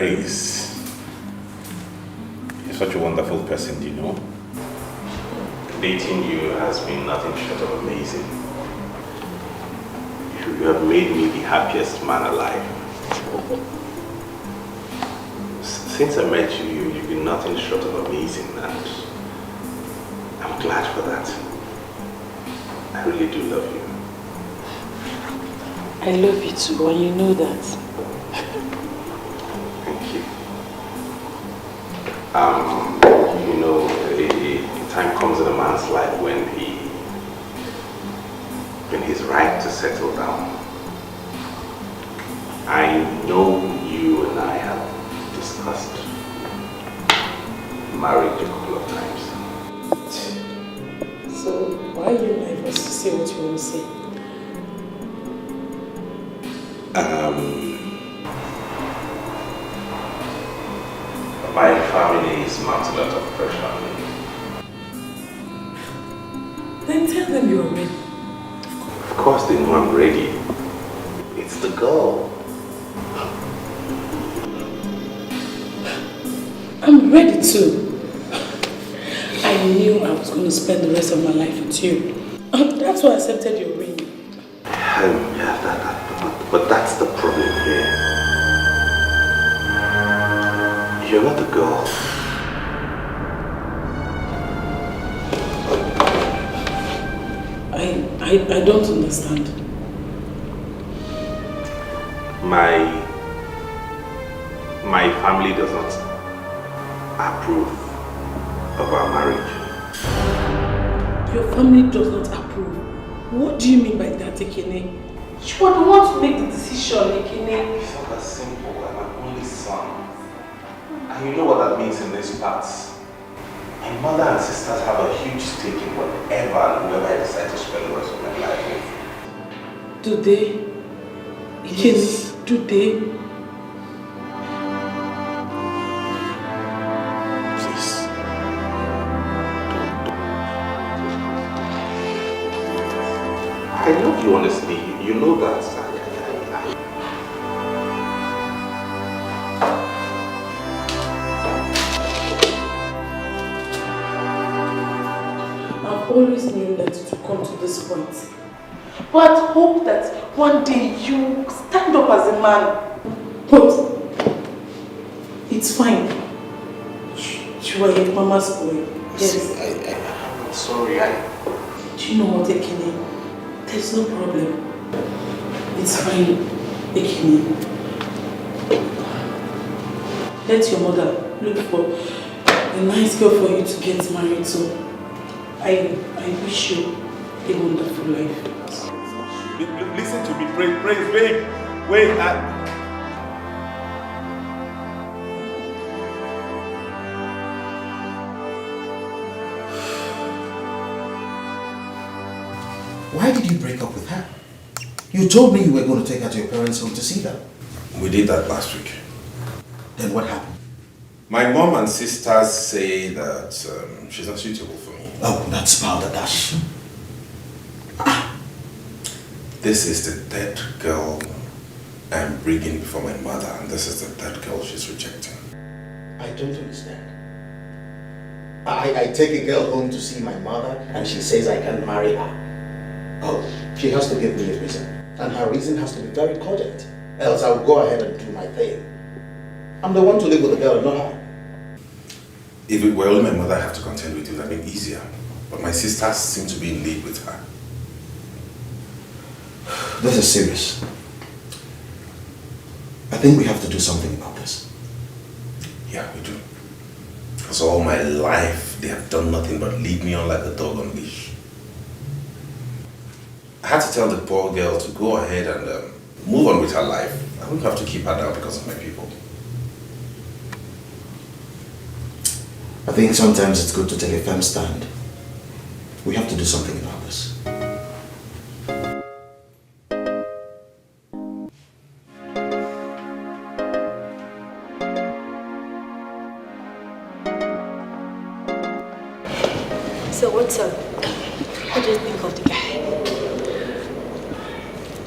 Praise. You're such a wonderful person, you know. Dating you has been nothing short of amazing. You have made me the happiest man alive. Since I met you, you've been nothing short of amazing, and I'm glad for that. I really do love you. I love you too, and you know that. Thank you. You know, a time comes in a man's life when he's right to settle down. I know you and I have discussed marriage a couple of times. So why are you like us to say what you want to say? My family is mounting a lot of pressure on me. Then tell them you're ready. Of course they know I'm ready. It's the girl. I'm ready too. I knew I was going to spend the rest of my life with you. That's why I accepted your ring. Yeah, but that's the problem here. You're not a girl. I don't understand. My family does not approve of our marriage. Your family does not approve? What do you mean by that, Ekene? You are the one to make the decision, Ekene. It's not that simple. I'm an only son. And you know what that means in these parts. My mother and sisters have a huge stake in whatever and whoever I decide to spend the rest of my life with. Do they? Yes. Do they? Please. I love you honestly. You know that. I've always known that it would come to this point. But I hope that one day you stand up as a man. But it's fine. You are your mama's boy. Yes. I'm sorry. Do you know what, Ekene? There's no problem. It's fine, Ekene. Let your mother look for a nice girl for you to get married to. I wish you a wonderful life. Listen to me, praise, babe. Wait, Why did you break up with her? You told me you were going to take her to your parents' home to see them. we did that last week. Then what happened? My mom and sisters say that she's not suitable for me. Oh, that's balderdash. This is the third girl I'm bringing before my mother, and this is the third girl she's rejecting. I don't understand. I take a girl home to see my mother and she says I can't marry her. Oh, she has to give me a reason. And her reason has to be very cogent. Else I'll go ahead and do my thing. I'm the one to live with the girl, not her. If it were only my mother I have to contend with, it would have been easier. But my sisters seem to be in league with her. This is serious. I think we have to do something about this. Yeah, we do. Because all my life, they have done nothing but lead me on like a dog on leash. I had to tell the poor girl to go ahead and move on with her life. I wouldn't have to keep her down because of my people. I think sometimes it's good to take a firm stand. We have to do something about this. So what's up? What do you think of the guy?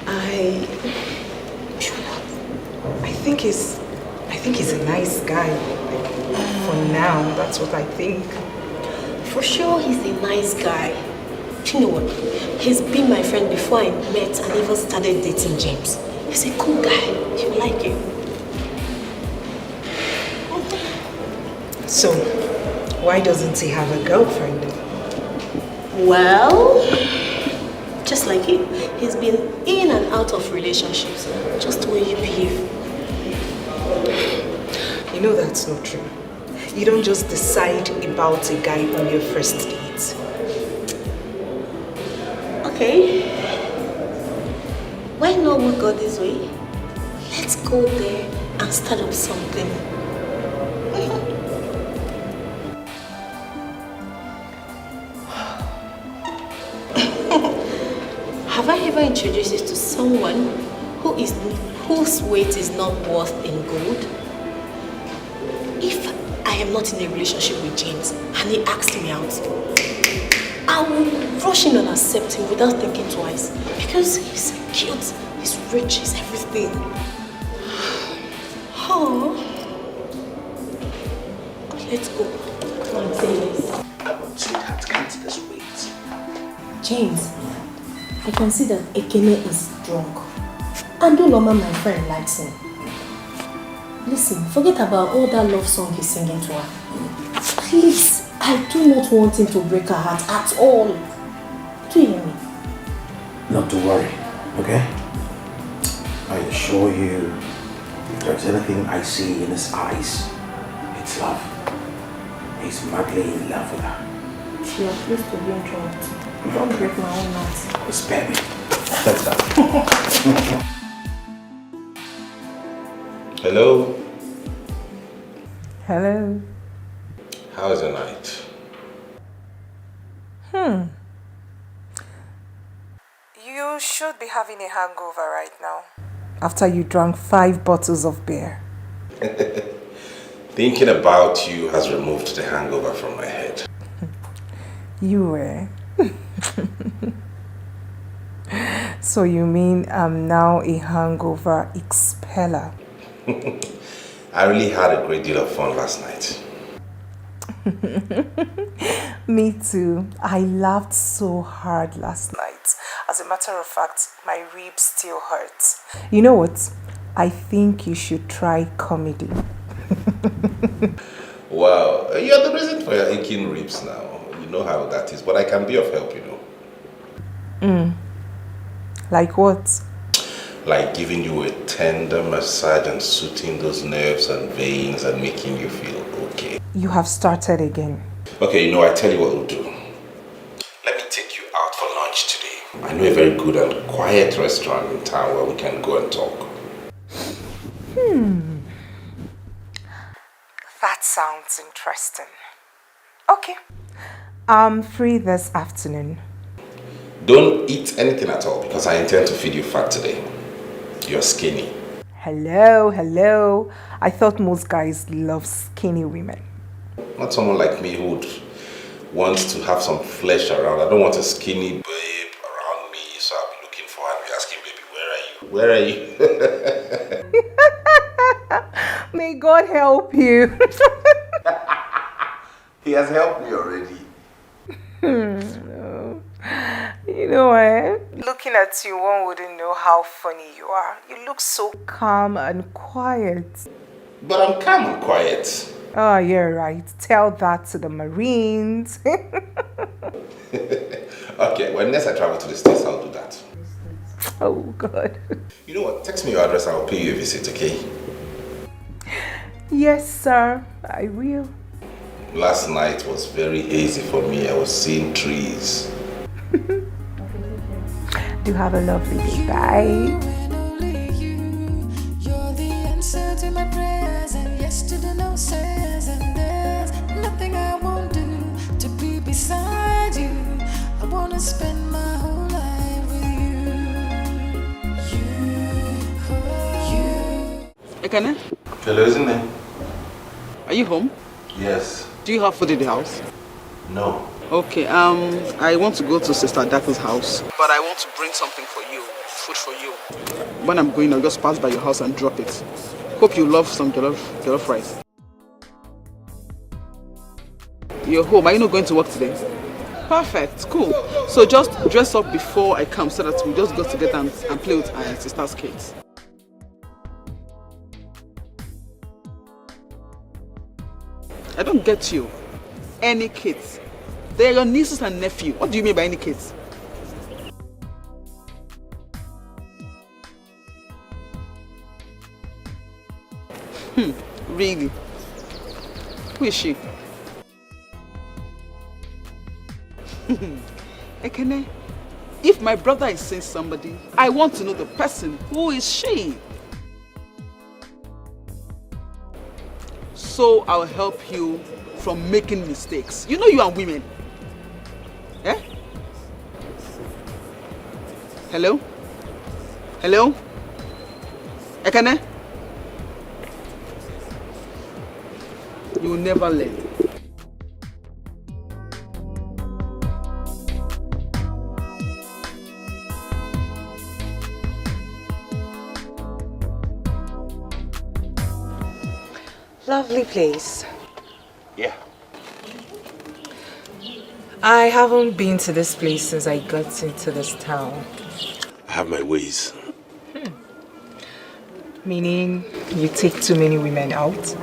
I think he's a nice guy. For now, that's what I think. For sure, he's a nice guy. You know what? He's been my friend before I met and even started dating James. He's a cool guy. You like him. So, why doesn't he have a girlfriend? Well, just like him, he's been in and out of relationships, just the way you behave. You know that's not true. You don't just decide about a guy on your first date. Okay. Why not we go this way? Let's go there and start up something. Have I ever introduced you to someone whose weight is not worth in gold? If I am not in a relationship with James and he asked me out, I will rush in and accept him without thinking twice because he's cute, he's rich, he's everything. Oh, let's go. Come on, say this. Sweetheart, can't this wait? James, I can see that Ekene is drunk. And Doloma, my friend, likes him. Listen, forget about all that love song he's singing to her. Please, I do not want him to break her heart at all. Do you hear me? Not to worry, okay? I assure you, if there's anything I see in his eyes, it's love. He's madly in love with her. She was used to being drunk. Don't break my own heart. Spare me. That's that. Hello? Hello. How is the night? You should be having a hangover right now. After you drank 5 bottles of beer. Thinking about you has removed the hangover from my head. You were. So you mean I'm now a hangover expeller? I really had a great deal of fun last night. Me too. I laughed so hard last night. As a matter of fact, my ribs still hurt. You know what? I think you should try comedy. Wow, you're the reason for your aching ribs now. You know how that is, but I can be of help, you know. Like what? Like giving you a tender massage and soothing those nerves and veins and making you feel okay. You have started again. Okay, you know, I tell you what we'll do. Let me take you out for lunch today. I know a very good and quiet restaurant in town where we can go and talk. That sounds interesting. Okay. I'm free this afternoon. Don't eat anything at all because I intend to feed you fat today. You're skinny. Hello. I thought most guys love skinny women. Not someone like me who would want to have some flesh around. I don't want a skinny babe around me, so I'll be looking for her and be asking, baby, where are you? Where are you? May God help you. He has helped me already. You know what? Looking at you, one wouldn't know how funny you are. You look so calm and quiet. But I'm calm and quiet. Oh, you're right. Tell that to the Marines. Okay, when next I travel to the States, I'll do that. Oh, God. You know what? Text me your address, I'll pay you a visit, okay? Yes, sir. I will. Last night was very hazy for me. I was seeing trees. Do have a lovely day. Bye. You're the answer to my prayers, and yes to the no says, and there's nothing I won't do to be beside you. I wanna spend my whole life with you. Ekene, Hello, isn't it? are you home? Yes. Do you have food in the house? No. Okay, I want to go to Sister Daka's house, but I want to bring something for you, food for you. When I'm going, I'll just pass by your house and drop it. Hope you love some jollof rice. You're home. Are you not going to work today? Perfect. Cool. So just dress up before I come so that we just go together and play with our sister's kids. I don't get you. Any kids? They are your nieces and nephew. What do you mean by any kids? Really? Who is she? Ekene, if my brother is saying somebody, I want to know the person. Who is she? So I'll help you from making mistakes. You know you are women. Eh? Hello? Hello? Ekene? You will never learn. Lovely place. Yeah. I haven't been to this place since I got into this town. I have my ways. Meaning you take too many women out?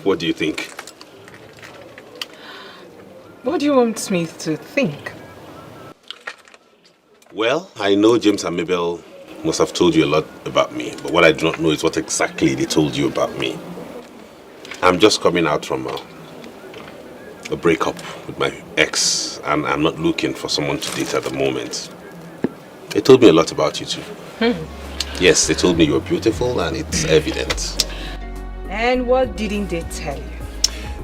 What do you think? What do you want me to think? Well, I know James and Mabel must have told you a lot about me, but what I do not know is what exactly they told you about me. I'm just coming out from a breakup with my ex, and I'm not looking for someone to date at the moment. They told me a lot about you too. Yes, they told me you were beautiful, and it's evident. And what didn't they tell you?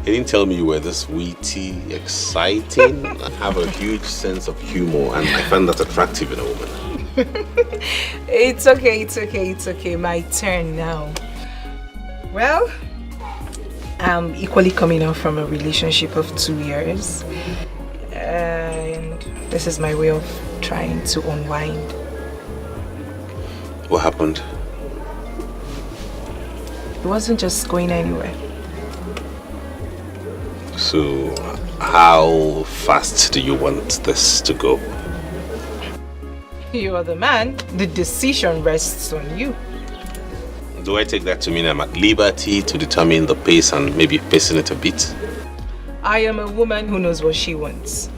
They didn't tell me you were this witty, exciting, and have a huge sense of humor, and I find that attractive in a woman. It's okay. My turn now. Well, I'm equally coming out from a relationship of 2 years. And this is my way of trying to unwind. What happened? It wasn't just going anywhere. So, how fast do you want this to go? You are the man. The decision rests on you. Do I take that to mean I'm at liberty to determine the pace and maybe pacing it a bit? I am a woman who knows what she wants.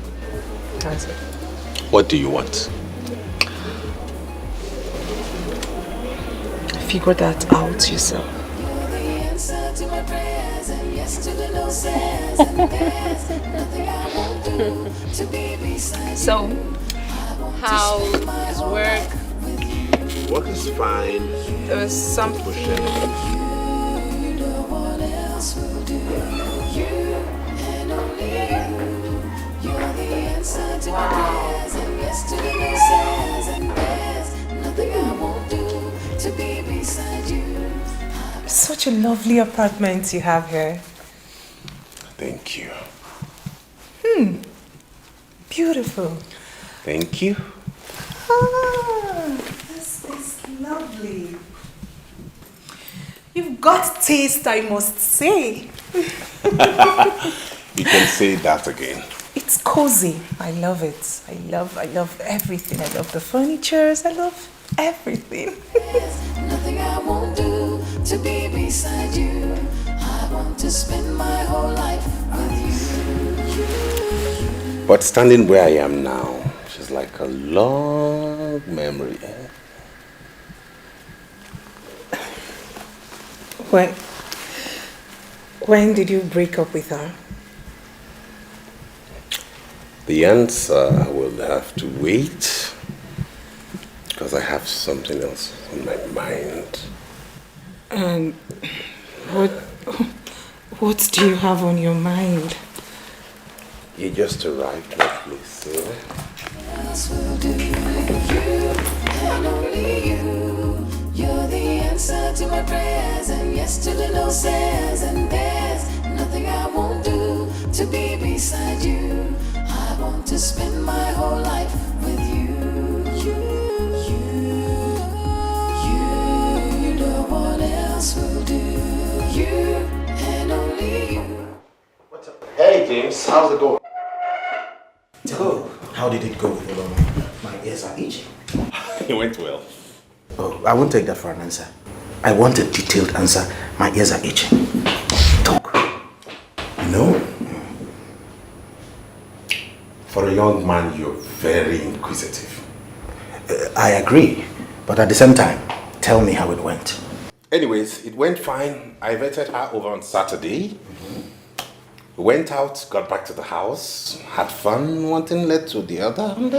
That's it. What do you want? Figure that out yourself. You're the answer to my prayers and yes to the no says and there's nothing I won't do to be beside you. So, how is work? Work is fine. There was something. You know what else will do. You and only you. You're the answer to my prayers and yes to the no says and there's nothing I won't do to be beside you. Such a lovely apartment you have here. Thank you. Beautiful. Thank you. This is lovely. You've got taste, I must say. You can say that again. It's cozy. I love it. I love everything. I love the furnitures. I love everything. There's nothing I won't do to be beside you. I want to spend my whole life with you. But standing where I am now, she's like a long memory. When did you break up with her? The answer will have to wait because I have something else on my mind. And what do you have on your mind? You just arrived, lovely, so. Else will do. You and only you. You're the answer to my prayers and yes to the no says and there's nothing I won't do to be beside you. I want to spend my whole life with you. You know how's it going? Tell me, how did it go with Philmond? My ears are itching. It went well. Oh, I won't take that for an answer. I want a detailed answer. My ears are itching. Talk. No. For a young man, you're very inquisitive. I agree, but at the same time, tell me how it went. Anyways, it went fine. I invited her over on Saturday. We went out, got back to the house, had fun, one thing led to the other, and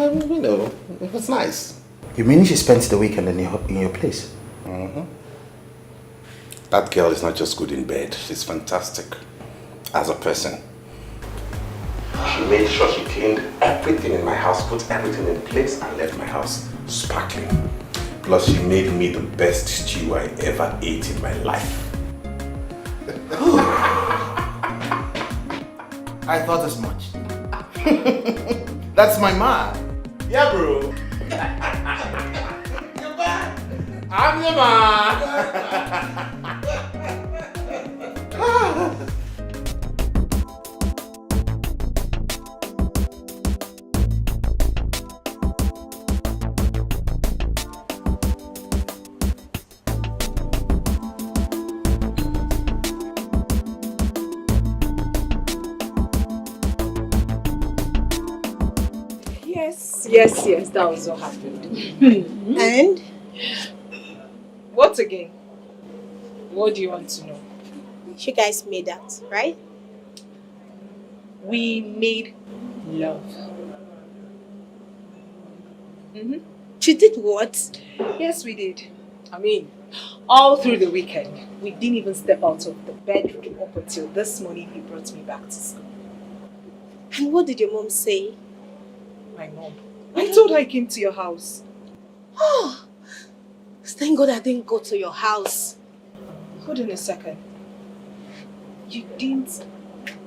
it was nice. You mean she spent the weekend in your place? That girl is not just good in bed, she's fantastic as a person. She made sure she cleaned everything in my house, put everything in place, and left my house sparkling. Plus, she made me the best stew I ever ate in my life. I thought as much. That's my man. Yeah, bro. You're back. I'm your man. Yes, that was what happened. And? What again? What do you want to know? You guys made out, right? We made love. You did what? Yes, we did. I mean, all through the weekend. We didn't even step out of the bedroom up until this morning he brought me back to school. And what did your mom say? My mom. I told her I came to your house. Oh, thank God I didn't go to your house. Hold on a second. You didn't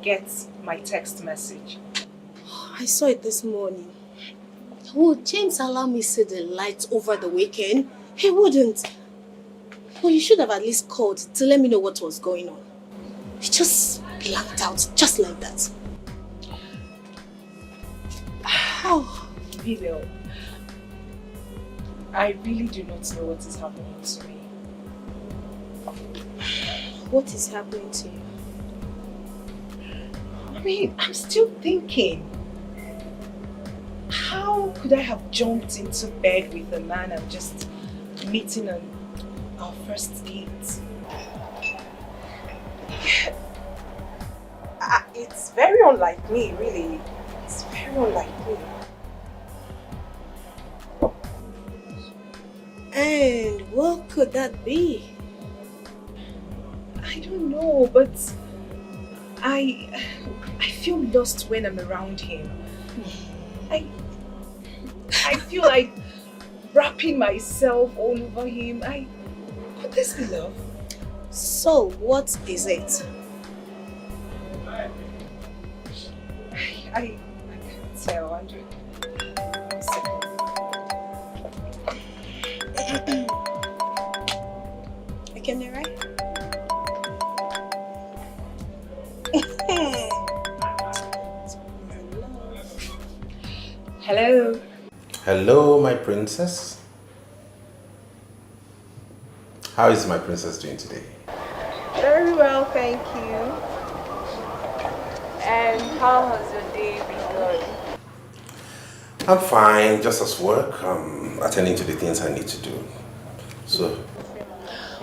get my text message. I saw it this morning. Would James allow me to see the lights over the weekend? He wouldn't. Well, you should have at least called to let me know what was going on. He just blanked out, just like that. Oh. Video. I really do not know what is happening to me. What is happening to you? I mean, I'm still thinking. How could I have jumped into bed with a man I'm just meeting on our first date? It's very unlike me, really. It's very unlike me. And what could that be? I don't know, but I feel lost when I'm around him. I feel like wrapping myself all over him. Could this be love? So, what is it? I can't tell, Andrew. One second. I can hear, right? Hello. Hello, my princess. How is my princess doing today? Very well, thank you. And how has your day been going? I'm fine, just as work. Attending to the things I need to do. So.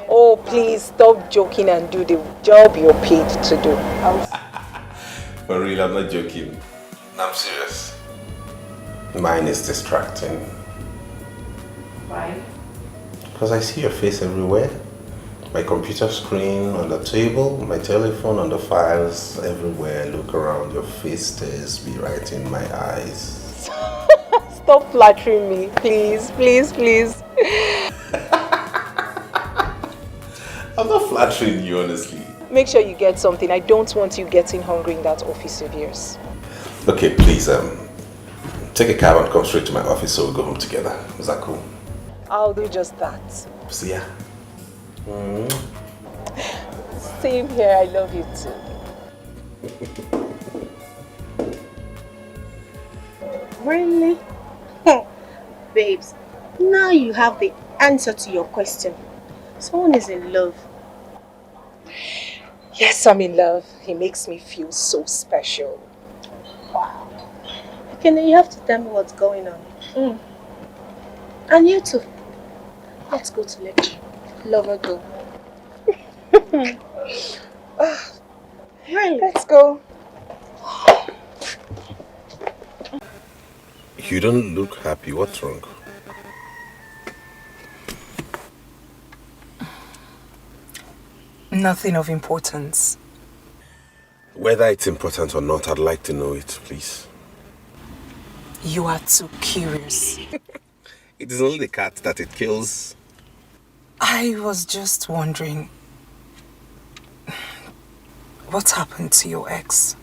Oh, please stop joking and do the job you're paid to do. For real, I'm not joking. I'm serious. Mine is distracting. Why? Because I see your face everywhere. My computer screen, on the table, my telephone, on the files, everywhere. I look around, your face stares me right in my eyes. Stop flattering me, please, please, please. I'm not flattering you, honestly. Make sure you get something. I don't want you getting hungry in that office of yours. Okay, please, take a cab and come straight to my office so we'll go home together. Is that cool? I'll do just that. See ya. Same here, I love you too. Really? Babes, now you have the answer to your question. Someone is in love. Yes, I'm in love. He makes me feel so special. Wow. Okay, now you have to tell me what's going on. And you too. Let's go to lecture. Lover go. Really? Let's go. You don't look happy. What's wrong? Nothing of importance. Whether it's important or not, I'd like to know it, please. You are too curious. It is only the cat that it kills. I was just wondering, what happened to your ex?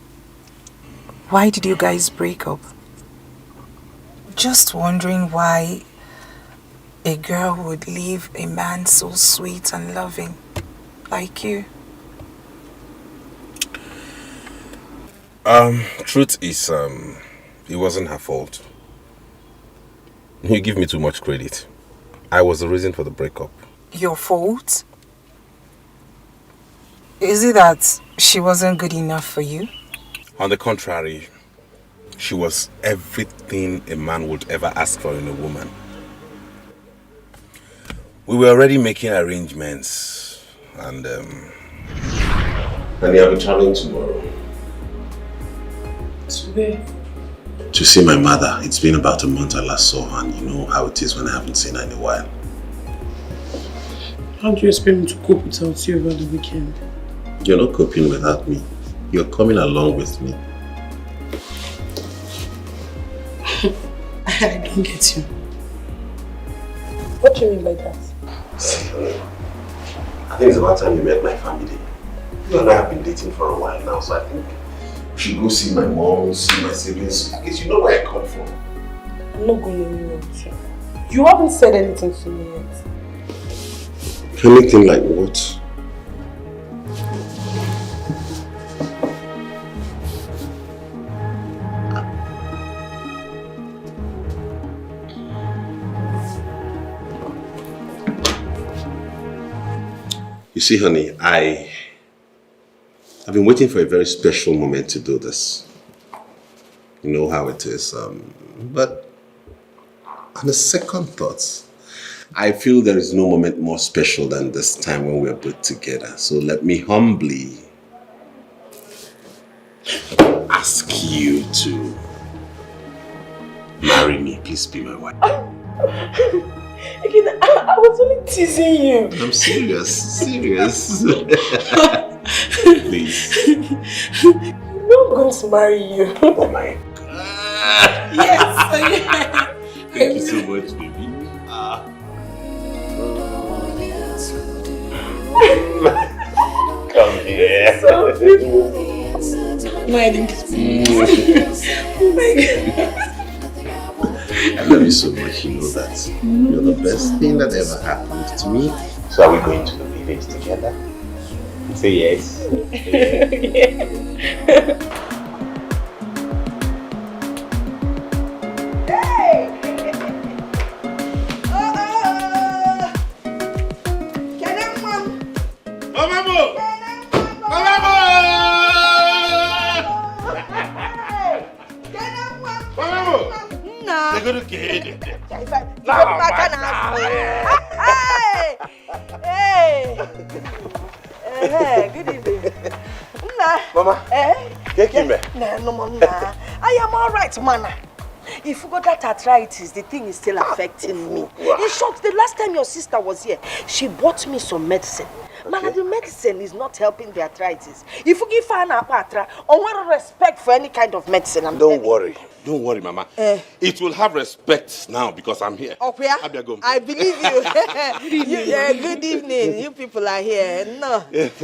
Why did you guys break up? Just wondering why a girl would leave a man so sweet and loving like you. Truth is, it wasn't her fault. You give me too much credit. I was the reason for the breakup. Your fault? Is it that she wasn't good enough for you? On the contrary, she was everything a man would ever ask for in a woman. We were already making arrangements, and I'll be traveling tomorrow. To where? To see my mother. It's been about a month I last saw her, and you know how it is when I haven't seen her in a while. How do you expect me to cope without you over the weekend? You're not coping without me. You're coming along with me. I don't get you. What do you mean by that? See, I think it's about time you met my family. You and I have been dating for a while now, so I think we should go see my mom, see my siblings. At least you know where I come from. I'm not going anywhere with you. You haven't said anything to me yet. Anything like what? You see, honey, I've been waiting for a very special moment to do this. You know how it is. But on a second thought, I feel there is no moment more special than this time when we're both together. So let me humbly ask you to marry me. Please be my wife. Again, I was only teasing you. I'm serious. Serious. Please. You know I'm going to marry you. Oh my God. Yes. Thank you so much, baby. Come here. So beautiful. Smiling. Oh my God. I love you so much, you know that. You're the best thing that ever happened to me. So are we going to the village together? Say yes. Yeah. Good evening. Mama, I am all right, Mana. If you got that arthritis, the thing is still affecting me. In short, the last time your sister was here, she bought me some medicine. Okay. Mana, the medicine is not helping the arthritis. If you give her an apatra, I want respect for any kind of medicine. Don't worry, Mama. It will have respect now because I'm here. Okay, I believe you. Good evening. You people are here. No. Let's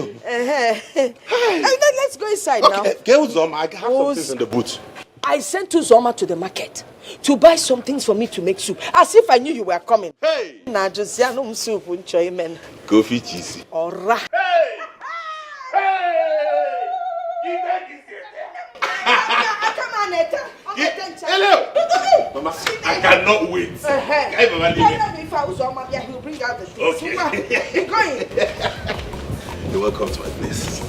go inside now. Get Zoma. I have some things in the boot. I sent Uzoma to the market to buy some things for me to make soup, as if I knew you were coming. Hey! Na Josiano soup enjoyment. Coffee cheesy. Ora. Hey! Hey! Come on, Neta. Hello! Mama, I cannot wait. He'll bring out the things. Okay. Be going. You're welcome to my place.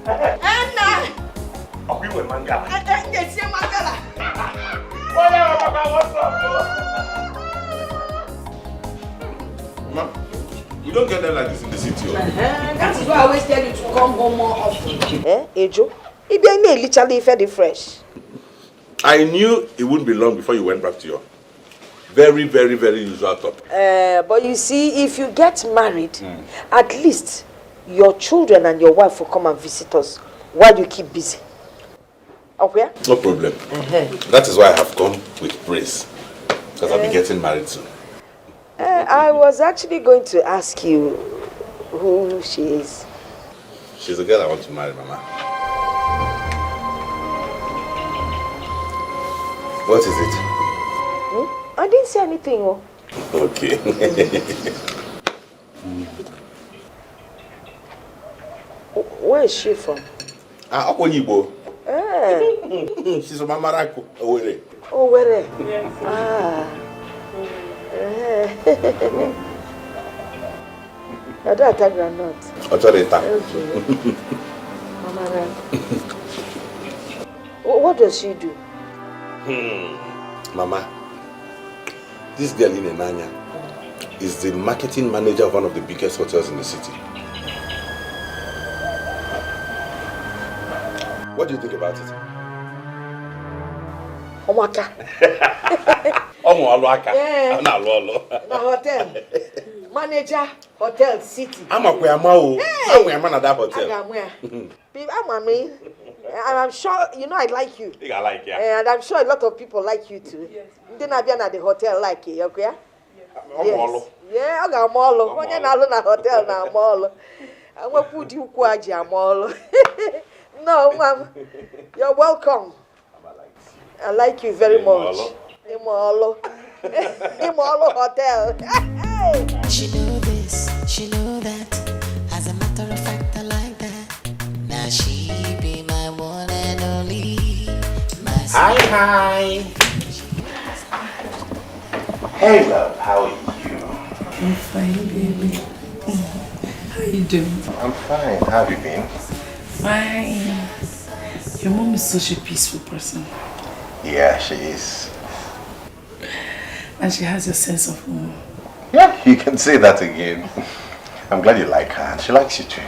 Anna! Oh, we were manga. Yes, you're manga. What's up, Mama, we don't get them like this in the city. That is why I always tell you to come home more often. Ejo? If you may literally fed fresh. I knew it wouldn't be long before you went back to your very, very, very usual topic. But you see, if you get married, at least your children and your wife will come and visit us while you keep busy. Okay? No problem. That is why I have come with praise. Because I'll be getting married soon. I was actually going to ask you who she is. She's the girl I want to marry, Mama. What is it? I didn't say anything. Oh. Okay. Where is she from? Akonibo. She's from Amarako. Owerri. Owerri? Yes. I don't attack her not. Autorita. Okay. What does she do? Mama, this girl in Enanya is the marketing manager of one of the biggest hotels in the city. What do you think about it? Omaka. Omoalwaka. Yeah. Na hotel. Manager, hotel, city. I'm a Kuyamao. I'm a man at that hotel. I'm sure, you know, I like you. I like you. Yeah. And I'm sure a lot of people like you too. Yes. Then I've been at the hotel like you, okay? Yes. Yeah, I got mall. When you're not in a hotel now, mall. I'm going to put you kwaji mall. No, ma'am. You're welcome. I like you very much. Imolo. Imolo Hotel. She know this, she know that. As a matter of fact, I like that. Now she be my one and only. Hi. Hey, love. How are you? I'm fine, baby. How you doing? I'm fine. How have you been? Fine. Your mom is such a peaceful person. Yeah, she is. And she has a sense of humor. Yeah, you can say that again. I'm glad you like her, and she likes you too.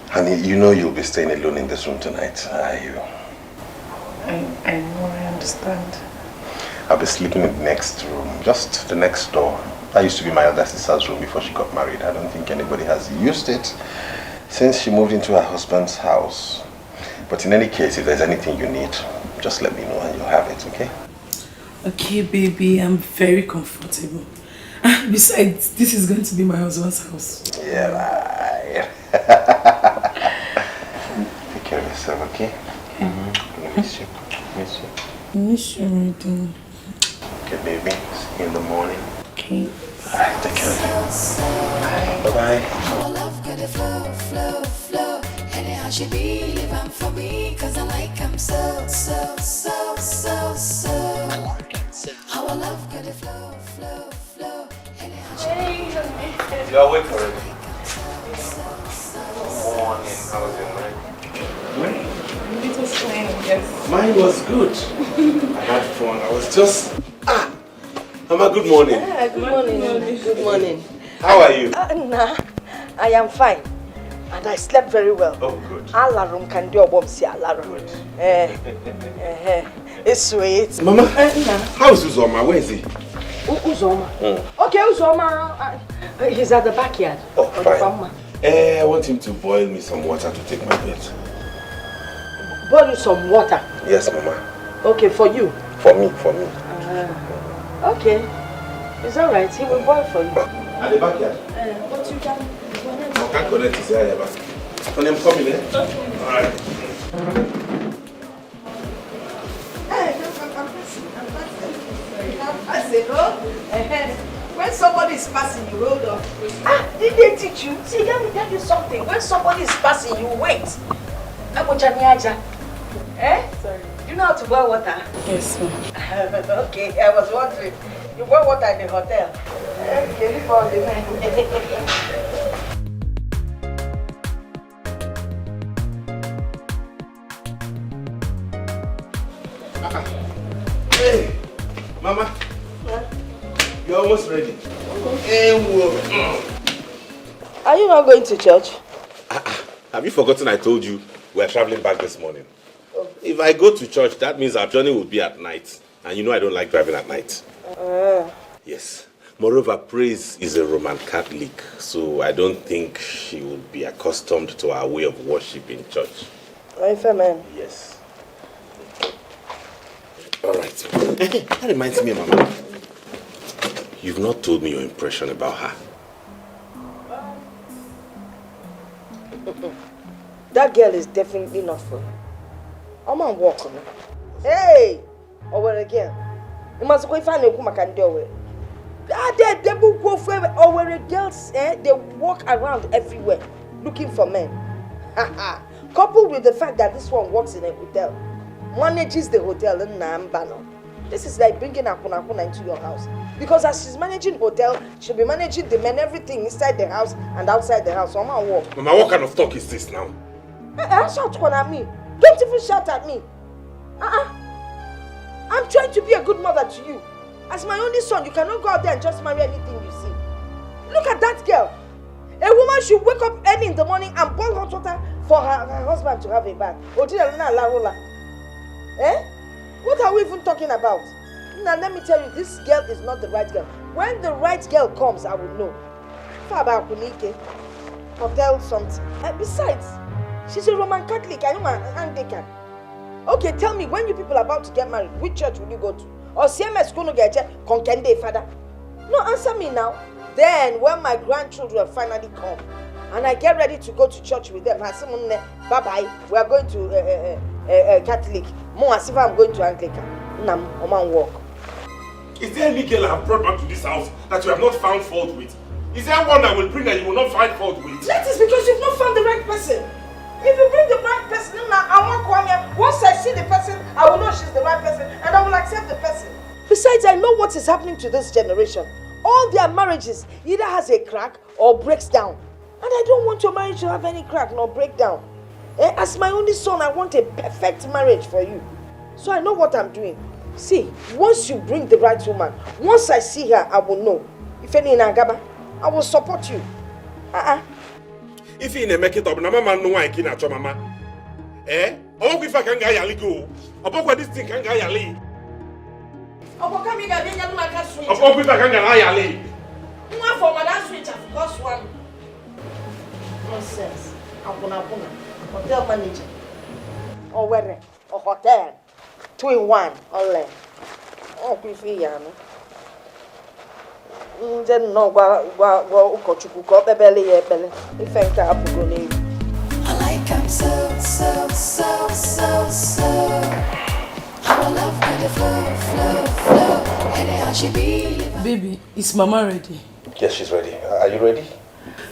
Honey, you know you'll be staying alone in this room tonight, are you? I know, I understand. I'll be sleeping in the next room, just the next door. That used to be my elder sister's room before she got married. I don't think anybody has used it since she moved into her husband's house. But in any case, if there's anything you need, just let me know and you'll have it, okay? Okay, baby, I'm very comfortable. Besides, this is going to be my husband's house. Yeah, right. Take care of yourself, okay? I miss you. Miss you. I miss you, already. Okay, baby. See you in the morning. Okay. Alright, take care of you. Bye-bye. Our love could flow, flow, flow. Anyhow she be living for me, cause I like him so, so, so, so, so. Our love could flow, flow, flow. Anyhow she be You're awake already. Good morning. How was your night? It was fine, yes. Mine was good. I had fun. I was just... Mama, good morning. Good morning. Good morning. How are you? Nah, I am fine. And I slept very well. Oh, good. Alarum can do a bomb, see alarum. It's sweet. Mama, how's Uzoma? Where is he? Uzoma? Okay, Uzoma. He's at the backyard. Oh, fine. I want him to boil me some water to take my bed. Boil you some water? Yes, Mama. Okay, for you? For me. Okay. It's alright. He will boil for you. At the backyard? What you can... I can't connect his hair back. When I'm coming, eh? Alright. Hey, I'm passing. When somebody is passing, you hold on. Ah, did they teach you? See, let me tell you something. When somebody is passing, you wait. Eh? Sorry. You know how to boil water? Yes, ma'am. Okay, I was wondering. You boil water in the hotel? Okay, leave all the Hey, Mama. Huh? You're almost ready. Are you not going to church? Have you forgotten I told you we're traveling back this morning? Oh. If I go to church, that means our journey will be at night. And you know I don't like driving at night. Yes. Moreover, Praise is a Roman Catholic, so I don't think she will be accustomed to our way of worship in church. Amen. Yes. All right. That reminds me, Mama. You've not told me your impression about her. That girl is definitely not for you. I'm on walk on her. Hey! Over again. You must go find a woman can do it. They will go for over girls, they walk around everywhere looking for men. Coupled with the fact that this one works in a hotel, manages the hotel in Nambano. This is like bringing Akuna into your house. Because as she's managing hotel, she'll be managing the men, everything inside the house and outside the house. So I'm on walk. Mama, what kind of talk is this now? Shout at me. Don't even shout at me. I'm trying to be a good mother to you. As my only son, you cannot go out there and just marry anything you see. Look at that girl. A woman should wake up early in the morning and boil hot water for her husband to have a bath. What are we even talking about? Now let me tell you, this girl is not the right girl. When the right girl comes, I will know. Hotel something. Besides, she's a Roman Catholic. I am an Anglican. Okay, tell me, when you people are about to get married, which church will you go to? Or CMS going to get Konkende, father? No, answer me now. Then, when my grandchildren finally come, and I get ready to go to church with them, bye-bye, we are going to Catholic. More as if I'm going to Anglican. Nam, Oman walk. Is there any girl I have brought back to this house that you have not found fault with? Is there one I will bring that you will not find fault with? That is because you've not found the right person. If you bring the right person, I won't come here. Once I see the person, I will know she's the right person and I will accept the person. Besides, I know what is happening to this generation. All their marriages either has a crack or breaks down. And I don't want your marriage to have any crack nor breakdown. As my only son, I want a perfect marriage for you. So I know what I'm doing. See, once you bring the right woman, once I see her, I will know. If any in Agaba, I will support you. If you make it up, Mama no I can at your mama. Oh, if I can get yali go. About what this thing can get yali. Oh, come here, I switch. Oh, if I can get yali. One for my switch, of course, one. Nonsense. Hotel manager. Or where? Or hotel. 2 in 1. All oh, Grifiano. Then no, I like him so. Our love kind of flow. Anyhow she be. Baby, is Mama ready? Yes, she's ready. Are you ready?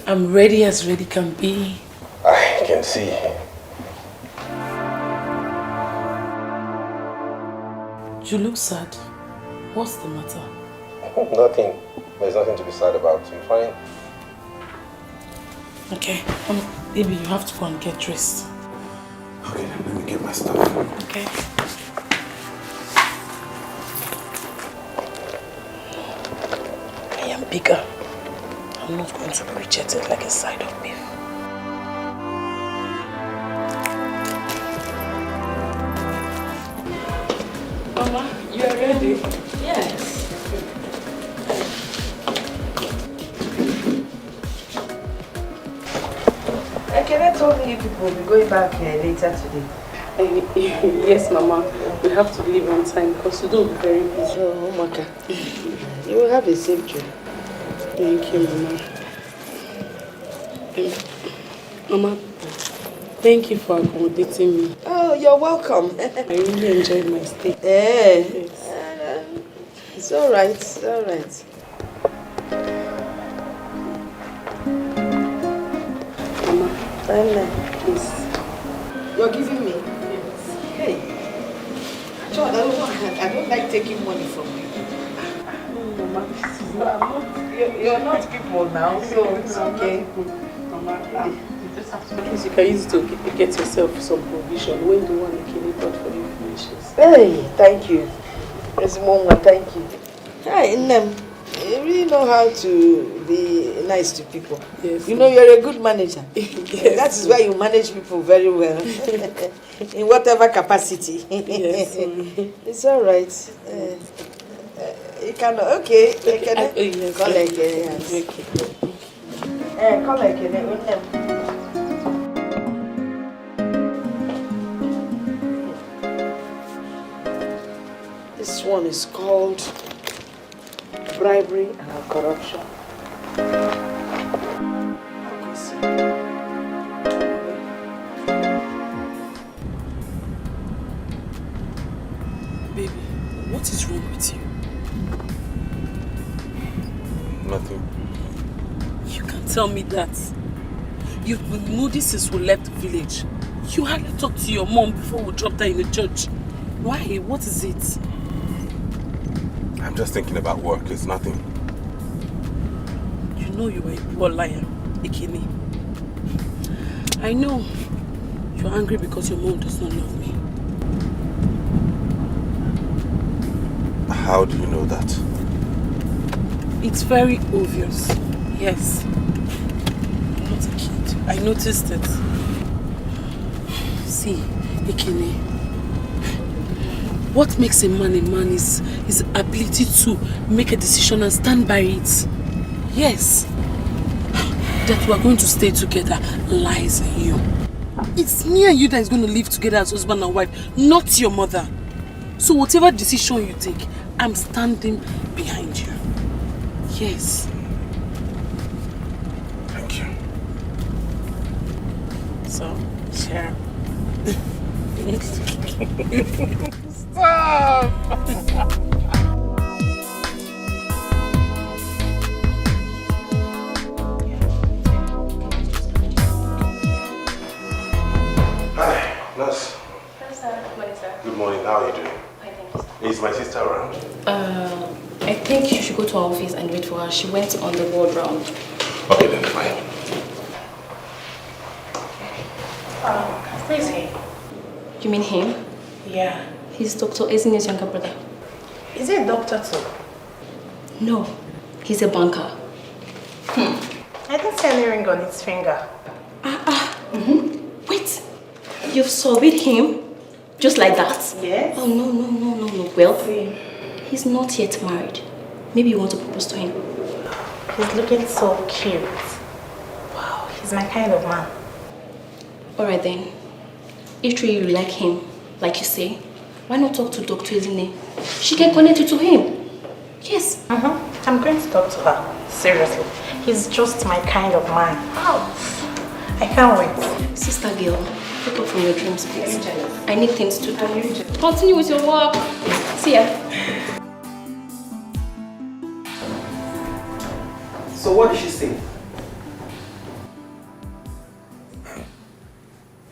I'm ready as ready can be. I can see. You look sad. What's the matter? Nothing. There's nothing to be sad about. I'm fine. Okay. Baby, you have to go and get dressed. Okay, then let me get my stuff. Okay. I am bigger. I'm not going to be rejected like a side of beef. Mama, you are ready? Yes. Ekene told me you people will be going back later today. Yes, Mama. We have to leave on time because we don't be very busy. Oh, Maka. You will have a safe trip. Thank you, Mama. Mama, thank you for accommodating me. Oh, you're welcome. I really enjoyed my stay. Yes. Yes. It's all right. It's all right. like taking money from you. No, Mama, this is not, you're not people now, so it's okay. Mama, you just have to, at least you can use it to get yourself some provision when the one Ikene brought for the finishes. Hey, thank you. There's Mama, thank you. Hi, Nnem. You really know how to be nice to people. Yes. You know, you're a good manager. Yes. That is why you manage people very well. In whatever capacity. Yes. It's all right. You can, okay. You can, Yes. call again. Okay. Call again. This one is called bribery and corruption. Baby, what is wrong with you? Nothing. You can tell me that. You've been moody since we left the village. You hardly talked to your mom before we dropped her in the church. Why? What is it? I'm just thinking about work. It's nothing. You know you are a poor liar, Ikene. I know you're angry because your mom does not love me. How do you know that? It's very obvious. Yes. I'm not a kid. I noticed it. See, Ikene, what makes a man is his ability to make a decision and stand by it. Yes. That we are going to stay together lies in you. It's me and you that is going to live together as husband and wife, not your mother. So whatever decision you take, I'm standing behind you. Yes. Thank you. So, share. Stop! Hi, nurse. Hello, sir. Good morning, sir. Good morning. How are you doing? Fine, thank you. Is my sister around? I think you should go to our office and wait for her. She went on the ward round. Okay, then fine. Who is he? You mean him? Yeah. He's Dr. Ezine's younger brother. Is he a doctor too? No, he's a banker. I didn't see any ring on his finger. Wait, you've surveyed him? Just like that? Yes. Oh, no. Well, See, he's not yet married. Maybe you want to propose to him. he's looking so cute. Wow, he's my kind of man. Alright then. If truly you like him, like you say, why not talk to Dr. Ezine? She can connect you to him. Yes. I'm going to talk to her. Seriously. He's just my kind of man. Wow. I can't wait. Sister girl, wake up from your dreams, please. I need things to do. Continue with your work. See ya. So what did she say?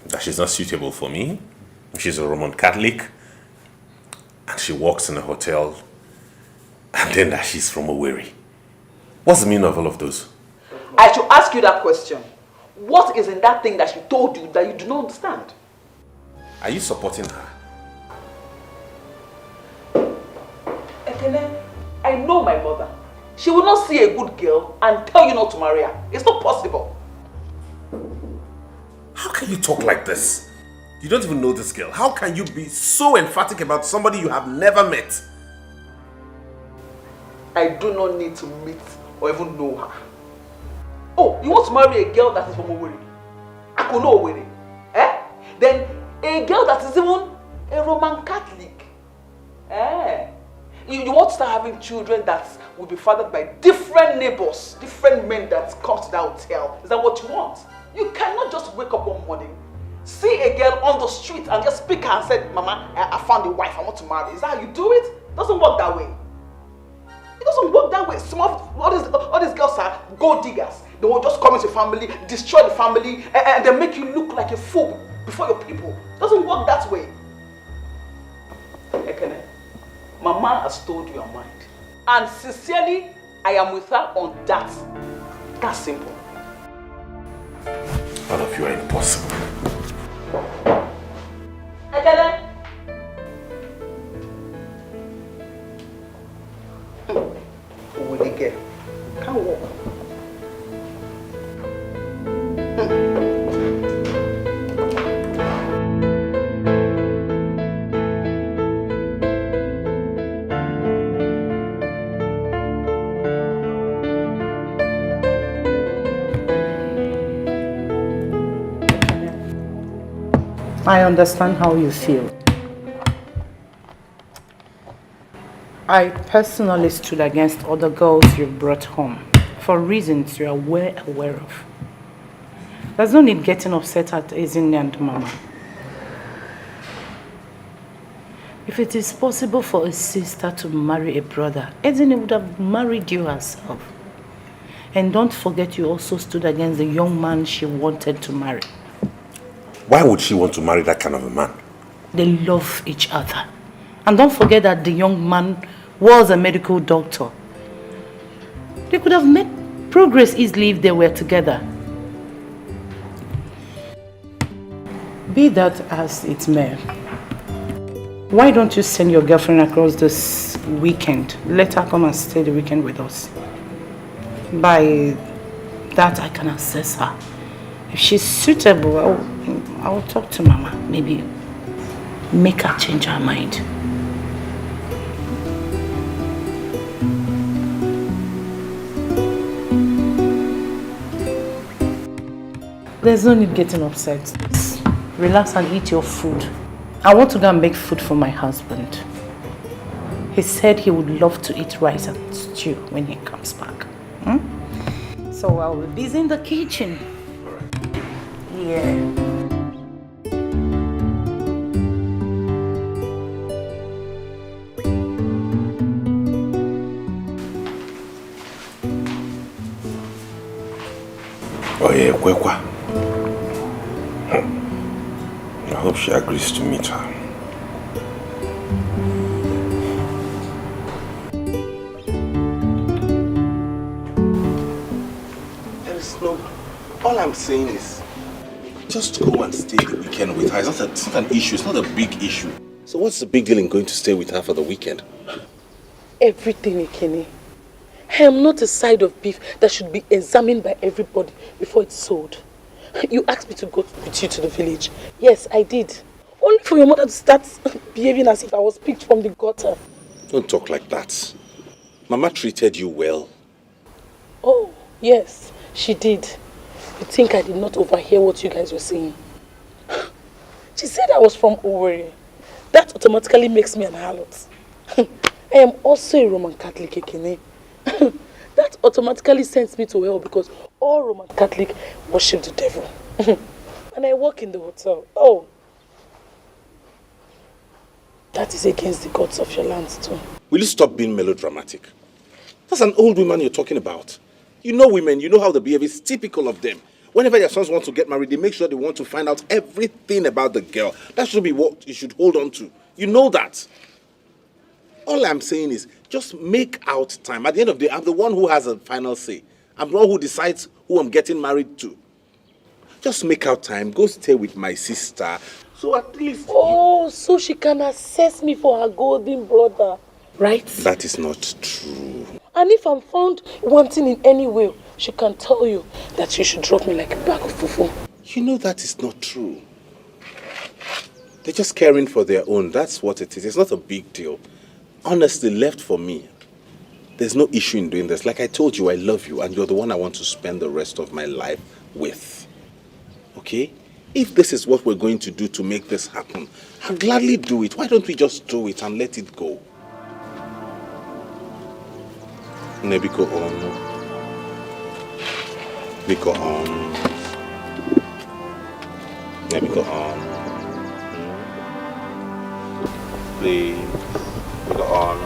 That she's not suitable for me. She's a Roman Catholic. And she works in a hotel. And then that she's from Owerri. What's the meaning of all of those? I should ask you that question. What is in that thing that she told you that you do not understand? Are you supporting her? Ekene, I know my mother. She will not see a good girl and tell you not to marry her. It's not possible. How can you talk like this? You don't even know this girl. How can you be so emphatic about somebody you have never met? I do not need to meet or even know her. Oh, you want to marry a girl that is from Owerri? I could know Owerri. Eh? Then a girl that is even a Roman Catholic. Eh? You want to start having children that will be fathered by different neighbors, different men that come to that hotel. Is that what you want? You cannot just wake up one morning, see a girl on the street and just pick her and say, Mama, I found a wife, I want to marry. Is that how you do it? It doesn't work that way. It doesn't work that way. All these girls are gold diggers. They will just come into family, destroy the family, and they make you look like a fool before your people. It doesn't work that way. Ekene, Mama has told you her mind. And sincerely, I am with her on that. That's simple. All of you are impossible. Ekele. Oh, Dikeh. Can't walk. I understand how you feel. I personally stood against other girls you brought home for reasons you are well aware of. There's no need getting upset at Izini and Mama. If it is possible for a sister to marry a brother, Izini would have married you herself. And don't forget you also stood against the young man she wanted to marry. Why would she want to marry that kind of a man? They love each other. And don't forget that the young man was a medical doctor. They could have made progress easily if they were together. Be that as it may, why don't you send your girlfriend across this weekend? Let her come and stay the weekend with us. By that I can assess her. If she's suitable, I'll talk to Mama. Maybe make her change her mind. There's no need getting upset. Just relax and eat your food. I want to go and make food for my husband. He said he would love to eat rice and stew when he comes back. So I'll be busy in the kitchen. Yeah. Oh yeah, Kwekwa. I hope she agrees to meet her. There is no... All I'm saying is, just go and stay the weekend with her. It's not an issue, it's not a big issue. So what's the big deal in going to stay with her for the weekend? Everything, Ikene. I am not a side of beef that should be examined by everybody before it's sold. You asked me to go with you to the village. Yes, I did. Only for your mother to start behaving as if I was picked from the gutter. Don't talk like that. Mama treated you well. Oh, yes, she did. You think I did not overhear what you guys were saying? She said I was from Owerri. That automatically makes me an harlot. I am also a Roman Catholic, Ekene. That automatically sends me to hell because all Roman Catholic worship the devil. And I work in the hotel. Oh, that is against the gods of your land too. Will you stop being melodramatic? That's an old woman you're talking about. You know women, you know how they behave. It's typical of them. Whenever your sons want to get married, they make sure they want to find out everything about the girl. That should be what you should hold on to. You know that. All I'm saying is, just make out time. At the end of the day, I'm the one who has a final say. I'm the one who decides who I'm getting married to. Just make out time. Go stay with my sister. So at least... Oh, so she can assess me for her golden brother, right? That is not true. And if I'm found wanting in any way, she can tell you that you should drop me like a bag of fufu. You know that is not true. They're just caring for their own. That's what it is. It's not a big deal. Honestly, left for me, there's no issue in doing this. Like I told you, I love you and you're the one I want to spend the rest of my life with. Okay? If this is what we're going to do to make this happen, I'll gladly do it. Why don't we just do it and let it go? Nebiko on. Biko on. Nebiko on. Please. Biko on.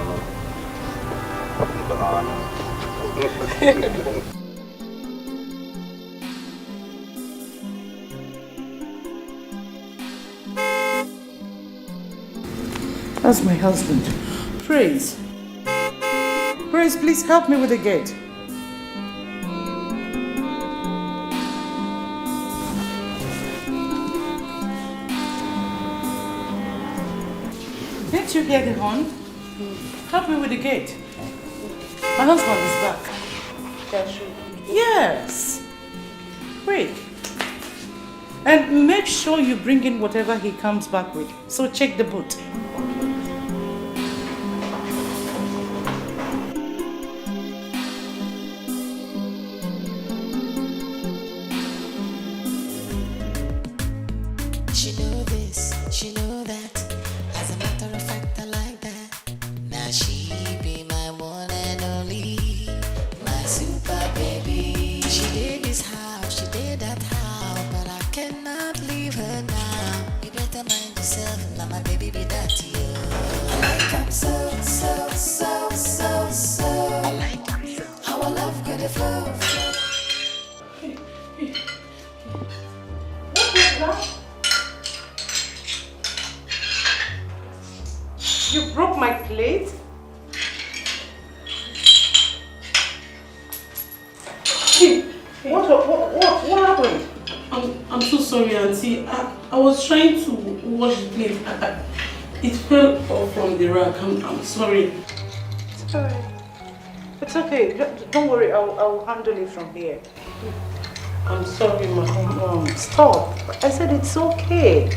Biko on. That's my husband. Praise. Praise, please help me with the gate. Didn't you hear the horn? Help me with the gate. My husband is back. Yes. Quick. And make sure you bring in whatever he comes back with. So check the boot. She know this, she know that. As a matter of fact, I like that. Now she be my one and only, my super baby. She did this house, she did that house, but I cannot leave her now. You better mind yourself, now my baby be that to you. I like her so, so, so, so, so. I like her so. How I love good flow, flow. What is that? You broke my plate? What happened? I'm so sorry, Auntie. I was trying to wash the plate. It fell off from the rack. I'm sorry. It's alright. It's okay. Don't worry. I'll handle it from here. I'm sorry, Mom. Stop. I said it's okay.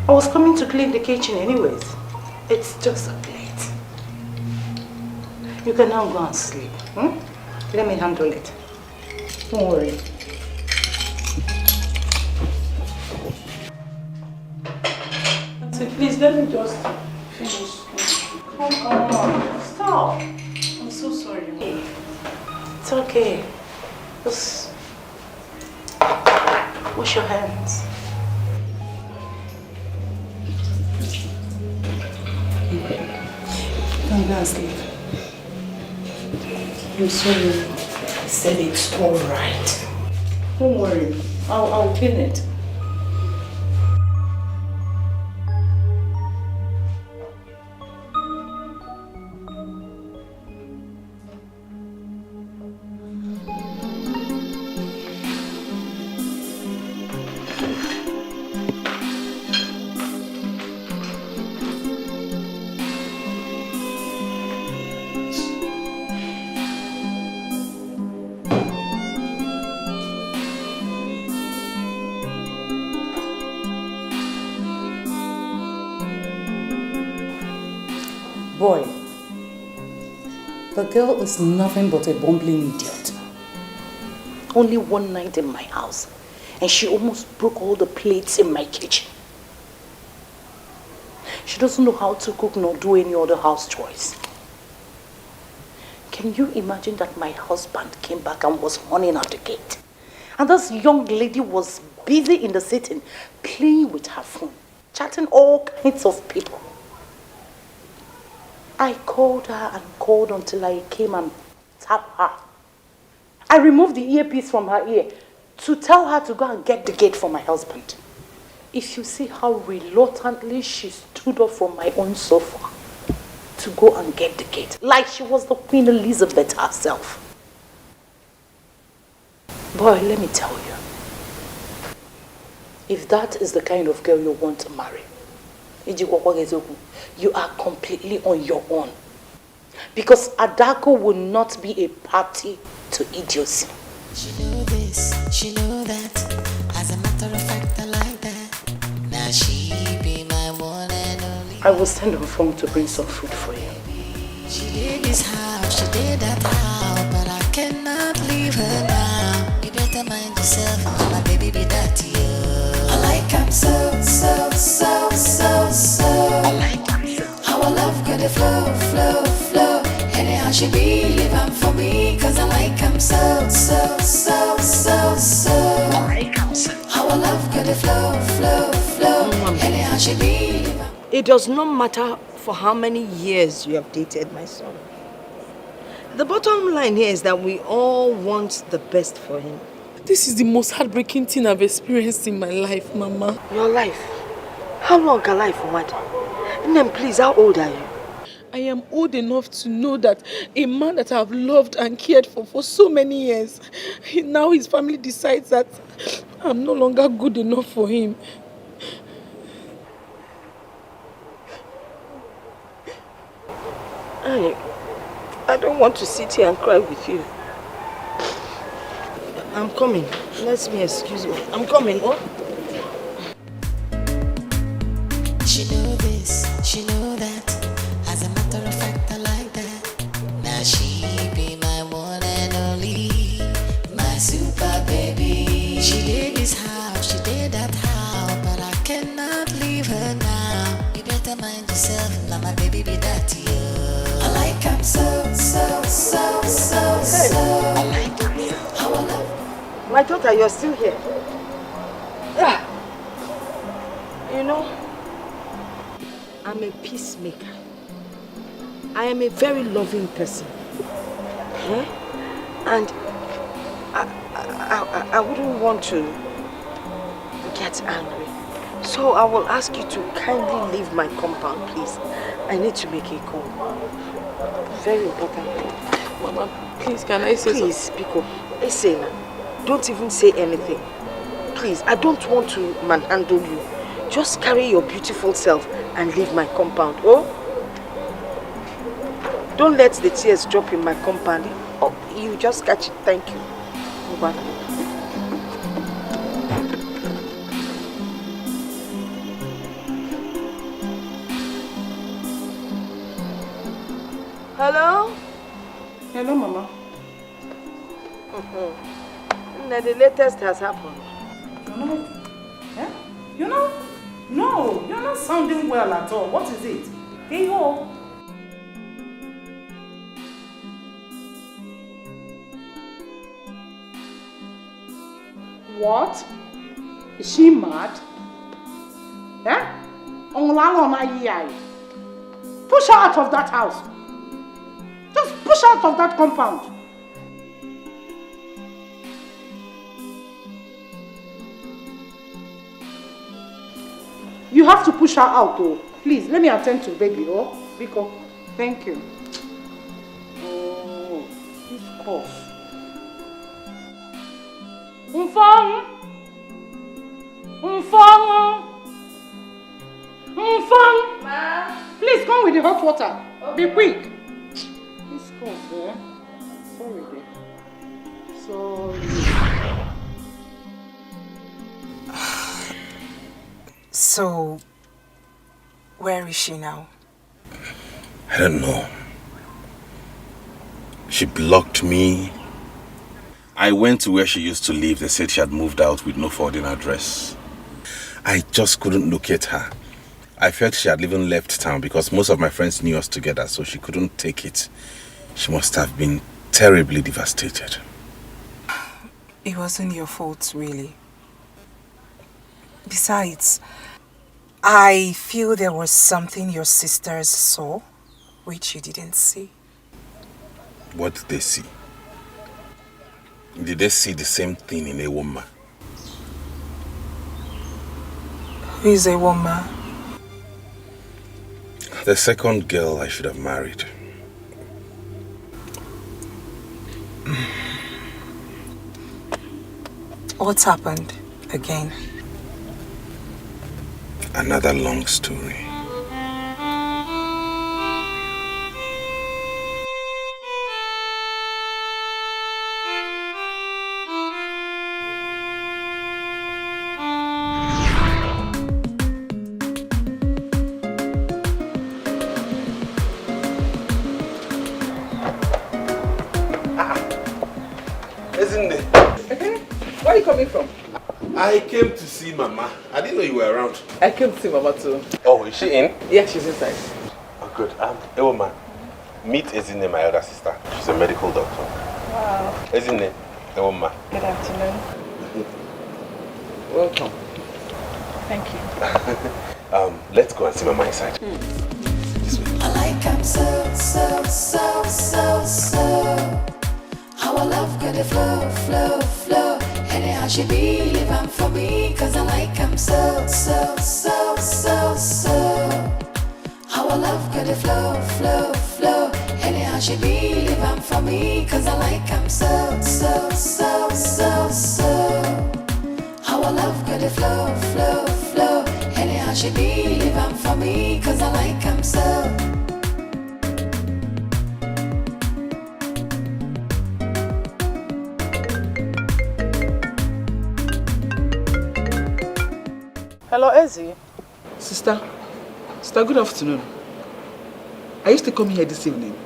I was coming to clean the kitchen anyways. It's just a plate. You can now go and sleep. Let me handle it. Don't worry. Auntie, please let me just finish. Come on. Stop. I'm so sorry, Mom. It's okay. Just wash your hands. Come go and sleep. I'm sorry. I said it's alright. Don't worry. I'll clean it. Boy, the girl is nothing but a bumbling idiot. Only one night in my house, and she almost broke all the plates in my kitchen. She doesn't know how to cook nor do any other house chores. Can you imagine that my husband came back and was running at the gate? And this young lady was busy in the sitting, playing with her phone, chatting all kinds of people. I called her and called until I came and tapped her. I removed the earpiece from her ear to tell her to go and get the gate for my husband. If you see how reluctantly she stood up from my own sofa to go and get the gate, like she was the Queen Elizabeth herself. Boy, let me tell you, if that is the kind of girl you want to marry, you are completely on your own. Because Adako will not be a party to idiocy. She know this, she know that. As a matter of fact, I like that. Now she be my one and only. I will send her phone to bring some food for you. She did this house, she did that house, but I cannot leave her now. You better mind yourself, my baby be that to you. I like her so, so, so, so, so. I like her so. How I love good flow, flow, flow. Anyhow she be living for me, cause I like him so, so, so, so, so. I like him so. How I love good flow, flow, flow. Anyhow she be living. It does not matter for how many years you have dated my son. The bottom line here is that we all want the best for him. This is the most heartbreaking thing I've experienced in my life, Mama. Your life? How long can life want? And then please, how old are you? I am old enough to know that a man that I have loved and cared for so many years, now his family decides that I'm no longer good enough for him. I don't want to sit here and cry with you. I'm coming. Let me excuse me. I'm coming. What? She know this, she know that. As a matter of fact, I like that. Now she be my one and only, my super baby. She did this house, she did that house, but I cannot leave her now. You better mind yourself, now my baby be that to you. I like him so. I like him. How I love. My daughter, you're still here. Yeah. You know, I'm a peacemaker. I am a very loving person. And I wouldn't want to get angry. So I will ask you to kindly leave my compound, please. I need to make a call. Very important. Mama, please, can I say Please, Biko. Listen, don't even say anything. Please, I don't want to manhandle you. Just carry your beautiful self and leave my compound, oh? Don't let the tears drop in my compound. Oh, you just catch it. Thank you. Bye. Hello? Hello, Mama. The latest has happened. You know? Yeah? You know? No, you're not sounding well at all. What is it? Hey, ho. What? Is she mad? Yeah? Push her out of that house. Just push her out of that compound. You have to push her out, oh. Please, let me attend to baby, oh. Biko, thank you. Oh, this cough. Umfang! Ma? Please come with the hot water. Okay. Be quick. This cough, eh? Sorry, dear. Sorry. So, where is she now? I don't know. She blocked me. I went to where she used to live. They said she had moved out with no forwarding address. I just couldn't locate her. I felt she had even left town because most of my friends knew us together, so she couldn't take it. She must have been terribly devastated. It wasn't your fault, really. Besides, I feel there was something your sisters saw, which you didn't see. What did they see? Did they see the same thing in a woman? Who is a woman? The second girl I should have married. What happened again? Another long story. Where are you coming from? I came to see Mama. I didn't know you were around. I came to see Mama too. Oh, is she in? Yeah, she's inside. Oh, good. Hey, woman. Meet Ezine, my elder sister. She's a medical doctor. Wow. Ezine, hey, woman. Good afternoon. Welcome. Thank you. Let's go and see Mama inside. I like him so. How I love got the flow. Anyhow she be living for me, cause I like him so. How I our love got it flow, flow, flow. Anyhow she be, leave am for me, cause I like am so, so, so, so, so. Our love got it flow, flow, flow. Anyhow she be, leave am for me, cause I like am so. Hello, Ezzy. Sister, good afternoon. Are you still coming here this evening?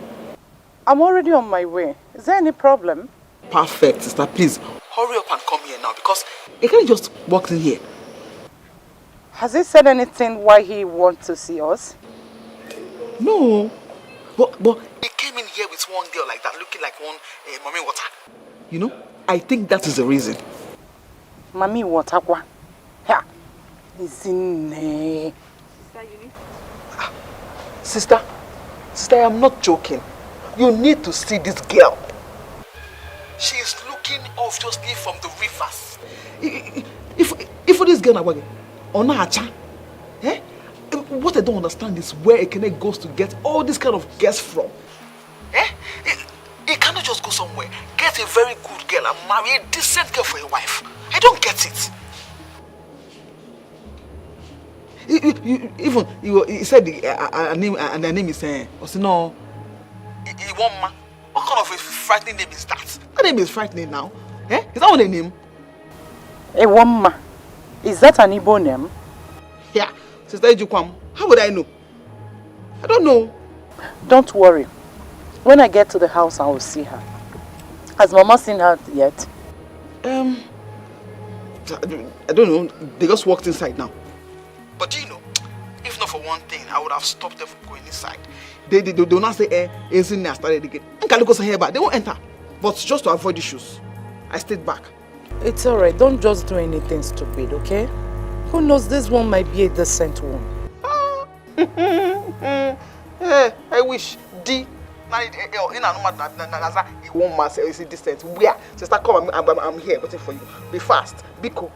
I'm already on my way. Is there any problem? Perfect, sister. Please, hurry up and come here now because he can't just walk in here. Has he said anything why he wants to see us? No. But he came in here with one girl like that, looking like one mommy water. You know, I think that is the reason. Mommy water, kwa? Yeah. Is in there. Sister, I am not joking. You need to see this girl. She is looking obviously from the rivers. If this girl na on a eh? What I don't understand is where Ekene goes to get all this kind of girls from. Eh? He cannot just go somewhere, get a very good girl and marry a decent girl for your wife. I don't get it. He said her name is Osino. Iwoma. What kind of a frightening name is that? That name is frightening now. Eh? Is that what a name? Iwoma. Is that an Igbo name? Yeah. Sister Ejukwam. How would I know? I don't know. Don't worry. When I get to the house, I will see her. Has Mama seen her yet? I don't know. They just walked inside now. But you know, if not for one thing, I would have stopped them from going inside. They do not say, isn't I started again. They won't enter. But just to avoid issues, I stayed back. It's alright. Don't just do anything stupid, okay? Who knows, this one might be a decent one. I wish. Decent. Where? Sister, come. I'm here waiting for you. Be fast. Biko.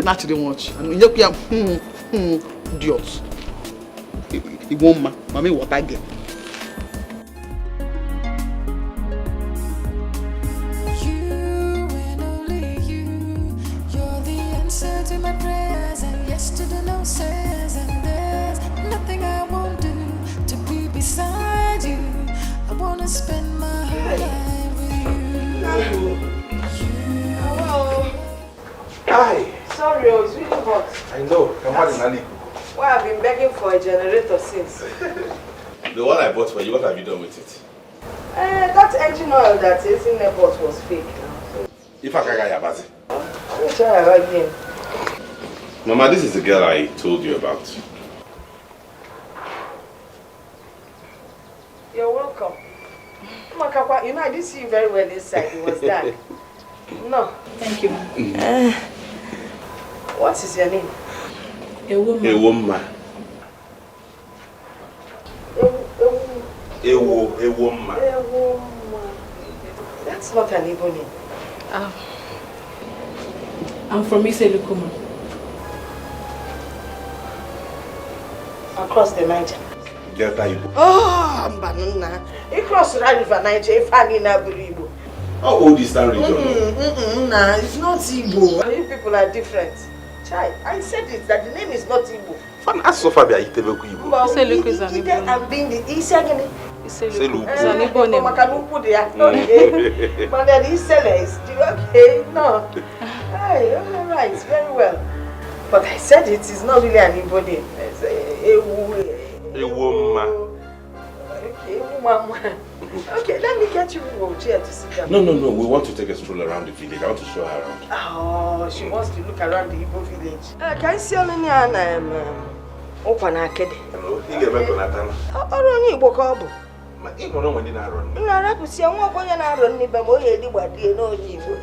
Naturally much. And you idiot. He won't mommy what I get. You and only you, you're the answer to my prayers and yes to the no says, and there's nothing I won't do to be beside you. I wanna spend my whole life with you. Hello. Hi. Sorry, it's really hot. I know. I'm having an equal. Well, I've been begging for a generator since. The one I bought for you, what have you done with it? That engine oil that is in the bot was fake now. So If I can get Yabazi. let me try her again. Mama, this is the girl I told you about. You're welcome. You know, I didn't see you very well inside. It was dark. No. Thank you. What is your name? A woman. A woman. A woman. That's not an Igbo name. I'm from Iselukuma. Across the Niger. Delta Igbo. Oh, Mbanuna. Across the river Niger, if I need a Igbo. How old is that region? Nah, it's not Igbo. You people are different. Chai, I said it, that the name is not Igbo. Fan Asofa be Itebeku Igbo. Iseluku is an Igbo name. I'm being the Isagene. Iseluku is an Igbo name. Okay. But then Isele is okay. No. Hey, all right, very well. But I said it is not really an Igbo name. It's A woman. Okay, woman. Okay, let me get you a chair to sit down. No. We want to take a stroll around the village. I want to show her around. Oh, she wants to look around the Igbo village. Can you see any open arcade? Hello, you get back on that time. Only Igbo couple. My Igbo no when I run. No, I have to see a walk on your run. If I'm only no Igbo.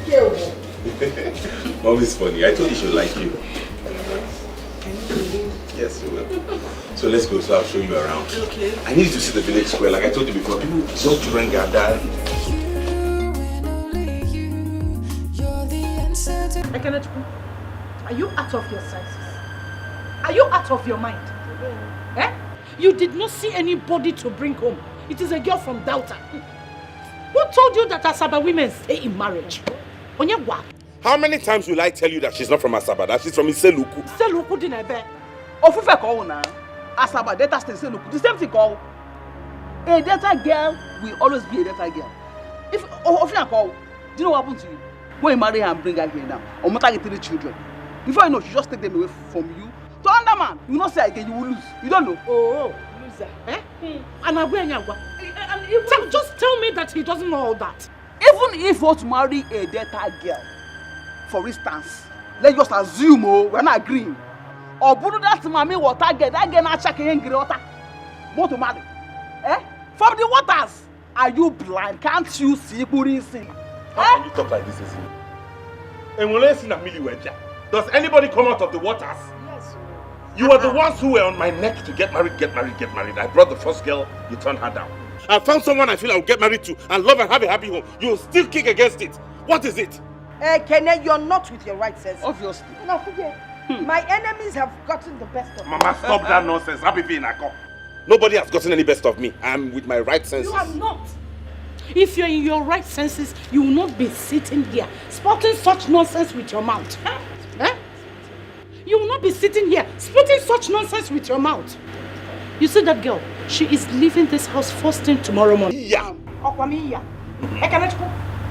Igbo. Mom is funny. I told you she would like you. Yes. Yes, you will. So let's go, so I'll show you around. Okay. I need you to see the village square, like I told you before. People just children gather. Are you out of your senses? Are you out of your mind? Eh? You did not see anybody to bring home. It is a girl from Delta. Who told you that Asaba women stay in marriage? How many times will I tell you that she's not from Asaba, that she's from Iseluku? Iseluku didn't be. Ofufe call na. Asaba Delta stay Iseluku. The same thing call. A Delta girl will always be a Delta girl. If Ofufe call, do you know what happened to you? When you marry her and bring her here now, or matter get 3 children. Before you know, she just take them away from you. To another man, you not say again, you will lose. You don't know. Oh, loser. Eh? And just tell me that he doesn't know all that. Even if you want to marry a Delta girl, for instance, let's just assume we're not agreeing. Or Buddha that mommy water get that girl not checking in water. Want to marry? Eh? From the waters. Are you blind? Can't you see? How can you talk like this, isn't it? Does anybody come out of the waters? Yes. You are the ones who were on my neck to get married. I brought the first girl, you turned her down. I found someone I feel I'll get married to and love and have a happy home. You still kick against it. What is it? Kene, you're not with your right sense. Obviously. No, forget. My enemies have gotten the best of me. Mama, stop that nonsense. Nobody has gotten any best of me. I'm with my right senses. You are not. If you're in your right senses, you will not be sitting here spouting such nonsense with your mouth. Eh? You will not be sitting here spouting such nonsense with your mouth. You see that girl? She is leaving this house first thing tomorrow morning. Yeah.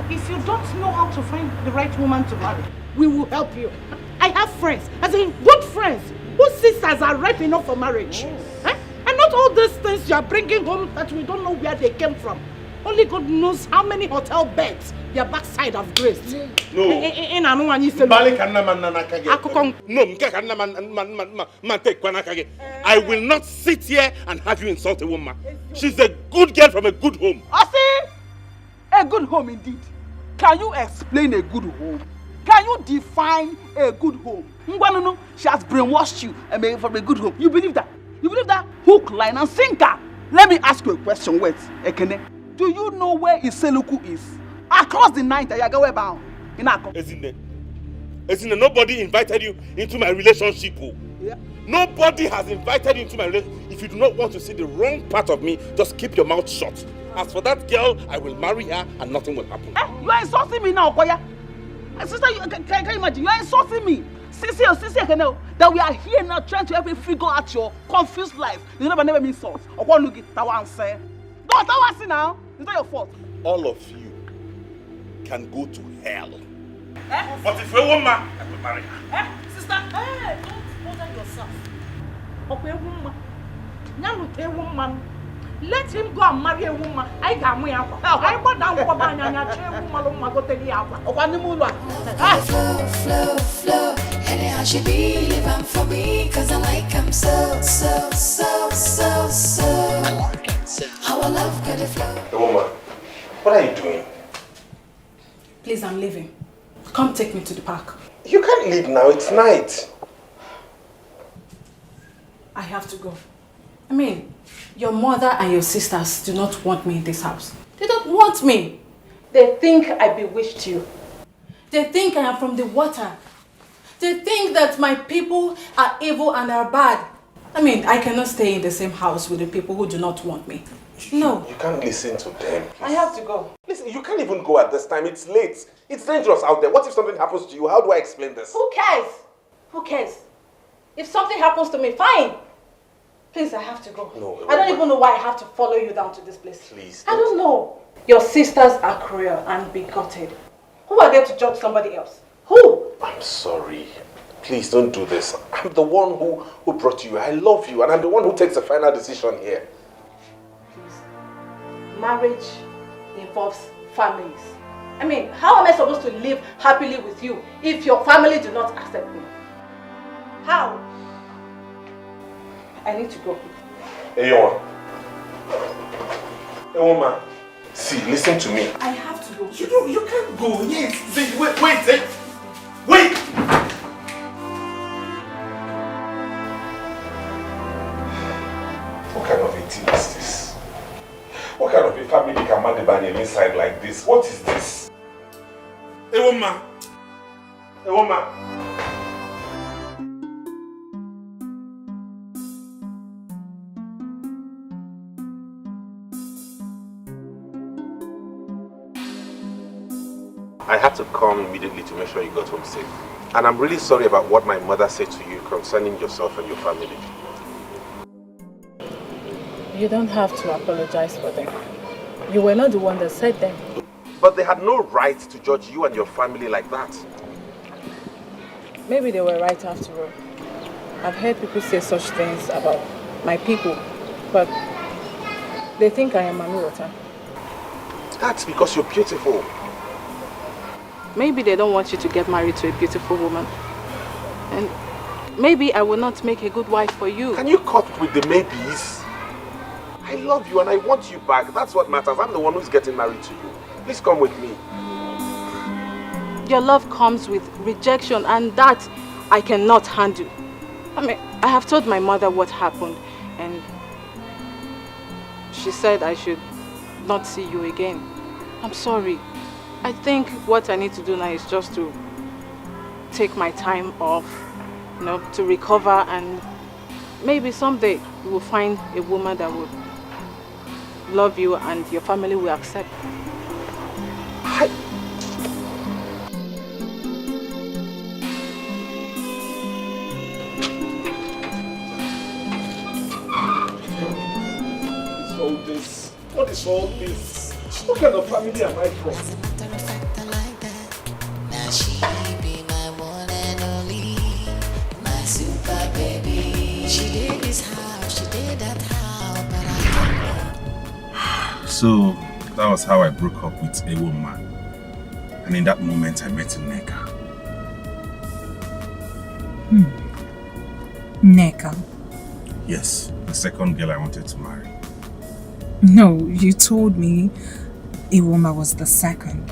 If you don't know how to find the right woman to marry, we will help you. I have friends, as in good friends, whose sisters are ripe enough for marriage. Eh? And not all these things you are bringing home that we don't know where they came from. Only God knows how many hotel beds their backside have graced. No. I will not sit here and have you insult a woman. She's a good girl from a good home. I see. A good home indeed. Can you explain a good home? Can you define a good home? Ngwanunu, she has brainwashed you from a good home. You believe that? You believe that? Hook, line, and sinker. Let me ask you a question. Wait, Ekene. Do you know where Iseluku is? Across the night, Ayagawe bound. In Ako. Isn't nobody invited you into my relationship. Yeah. Nobody has invited you into my relationship. If you do not want to see the wrong part of me, just keep your mouth shut. As for that girl, I will marry her and nothing will happen. You are insulting me now, Okoya. Sister, can you imagine? You are insulting me. Sister, that we are here now trying to help you figure out your confused life. You never mean insult. Don't see now. It's not your fault. All of you can go to hell. But if you're a woman, I will marry her. Sister, don't bother yourself. Let him go and marry a woman. I got me out. I bought down for my Flow. Anyhow she be living for me, cause I like him so. Our love got a flow. The woman, what are you doing? Please, I'm leaving. Come take me to the park. You can't leave now, it's night. I have to go. I mean, your mother and your sisters do not want me in this house. They don't want me. They think I bewitched you. They think I am from the water. They think that my people are evil and are bad. I mean, I cannot stay in the same house with the people who do not want me. No. You can't listen to them. I have to go. Listen, you can't even go at this time. It's late. It's dangerous out there. What if something happens to you? How do I explain this? Who cares? Who cares? If something happens to me, fine. Please, I have to go. No, I don't even know why I have to follow you down to this place. Please. I don't know. Your sisters are cruel and bigoted. Who are there to judge somebody else? Who? I'm sorry. Please don't do this. I'm the one who brought you. I love you and I'm the one who takes the final decision here. Please. Marriage involves families. I mean, how am I supposed to live happily with you if your family do not accept me? How? I need to go. Hey, Yohan. Hey, woman. See, listen to me. I have to go. You can't go. Yes. Wait. Wait. What kind of a family can man the banyan inside like this? What is this? A woman. A woman. I had to come immediately to make sure you got home safe. And I'm really sorry about what my mother said to you concerning yourself and your family. You don't have to apologize for them. You were not the one that said them. But they had no right to judge you and your family like that. Maybe they were right after all. I've heard people say such things about my people, but they think I am Manuota. That's because you're beautiful. Maybe they don't want you to get married to a beautiful woman. And maybe I will not make a good wife for you. Can you cut with the maybes? I love you and I want you back. That's what matters. I'm the one who's getting married to you. Please come with me. Your love comes with rejection, and that I cannot handle. I mean, I have told my mother what happened, and she said I should not see you again. I'm sorry. I think what I need to do now is just to take my time off, you know, to recover, and maybe someday you will find a woman that will love you and your family will accept. What is all this? What kind of family am I from? Now she be my one and only, my super baby. She did this how, she did that how, but So that was how I broke up with a woman. And in that moment I met Nneka. Nneka? Yes, the second girl I wanted to marry. No, you told me Iwoma was the second.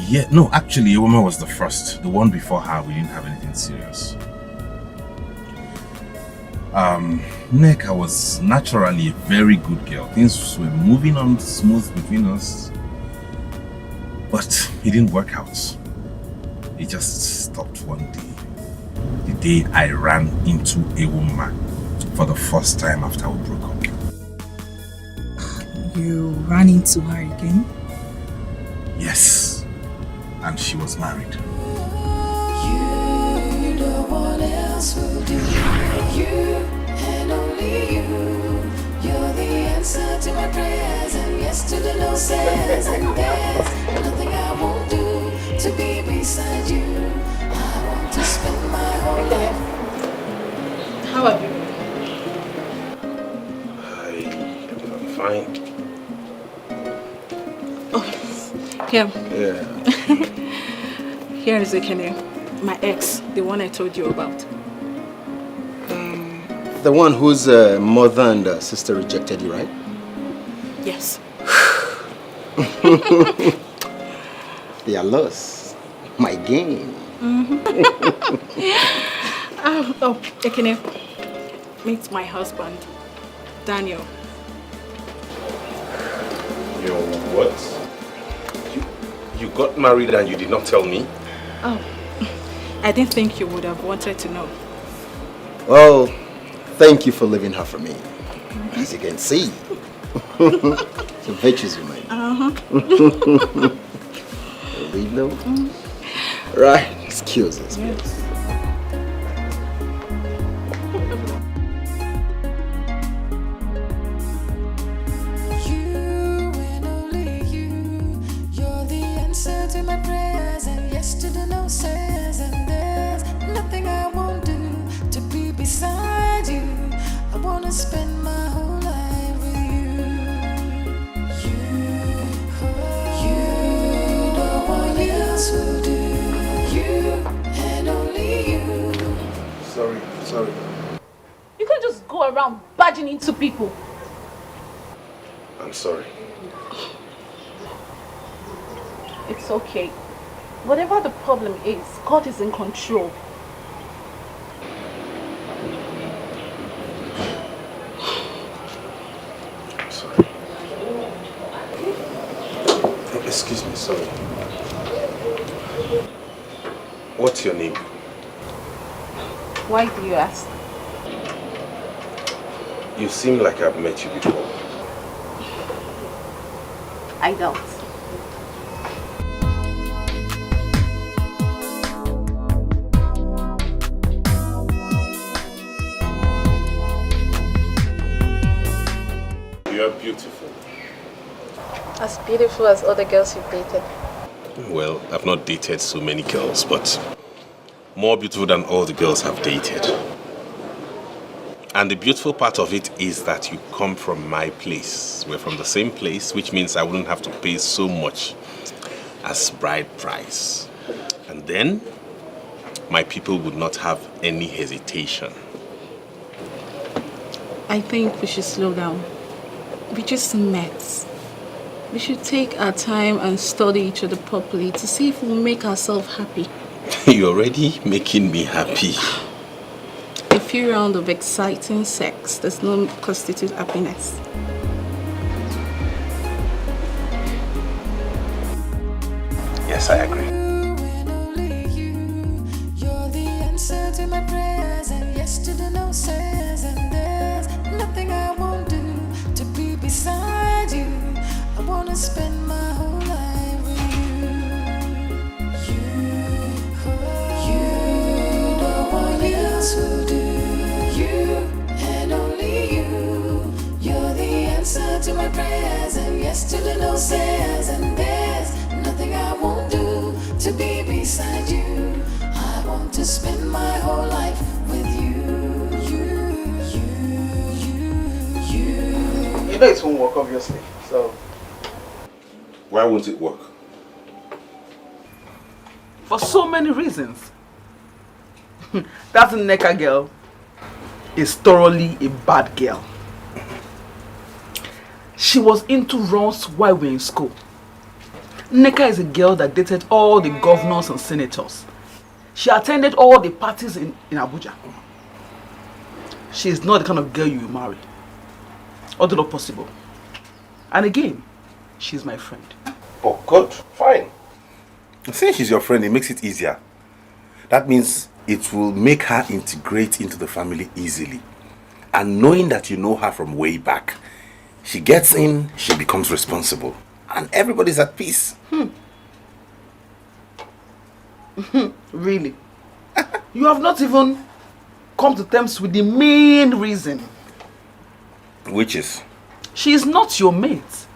Yeah, no, actually Iwoma was the first. The one before her, we didn't have anything serious. Nneka was naturally a very good girl. Things were moving on smooth between us. But it didn't work out. It just stopped one day. The day I ran into a woman for the first time after we broke up. You ran into her again? Yes. And she was married. you, no one else will do. You and only you. You're the answer to my prayers and yes to the no says. And there's nothing I won't do to be beside you. I want to spend my whole life. How have you been? I'm fine. Here. Yeah. Here is Ekene, my ex, the one I told you about. The one whose mother and sister rejected you, right? Yes. They are lost. My game. Oh, Ekene, meet my husband, Daniel. Your what? You got married and you did not tell me? Oh, I didn't think you would have wanted to know. Well, thank you for leaving her for me. As you can see. So virtues you made. Leave now? Right, excuse us. Yes. My prayers and yes to the no says, and there's nothing I won't do to be beside you. I wanna spend my whole life with you. You, no one else will do. You and only you. Sorry. You can't just go around barging into people. I'm sorry. It's okay. Whatever the problem is, God is in control. Sorry. Excuse me, sorry. What's your name? Why do you ask? You seem like I've met you before. I don't. You are beautiful. As beautiful as other girls you've dated. Well, I've not dated so many girls, but more beautiful than all the girls I've dated. And the beautiful part of it is that you come from my place. We're from the same place, which means I wouldn't have to pay so much as bride price. And then, my people would not have any hesitation. I think we should slow down. We just met. We should take our time and study each other properly to see if we'll make ourselves happy. You're already making me happy. A few rounds of exciting sex does not constitute happiness. Yes, I agree. And only you. You're the answer to my prayers, and yes to the no says, and there's nothing I won't do to be beside you. I wanna spend my whole life with you. You, no one else will do. You and only you. You're the answer to my prayers, and yes to the no says, and there's nothing I won't do to be beside you. I want to spend my whole life with you. You know it won't work, obviously. So, Why won't it work? for so many reasons. That Nneka girl is thoroughly a bad girl. She was into runs while we were in school. Nneka is a girl that dated all the governors and senators. She attended all the parties in Abuja. She is not the kind of girl you will marry. Although not possible. And again, she's my friend. Oh, good. Fine. Since she's your friend, it makes it easier. That means it will make her integrate into the family easily. And knowing that you know her from way back, she gets in, she becomes responsible. And everybody's at peace. Really? You have not even come to terms with the main reason. Which is? She is not your mate.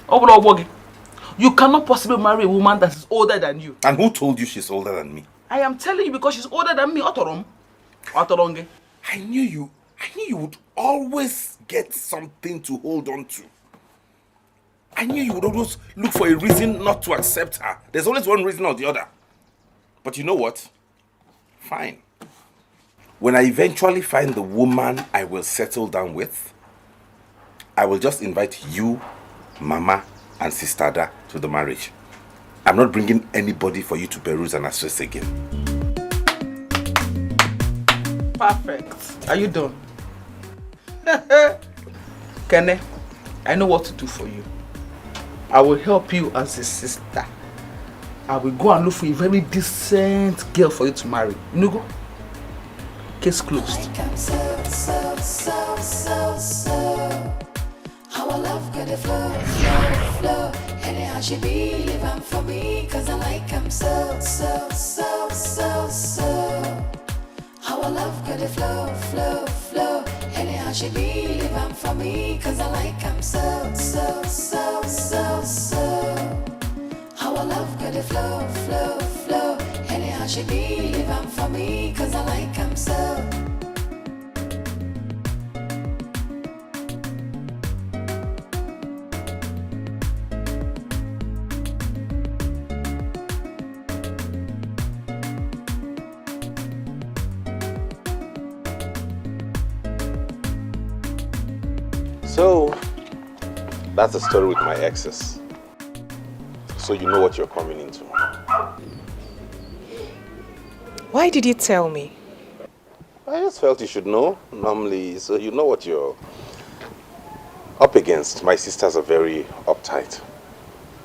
You cannot possibly marry a woman that is older than you. And who told you she's older than me? I am telling you because she's older than me. I knew you would always get something to hold on to. I knew you would always look for a reason not to accept her. There's always one reason or the other. But you know what? Fine. When I eventually find the woman I will settle down with, I will just invite you, Mama, and Sister Ada to the marriage. I'm not bringing anybody for you to peruse and assess again. Perfect. Are you done? Kene, I know what to do for you. I will help you as a sister. I will go and look for a very decent girl for you to marry. You go? Case closed. Our love got a flow. Anyhow she be living for me, cause I like him so. Our love got a flow. Anyhow she be living for me, cause I like him so. Our love got a flow. Anyhow she be living for me, cause I like him so. So, that's the story with my exes. So you know what you're coming into. Why did you tell me? I just felt you should know, normally, so you know what you're Up against, my sisters are very uptight.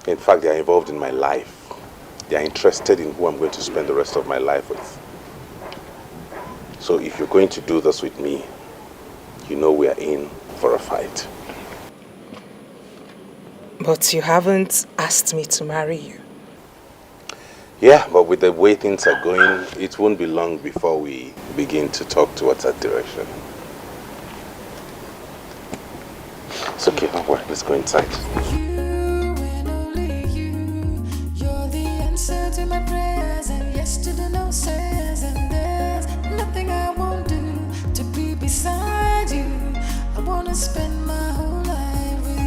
In fact, they are involved in my life. They are interested in who I'm going to spend the rest of my life with. So if you're going to do this with me, you know we are in for a fight. But you haven't asked me to marry you. Yeah, but with the way things are going, it won't be long before we begin to talk towards that direction. It's okay, don't worry, let's go inside. You and only you, you're the answer to my prayers, and yes to the no says, and there's nothing I won't do to be beside you. I wanna spend my whole life with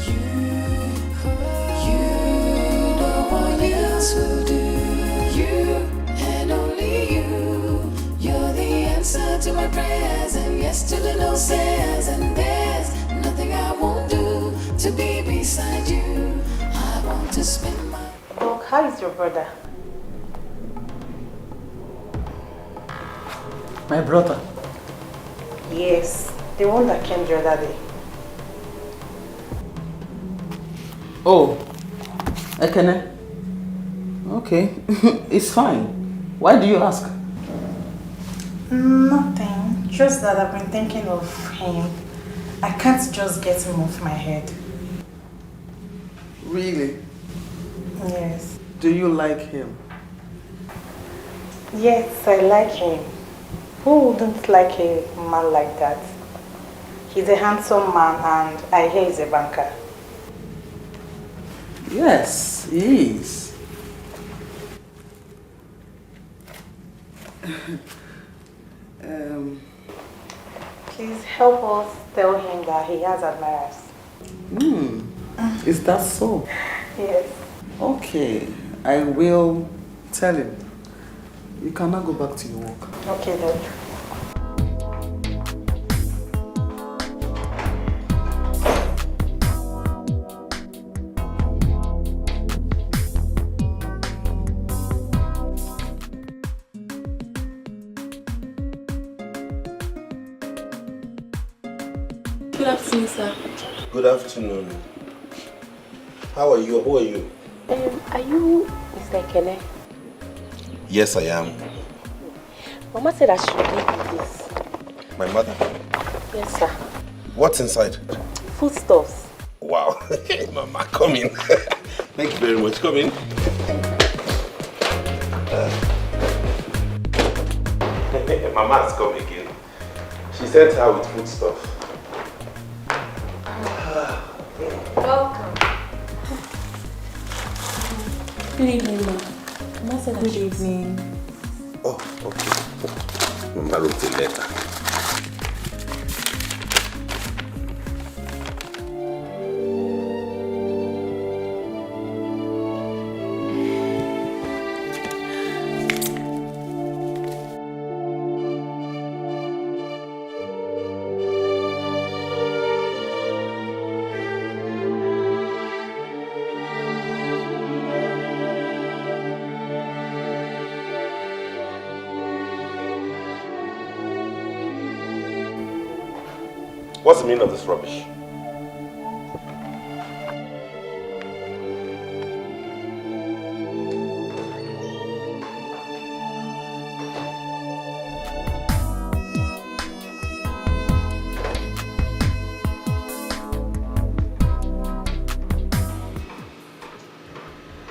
you. You, no one else will do. You and only you, you're the answer to my prayers, and yes to the no says, and there's nothing I won't do to be beside you. I want to spend my... Doc, how is your brother? My brother. Yes, the one that came the other day. Oh, Ekene. Okay, it's fine. Why do you ask? Nothing, just that I've been thinking of him. I can't just get him off my head. Really? Yes. Do you like him? Yes, I like him. Who wouldn't like a man like that? He's a handsome man and I hear he's a banker. Yes, he is. Please help us tell him that he has admirers. Is that so? Yes. Okay, I will tell him. You cannot go back to your work. Okay, Doc. Good afternoon, sir. Good afternoon. How are you? Who are you? Are you Mr. Ekene? Yes, I am. Mama said I should give you this. My mother. Yes, sir. What's inside? Foodstuffs. Wow. Mama, come in. Thank you very much. Come in. Mama has come again. She sent her with food stuff. Welcome. Good evening, ma. Mama said good evening. Oh, okay. Mama wrote a letter. What's the meaning of this rubbish?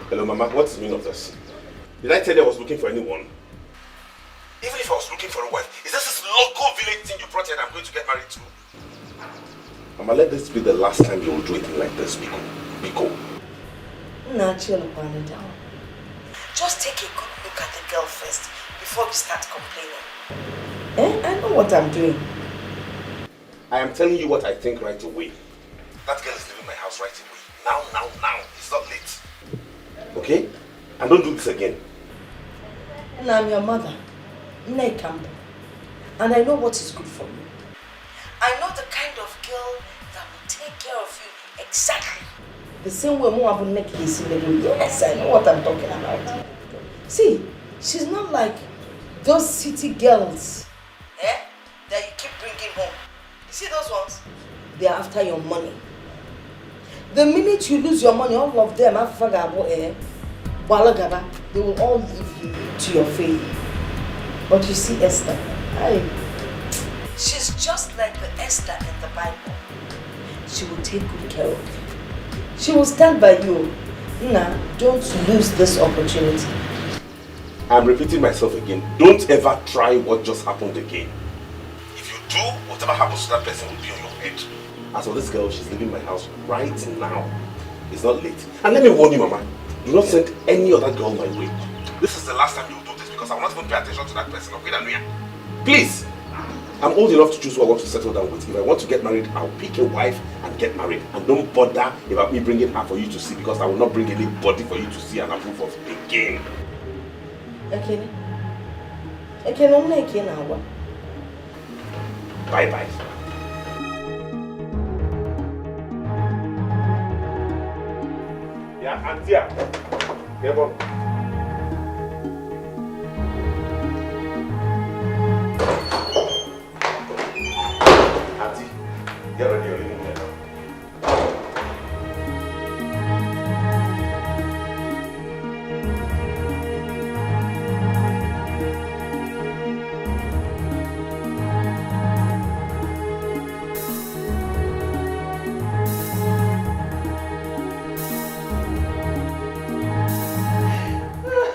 Hello, Mama. What's the meaning of this? Did I tell you I was looking for anyone? Even if I was looking for a wife, is this local village thing you brought here that I'm going to get married to? Mama, let this be the last time you will do anything like this, Biko. Biko. Nah, chill upon it down. Just take a good look at the girl first before you start complaining. I know what I'm doing. I am telling you what I think right away. That girl is leaving my house right away. Now. It's not late. Okay? And don't do this again. And I'm your mother, Nne Campbell. And I know what is good for you. I know the kind of girl that will take care of you exactly the same way Moabu Nek is in the room. Yes, I know what I'm talking about. See, she's not like those city girls that you keep bringing home. You see those ones? they are after your money. The minute you lose your money, all of them, they will all leave you to your fate. But you see Esther, she's just like the Esther in the Bible. She will take good care of you. She will stand by you. Nah, don't lose this opportunity. I'm repeating myself again. Don't ever try what just happened again. If you do, whatever happens to that person will be on your head. As for this girl, she's leaving my house right now. It's not late. And let me warn you, Mama. Do not send any other girl my way. This is the last time you'll do this because I will not even pay attention to that person. Okay, Nanuya? Please! I'm old enough to choose who I want to settle down with. If I want to get married, I'll pick a wife and get married. And don't bother about me bringing her for you to see because I will not bring anybody for you to see and approve of again. Okay. Bye-bye. Yeah, Auntie. Get on. Auntie, get ready, you're leaving here now.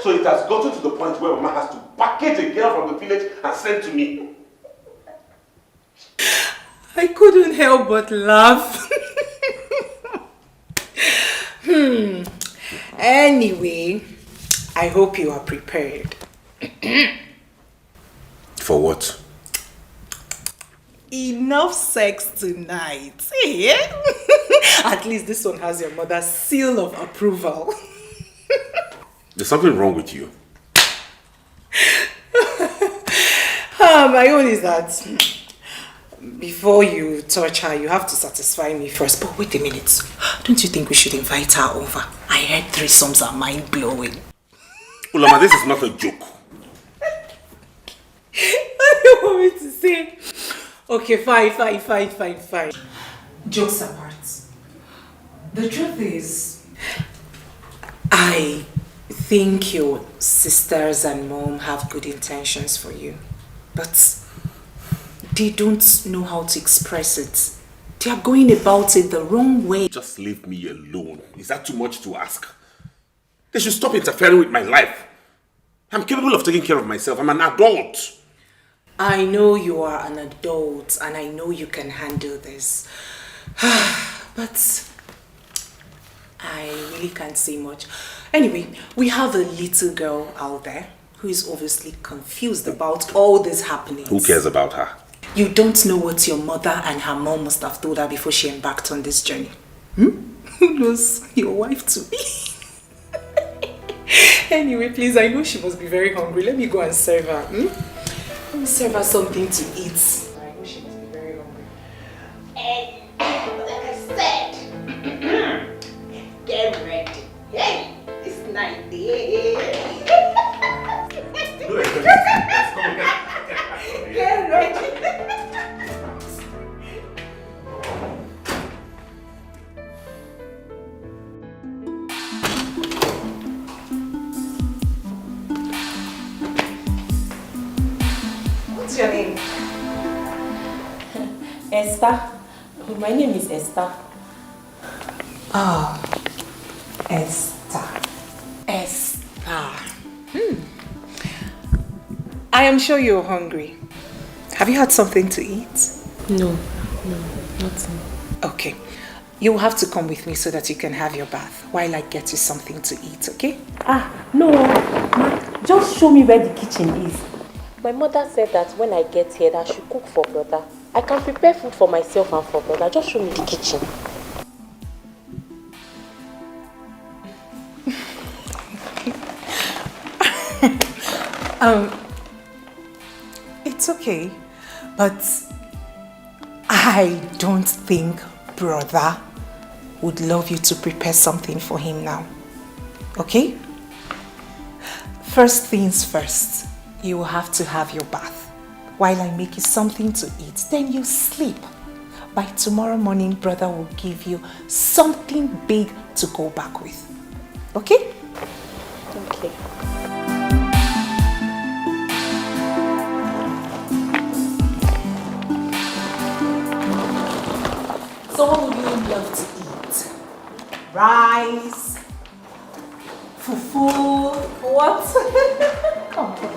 So it has gotten to the point where Mama has to package a girl from the village and send to me. I couldn't help but laugh. Anyway, I hope you are prepared. For what? Enough sex tonight. Eh? At least this one has your mother's seal of approval. There's something wrong with you. My own is that before you touch her, you have to satisfy me first. But wait a minute. Don't you think we should invite her over? I heard threesomes are mind-blowing. Ulama, this is not a joke. What do you want me to say? Okay, fine. Jokes apart. The truth is, I think your sisters and mom have good intentions for you. But they don't know how to express it. They are going about it the wrong way. Just leave me alone. Is that too much to ask? They should stop interfering with my life. I'm capable of taking care of myself. I'm an adult. I know you are an adult and I know you can handle this. But I really can't say much. Anyway, we have a little girl out there who is obviously confused about all this happening. Who cares about her? You don't know what your mother and her mom must have told her before she embarked on this journey. Who knows your wife to be? Anyway, please, I know she must be very hungry. Let me go and serve her. Let me serve her something to eat. I know she must be very hungry. Hey, like I said, get ready. Hey, it's night day. Get ready. What's your name? Esther. My name is Esther. Oh, Esther. I am sure you're hungry. Have you had something to eat? No, nothing. Okay. You'll have to come with me so that you can have your bath while I get you something to eat, okay? No. Ma, just show me where the kitchen is. My mother said that when I get here, that I should cook for brother. I can prepare food for myself and for brother. Just show me the kitchen. It's okay, but I don't think brother would love you to prepare something for him now, okay? First things first, you will have to have your bath while I make you something to eat, then you sleep. by tomorrow morning, brother will give you something big to go back with. Okay? Okay. So what would you love to eat? Rice? Fufu? What? Come on.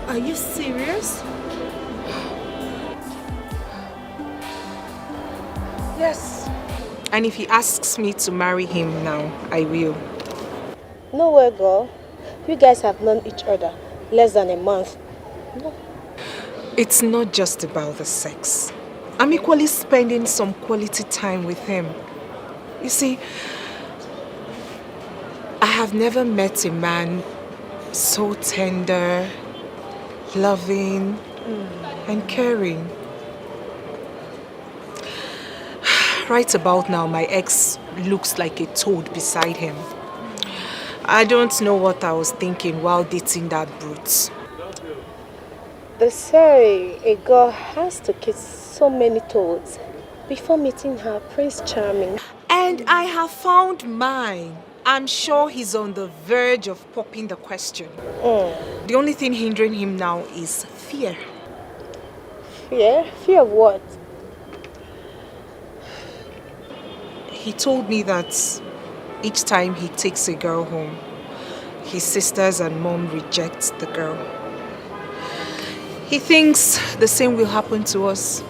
Are you serious? Yes. And if he asks me to marry him now, I will. No way, girl. You guys have known each other less than a month. No. It's not just about the sex. I'm equally spending some quality time with him. You see, I have never met a man so tender, loving, and caring. Right about now, my ex looks like a toad beside him. I don't know what I was thinking while dating that brute. They say a girl has to kiss so many toads before meeting her Prince Charming. And I have found mine. I'm sure he's on the verge of popping the question. The only thing hindering him now is fear. Fear? Fear of what? He told me that each time he takes a girl home, his sisters and mom reject the girl. He thinks the same will happen to us.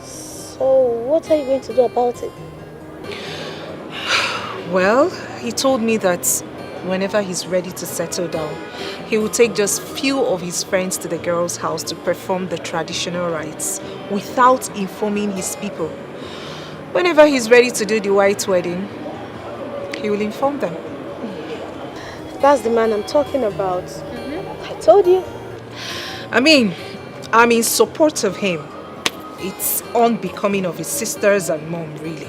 So what are you going to do about it? Well, he told me that whenever he's ready to settle down, he will take just few of his friends to the girl's house to perform the traditional rites without informing his people. Whenever he's ready to do the white wedding, he will inform them. That's the man I'm talking about. I told you. I mean, I'm in support of him. It's unbecoming of his sisters and mom, really.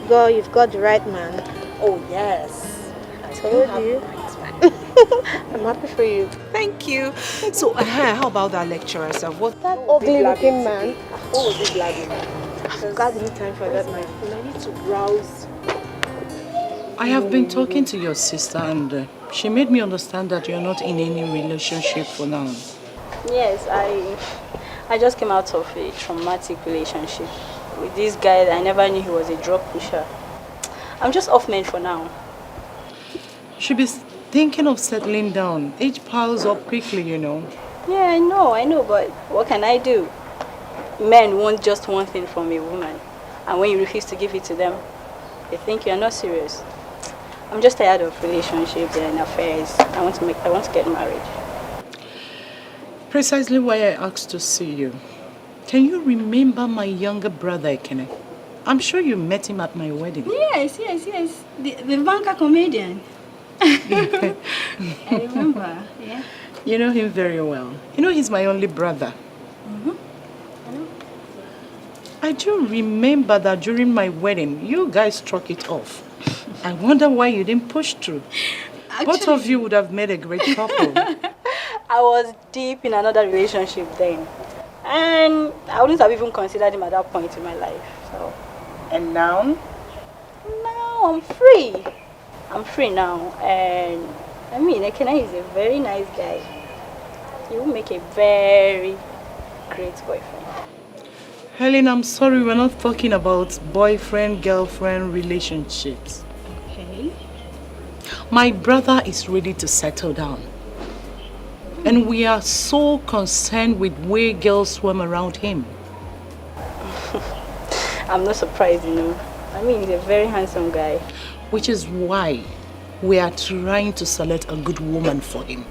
Girl, you've got the right man. Oh, yes. I told you. I'm happy for you. Thank you. So, how about that lecturer, sir? What? That ugly looking man. What was he blabbing? I've got any time for that, man. I need to browse. I have been talking to your sister and she made me understand that you're not in any relationship for now. Yes, I just came out of a traumatic relationship with this guy that I never knew he was a drug pusher. I'm just off men for now. Should be thinking of settling down. Age piles up quickly, you know. Yeah, I know, but what can I do? Men want just one thing from a woman, and when you refuse to give it to them, they think you're not serious. I'm just tired of relationships and affairs. I want to get married. Precisely why I asked to see you. Can you remember my younger brother, Ekene? I'm sure you met him at my wedding. Yes. The banker comedian. I remember, yeah. You know him very well. You know he's my only brother. I know. I do remember that during my wedding, you guys struck it off. I wonder why you didn't push through. Actually, both of you would have made a great couple. I was deep in another relationship then. And I wouldn't have even considered him at that point in my life. So. And now? Now I'm free. I'm free now. And I mean, Ekene is a very nice guy. He will make a very great boyfriend. Helen, I'm sorry, we're not talking about boyfriend-girlfriend relationships. Okay. My brother is ready to settle down. And we are so concerned with where girls swim around him. I'm not surprised, you know. I mean, he's a very handsome guy. Which is why we are trying to select a good woman for him.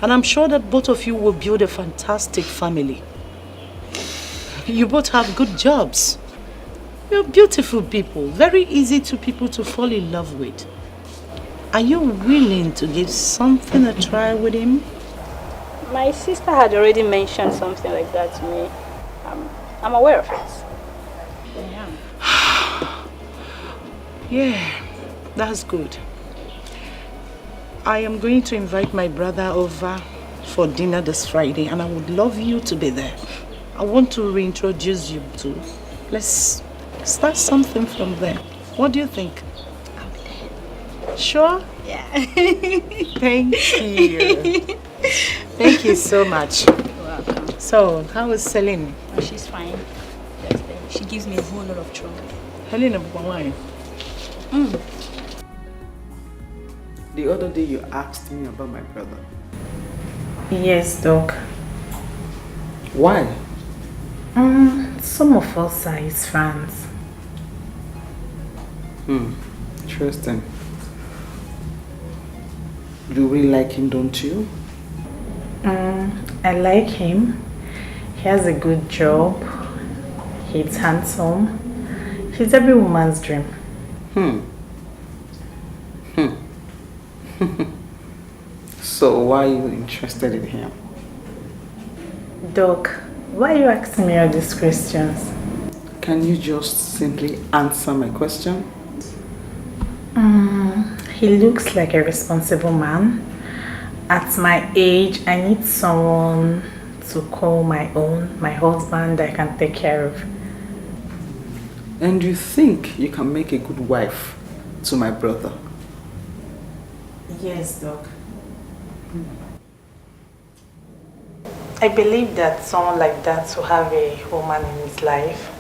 And I'm sure that both of you will build a fantastic family. You both have good jobs. You're beautiful people, very easy to people to fall in love with. Are you willing to give something a try with him? My sister had already mentioned something like that to me. I'm aware of it. Yeah, that's good. I am going to invite my brother over for dinner this Friday and I would love you to be there. I want to reintroduce you to. Let's start something from there. What do you think? Sure? Yeah. Thank you. Thank you so much. You're welcome. So, how is Celine? Oh, she's fine. Just there. She gives me a whole lot of trouble. Helena, why? The other day you asked me about my brother. Yes, Doc. Why? Some of us are his fans. Interesting. You really like him, don't you? I like him. He has a good job. He's handsome. He's every woman's dream. So why are you interested in him? Doc, why are you asking me all these questions? Can you just simply answer my question? He looks like a responsible man. At my age, I need someone to call my own, my husband I can take care of. And you think you can make a good wife to my brother? Yes, Doc. I believe that someone like that will have a woman in his life,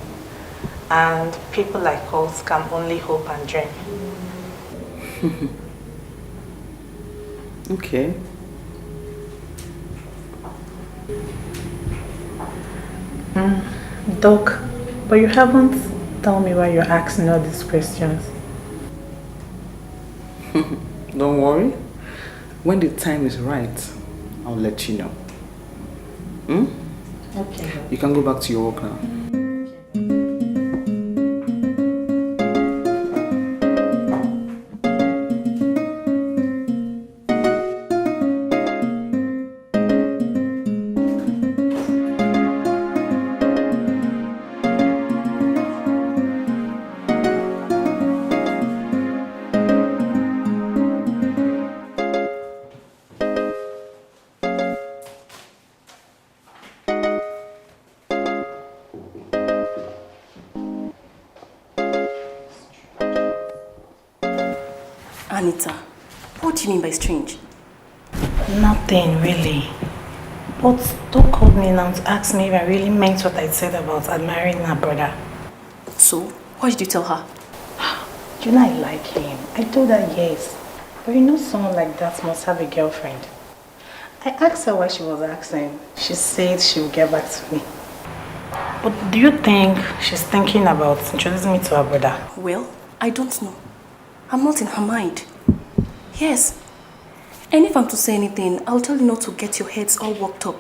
and people like us can only hope and dream. Okay. Doc, but you haven't told me why you're asking all these questions. Don't worry. When the time is right, I'll let you know. Okay. You can go back to your work now. Anita, what do you mean by strange? Nothing really. But Doc called me now to ask me if I really meant what I said about admiring her brother. So, what did you tell her? Do you know I like him? I told her yes. But you know someone like that must have a girlfriend. I asked her why she was asking. She said she would get back to me. But do you think she's thinking about introducing me to her brother? Well, I don't know. I'm not in her mind. Yes. And if I'm to say anything, I'll tell you not to get your heads all worked up.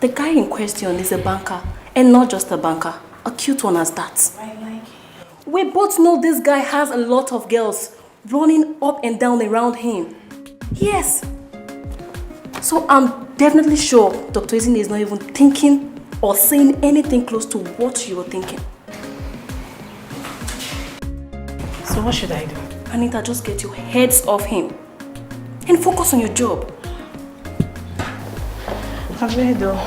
The guy in question is a banker. And not just a banker. A cute one as that. I like him. We both know this guy has a lot of girls running up and down around him. Yes. So I'm definitely sure Dr. Izine is not even thinking or saying anything close to what you were thinking. So what should I do? Anita, just get your heads off him and focus on your job. I'm ready though.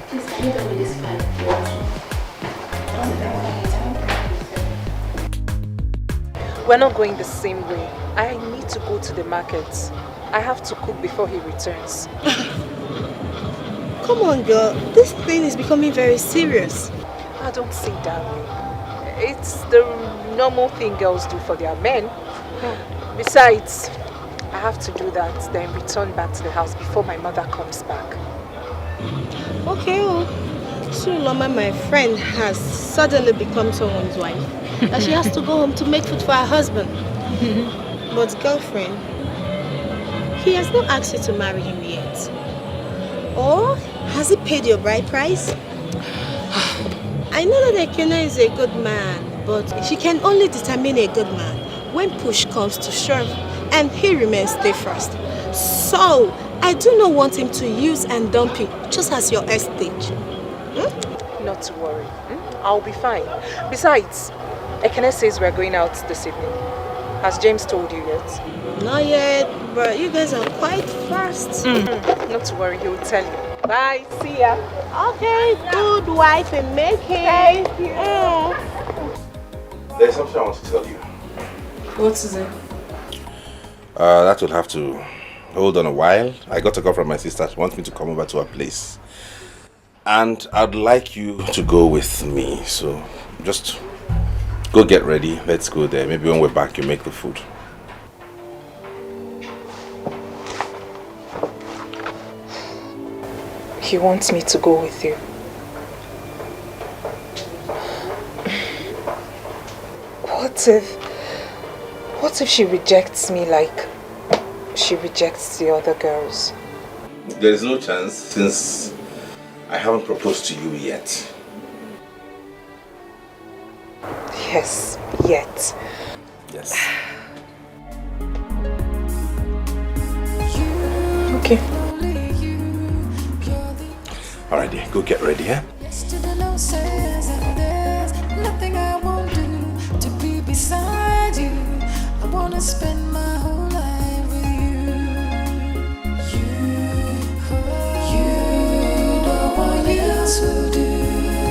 Please, can you tell me this file? We're not going the same way. I need to go to the market. I have to cook before he returns. Come on, girl. This thing is becoming very serious. I don't see it that way. It's the normal thing girls do for their men. Besides, I have to do that, then return back to the house before my mother comes back. Okay, well, Suloma, my friend, has suddenly become someone's wife. That she has to go home to make food for her husband. But girlfriend, he has not asked you to marry him yet. Or has he paid your bride price? I know that Ekene is a good man, but she can only determine a good man when push comes to shove and he remains steadfast. So, I do not want him to use and dump you just as your estate. Not to worry. I'll be fine. Besides, Ekene says we're going out this evening. Has James told you yet? Not yet, but you guys are quite fast. Not to worry, he will tell you. Bye, see ya. Okay, good wife and make it. Thank you. There's something I want to tell you. What is it? That will have to hold on a while. I got a call from my sister. She wants me to come over to her place. And I'd like you to go with me. So just go get ready. Let's go there. Maybe when we're back, you make the food. He wants me to go with you. What if she rejects me like she rejects the other girls? There is no chance since I haven't proposed to you yet. Yes, yet. Yes. Okay. Alright, dear, go get ready, huh? Yesterday no says and there's nothing I won't do to be beside you. I wanna spend my whole life with you. You, no one else will do.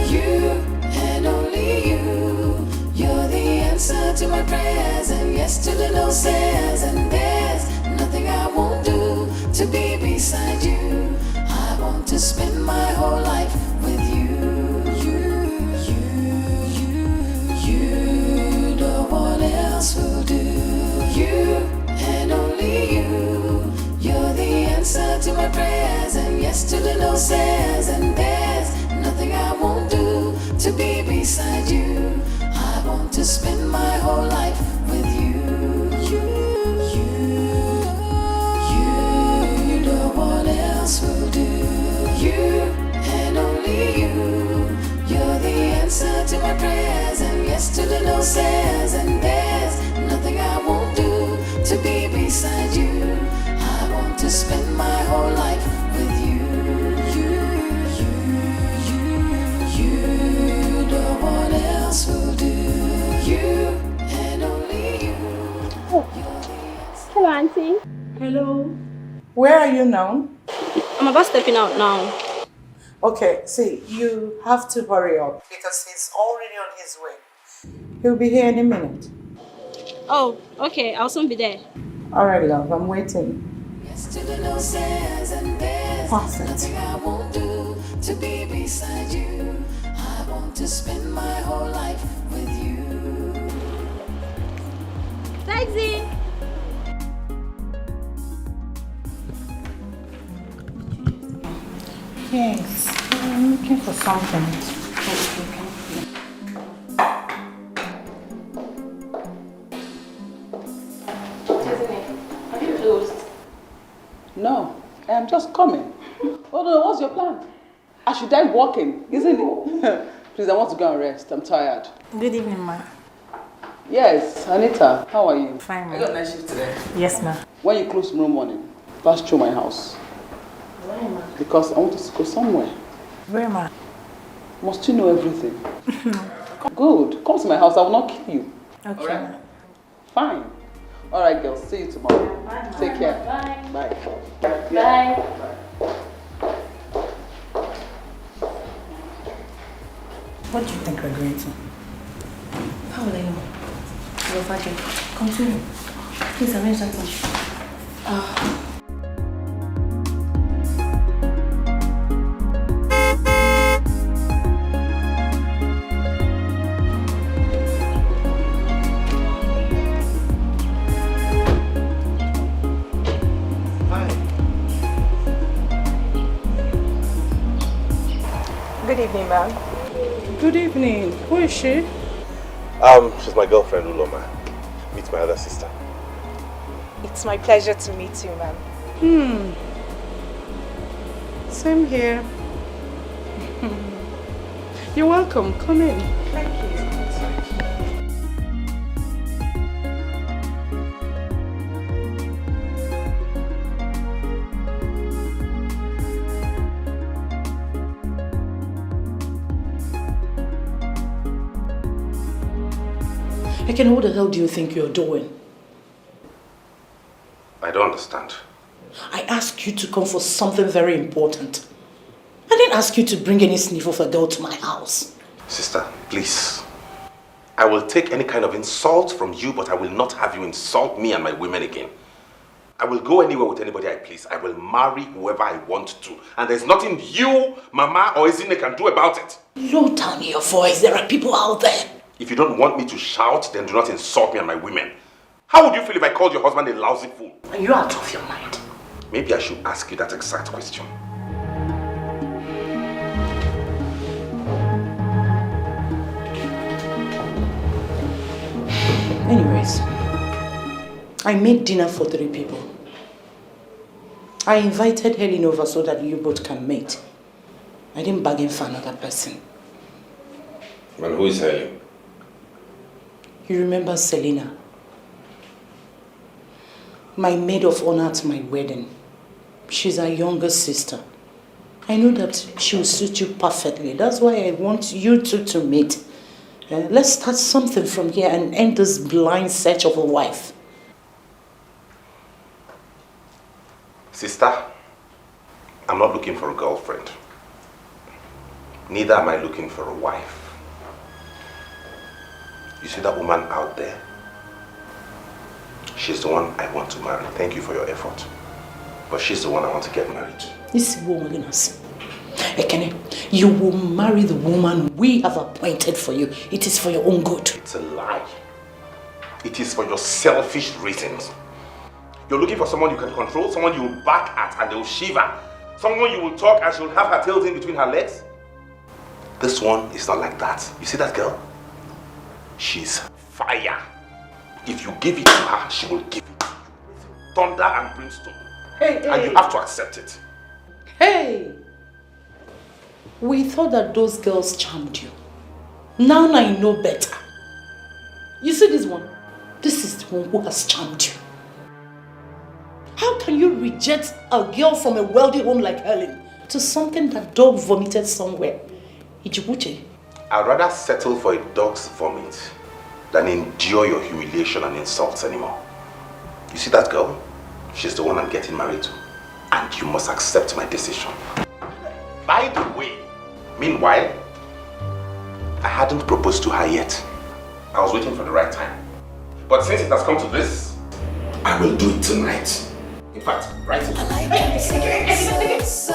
You and only you. You're the answer to my prayers, and yesterday no says and there's nothing I won't do to be beside you. I want to spend my whole life with you. You, no one else will do. You and only you. You're the answer to my prayers, and yesterday no says and there's nothing I won't do to be beside you. I want to spend my whole life with you. You, no one else will do. You and only you. You're the answer to my prayers, and yesterday no says and there's nothing I won't do to be beside you. I want to spend my whole life with you. You, no one else will do. You and only you. Hello, Auntie. Hello. Where are you now? I'm about stepping out now. Okay, see, you have to hurry up because he's already on his way. He'll be here any minute. Oh, okay. I'll soon be there. All right, love, I'm waiting. Yesterday no says and there's nothing I won't do to be beside you. I want to spend my whole life with you. Taxi! Yes, I'm looking for something. Have you closed? No, I'm just coming. Oh no, what's your plan? I should die walking, isn't it? Please, I want to go and rest. I'm tired. Good evening, ma. Yes, Anita, how are you? Fine, ma. I got a nice shift today. Yes, ma. When you close tomorrow morning, pass through my house. Why, ma? Because I want us to go somewhere. Where, ma? Must you know everything? Good. Come to my house. I will not kill you. Okay. All right? Fine. All right, girls. See you tomorrow. Bye. Take care. Bye. Bye. Bye. What do you think we're going to? How will I know? Your father. Continue. Please arrange that one. Good evening, ma'am. Good evening. Who is she? She's my girlfriend, Uloma. Meet my other sister. It's my pleasure to meet you, ma'am. Same here. You're welcome. Come in. Thank you. Ekene, what the hell do you think you're doing? I don't understand. I asked you to come for something very important. I didn't ask you to bring any sniff of a girl to my house. Sister, please. I will take any kind of insult from you, but I will not have you insult me and my women again. I will go anywhere with anybody I please. I will marry whoever I want to. And there's nothing you, Mama, or Izine can do about it. Low down your voice. There are people out there. If you don't want me to shout, then do not insult me and my women. How would you feel if I called your husband a lousy fool? Are you out of your mind? Maybe I should ask you that exact question. Anyways, I made dinner for 3 people. I invited Helen over so that you both can meet. I didn't bargain for another person. And who is Helen? You remember Selena? My maid of honor at my wedding. She's our younger sister. I know that she will suit you perfectly. That's why I want you two to meet. Let's start something from here and end this blind search of a wife. Sister, I'm not looking for a girlfriend. Neither am I looking for a wife. You see that woman out there? She's the one I want to marry. Thank you for your effort. But she's the one I want to get married to. This woman, Ekene, you will marry the woman we have appointed for you. It is for your own good. It's a lie. It is for your selfish reasons. You're looking for someone you can control, someone you will back at and they will shiver. Someone you will talk and she'll have her tails in between her legs. This one is not like that. You see that girl? She's fire. If you give it to her, she will give it to you. Thunder and brimstone. And you have to accept it. Hey! We thought that those girls charmed you. Now I know better. You see this one? This is the one who has charmed you. How can you reject a girl from a wealthy home like Helen to something that dog vomited somewhere? Ijibuche. I'd rather settle for a dog's vomit than endure your humiliation and insults anymore. You see that girl? She's the one I'm getting married to. And you must accept my decision. By the way, meanwhile, I hadn't proposed to her yet. I was waiting for the right time. But since it has come to this, I will do it tonight. In fact, right away. So.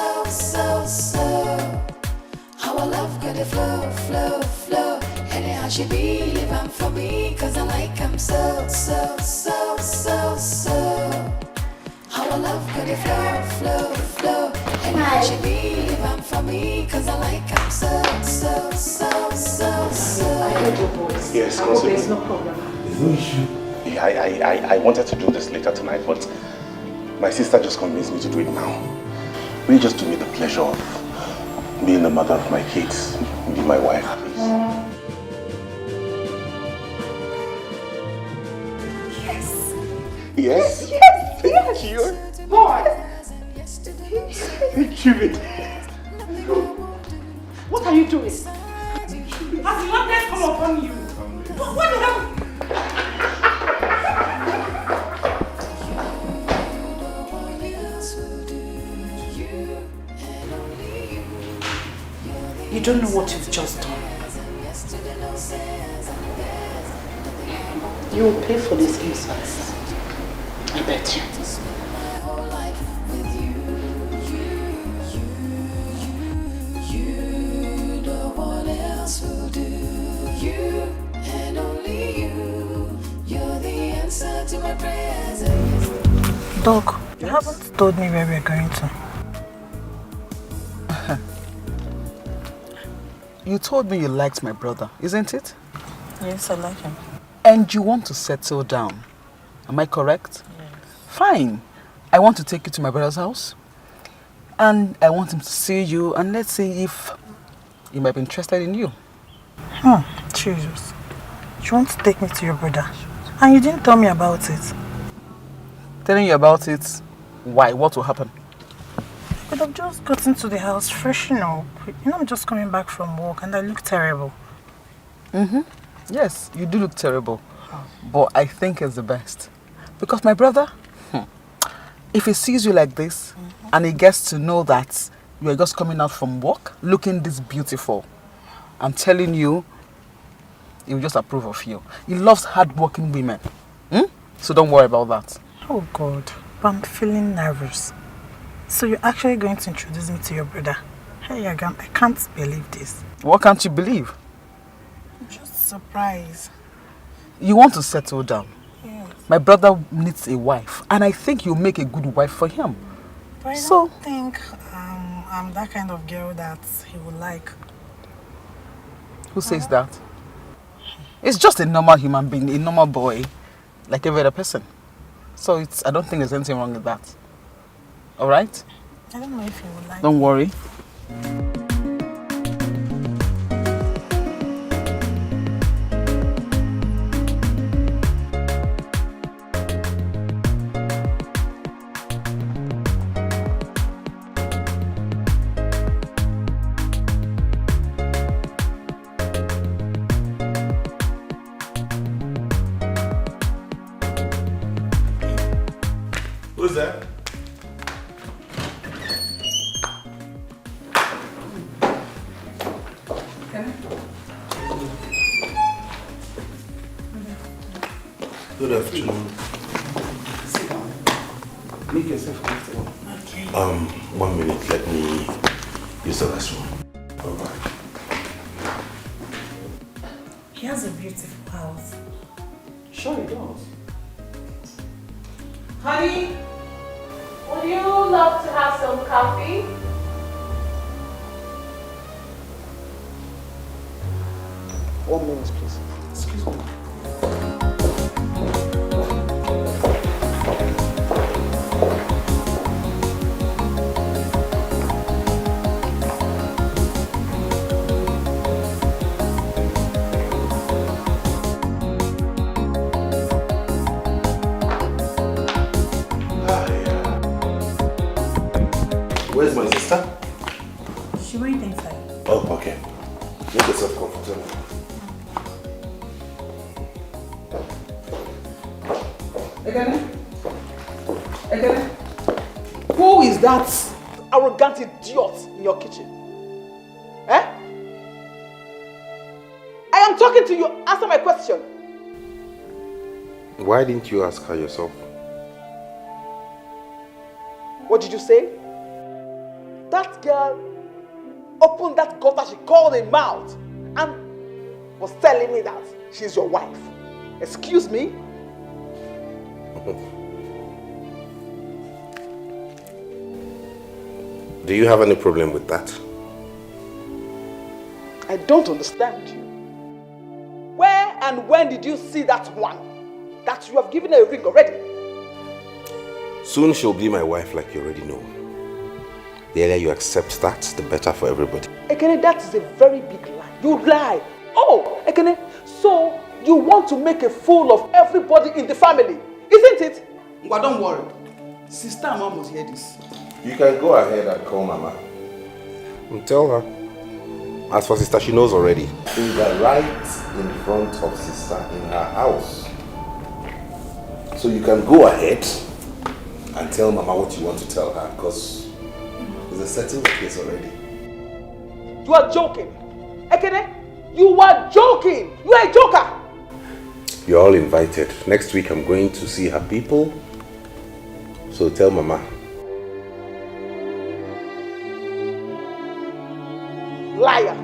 Our love got a flow. Anyhow she be living for me, cause I like him so. Our love got a flow. Anyhow she be living for me, cause I like him so. I heard your voice. Yes, I hope there's no problem. There's no issue. Yeah, I wanted to do this later tonight, but my sister just convinced me to do it now. Really just to me the pleasure of being the mother of my kids, be my wife, please. Yes? Thank you. Boy! Thank you. What are you doing? Has madness come upon you? What the hell? You don't know what you've just done. You will pay for this insults. I bet you. Doc, you haven't told me where we're going to. You told me you liked my brother, isn't it? Yes, I like him. And you want to settle down. Am I correct? Yes. Fine. I want to take you to my brother's house. And I want him to see you and let's see if he might be interested in you. Jesus. You want to take me to your brother? And you didn't tell me about it. Telling you about it? Why? What will happen? I could have just gotten to the house, freshen up. You know, I'm just coming back from work and I look terrible. Yes, you do look terrible. But I think it's the best. Because my brother, if he sees you like this, and he gets to know that you are just coming out from work, looking this beautiful, I'm telling you, he will just approve of you. He loves hard-working women. So don't worry about that. Oh God, but I'm feeling nervous. So you're actually going to introduce me to your brother? Hey Agam, I can't believe this. What can't you believe? I'm just surprised. You want to settle down. Yes. My brother needs a wife, and I think you'll make a good wife for him. But I don't think I'm that kind of girl that he would like. Who says that? It's just a normal human being, a normal boy, like every other person. So I don't think there's anything wrong with that. Alright? I don't know if he would like. Don't worry. Who's that? Good afternoon. Sit down. Make yourself comfortable. Okay. 1 minute. Let me use the restroom. Alright. He has a beautiful house. Sure he does. Honey, would you love to have some coffee? One minute, please. Excuse me. Where's my sister? She went inside. Oh, okay. Make yourself comfortable. Again? Who is that arrogant idiot in your kitchen? Eh? I am talking to you. Answer my question. Why didn't you ask her yourself? What did you say? That girl opened that gutter she called a mouth and was telling me that she's your wife. Excuse me? Do you have any problem with that? I don't understand you. Where and when did you see that one? That you have given her a ring already? Soon she'll be my wife, like you already know. The earlier you accept that, the better for everybody. Ekene, that is a very big lie. You lie. Oh, Ekene, so you want to make a fool of everybody in the family, isn't it? Well, don't worry. Sister and Mom must hear this. You can go ahead and call Mama. And tell her. As for sister, she knows already. Things are right in front of sister in her house. So you can go ahead and tell Mama what you want to tell her, because it's a settled case already. You are joking. Ekene, you are joking. You are a joker. You're all invited. Next week I'm going to see her people. So tell Mama. Liar.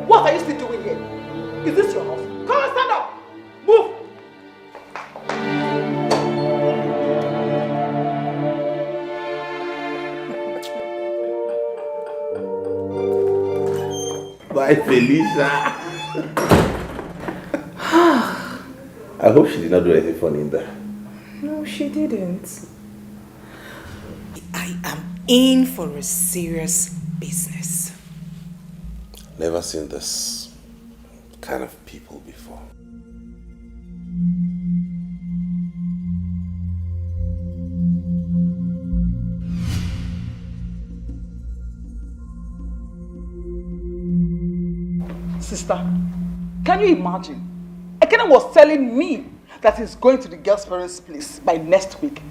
What are you still doing here? Is this your house? Come on, stand up. Move. Bye, Felicia. I hope she did not do anything funny in there. No, she didn't. I am in for a serious business. Never seen this kind of people before. Sister, can you imagine? Ekene was telling me that he's going to the girl's parents' place by next week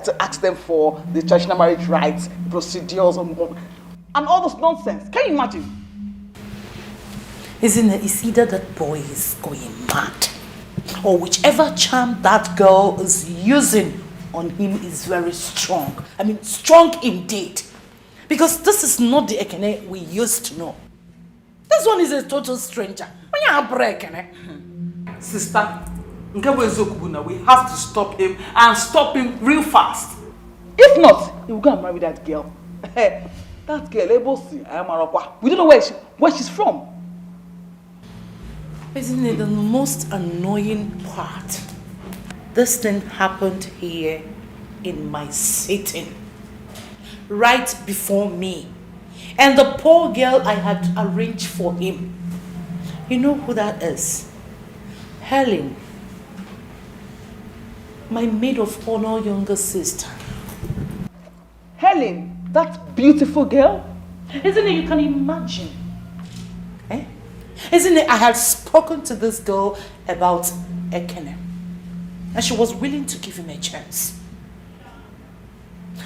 to ask them for the traditional marriage rites, procedures, and all those nonsense. Can you imagine? Isn't it? It's either that boy is going mad, or whichever charm that girl is using on him is very strong. I mean, strong indeed. Because this is not the Ekene we used to know. This one is a total stranger. When you have Ekene. Sister, we have to stop him and stop him real fast. If not, he will go and marry that girl. That girl, we don't know where she's from. Isn't it the most annoying part? This thing happened here in my sitting, right before me. And the poor girl I had arranged for him. You know who that is? Helen. My maid of honor younger sister. Helen, that beautiful girl? Isn't it? You can imagine. Eh? Isn't it? I had spoken to this girl about Ekene. And she was willing to give him a chance.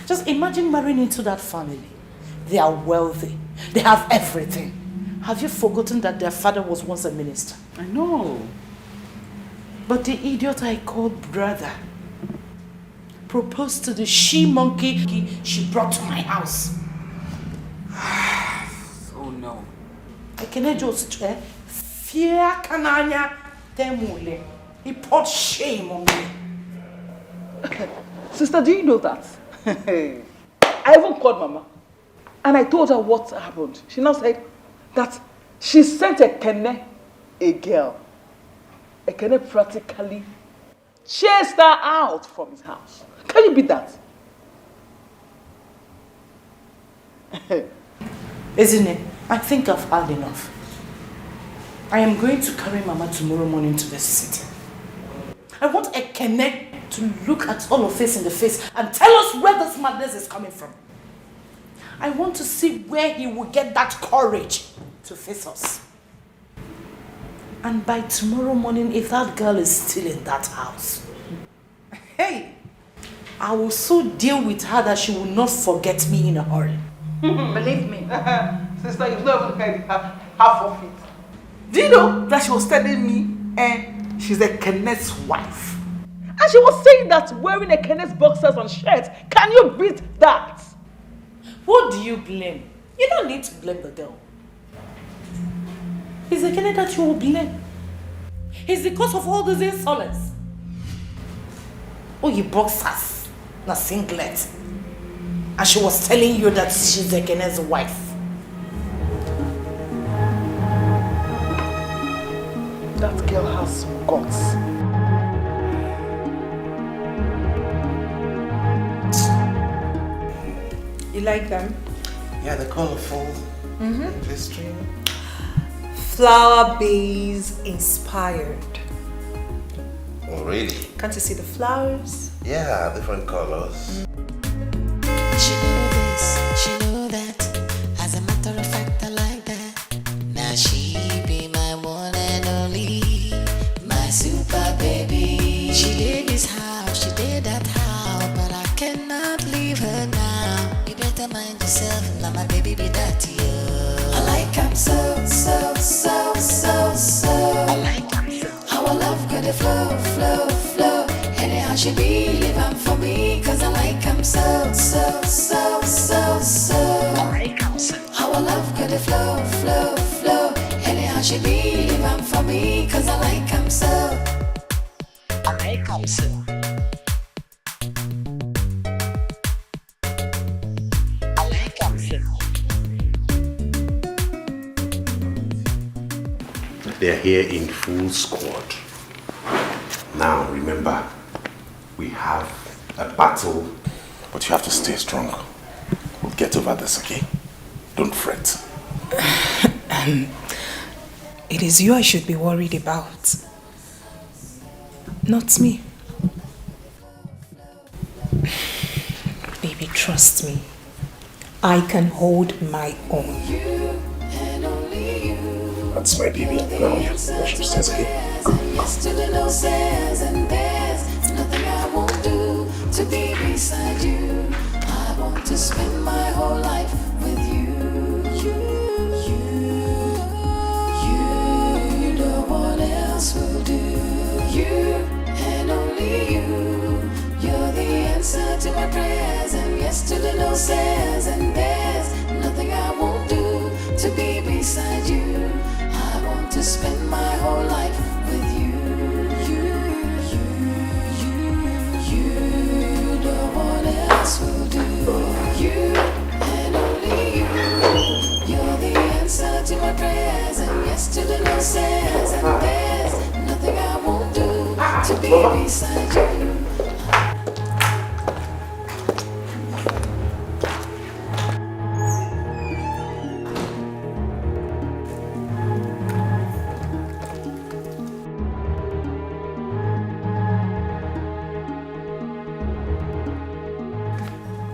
Just imagine marrying into that family. They are wealthy. They have everything. Have you forgotten that their father was once a minister? I know. But the idiot I called brother proposed to the she-monkey she brought to my house. Oh no. Ekene just fear kananya temule. He poured shame on me. Sister, do you know that? I even called Mama and I told her what happened. She now said that she sent Ekene a girl. Ekene practically chased her out from his house. Can you beat that? Isn't it? I think I've had enough. I am going to carry Mama tomorrow morning to the city. I want Ekene to look at all of us in the face and tell us where this madness is coming from. I want to see where he will get that courage to face us. And by tomorrow morning, if that girl is still in that house, hey, I will so deal with her that she will not forget me in a hurry. Believe me. Sister, you've not even heard half of it. Do you know that she was telling me she's a Kenneth's wife? And she was saying that wearing a Kenneth's boxers and shirt. Can you beat that? What do you blame? You don't need to blame the girl. It's the Kenneth that you will blame. It's because of all these insolence. Oh, you boxers, not singlet. And she was telling you that she's the Kenneth's wife. That girl has guts. You like them? Yeah, they're colorful. Glistering. Flower base inspired. Oh, really? Can't you see the flowers? Yeah, different colors. She know this, she know that. As a matter of fact, I like that. Now she be my one and only, my super baby. She did this house, she did that house, but I cannot leave her now. You better mind yourself, now my baby be that you. I like him so. I like him so. How I love got the flow. Anyhow she be living for me, cause I like him so. I like him so. How I love got the flow. Anyhow she be living for me, cause I like him so. I like him so. I like him so. They're here in full squad. Now, remember, we have a battle, but you have to stay strong. We'll get over this, okay? Don't fret. It is you I should be worried about, not me. Baby, trust me. I can hold my own. That's my baby. Now you wash upstairs, okay? and yes to the no says, and there's nothing I won't do to be beside you. I want to spend my whole life with you. You, no one else will do. You and only you. You're the answer to my prayers, and yes to the no says, and there's nothing I won't do to be beside you. I want to spend my whole life with you. You, no one else will do. You and only you. You're the answer to my prayers, and yes to the no says, and there's nothing I won't do to be beside you.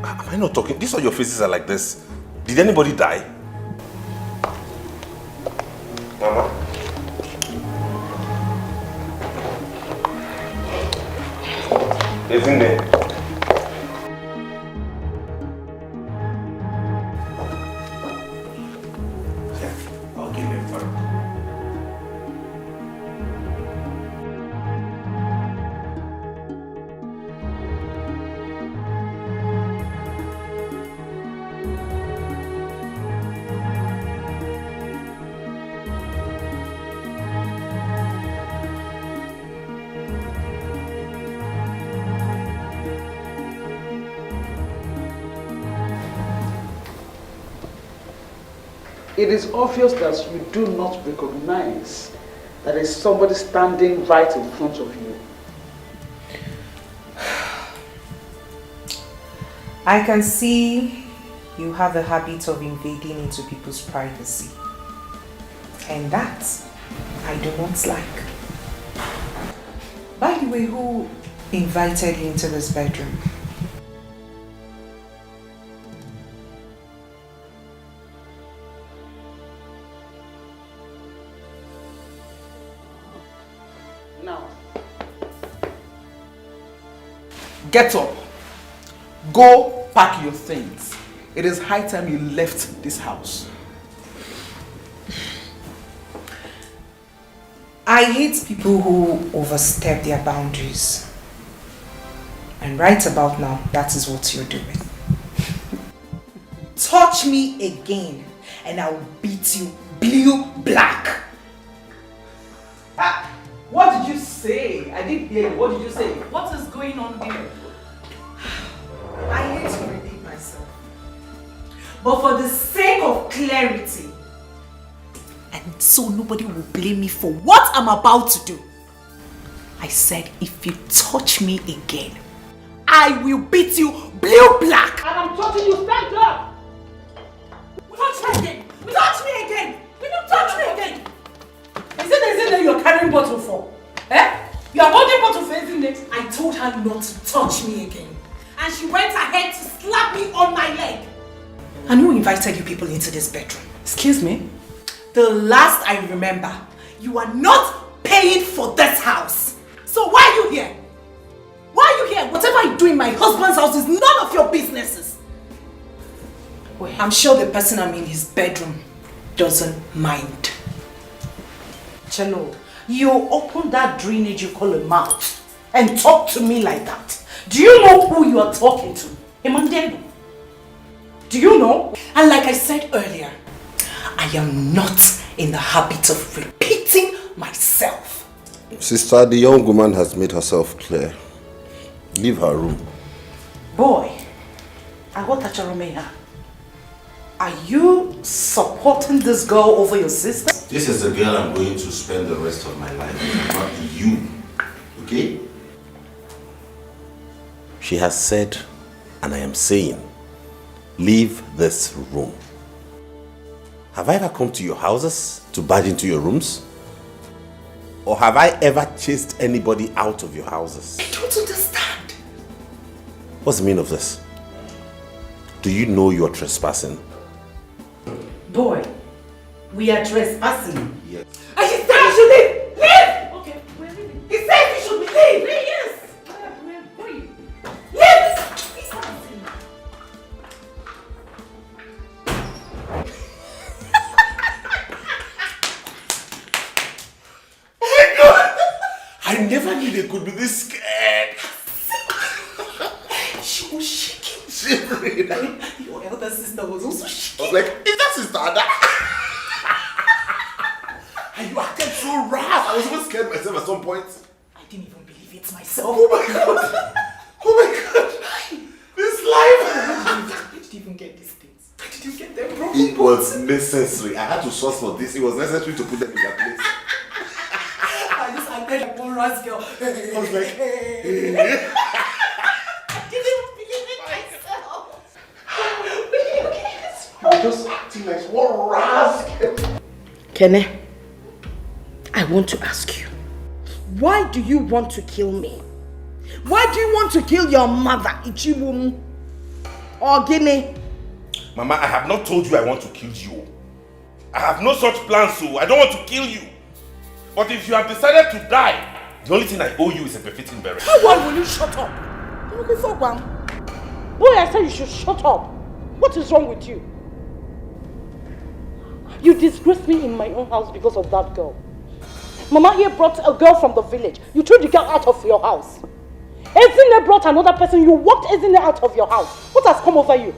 Am I not talking? These are your faces are like this. Did anybody die? Mama? Isn't it? I'll give him for it. It is obvious that you do not recognize that there is somebody standing right in front of you. I can see you have a habit of invading into people's privacy. And that I do not like. By the way, who invited you into this bedroom? Get up. Go pack your things. It is high time you left this house. I hate people who overstep their boundaries. And right about now, that is what you're doing. Touch me again and I will beat you blue black. What did you say? I didn't hear you. What did you say? What is going on here? I hate to repeat myself. But for the sake of clarity, and so nobody will blame me for what I'm about to do, I said if you touch me again, I will beat you blue black. And I'm touching you, stand up! Touch me again! Touch me again! Will you touch me again? Is it that you're carrying bottle for? Eh? You are holding bottle for every night. I told her not to touch me again. And she went ahead to slap me on my leg. And who invited you people into this bedroom? Excuse me? The last I remember, you are not paying for this house. So why are you here? Why are you here? Whatever I do in my husband's house is none of your businesses. Wait. I'm sure the person I'm in his bedroom doesn't mind. Chelo, you open that drainage you call a mouth and talk to me like that. Do you know who you are talking to? Emandego. Do you know? And like I said earlier, I am not in the habit of repeating myself. Sister, the young woman has made herself clear. Leave her room. Boy, I got that your room. Are you supporting this girl over your sister? This is the girl I'm going to spend the rest of my life with, not you. Okay? She has said, and I am saying, leave this room. Have I ever come to your houses to barge into your rooms? Or have I ever chased anybody out of your houses? I don't understand. What's the meaning of this? Do you know you're trespassing? Boy, we are trespassing. Yes. I should leave! Leave! Okay, wait. be this scared. She was shaking. Shivering. Your elder sister was also shaking. I was like, is that sister Ada? And you acted so rough. I was even scared myself at some point. I didn't even believe it myself. Oh my god. Oh my god. This life. Where did you even get these things? Where did you get them from? It was necessary. I had to source for this. It was necessary to put them in their place. I just acted like one ras girl. I was like, I didn't even believe it myself. I'm just acting like one rascal. Kene, I want to ask you, why do you want to kill me? Why do you want to kill your mother, Ichiwum or Guinea? Mama, I have not told you I want to kill you. I have no such plans, so I don't want to kill you. But if you have decided to die, the only thing I owe you is a befitting burial. Why will you shut up? Boy, I said you should shut up. What is wrong with you? You disgraced me in my own house because of that girl. Mama here brought a girl from the village. You threw the girl out of your house. Ezine brought another person. You walked Ezine out of your house. What has come over you?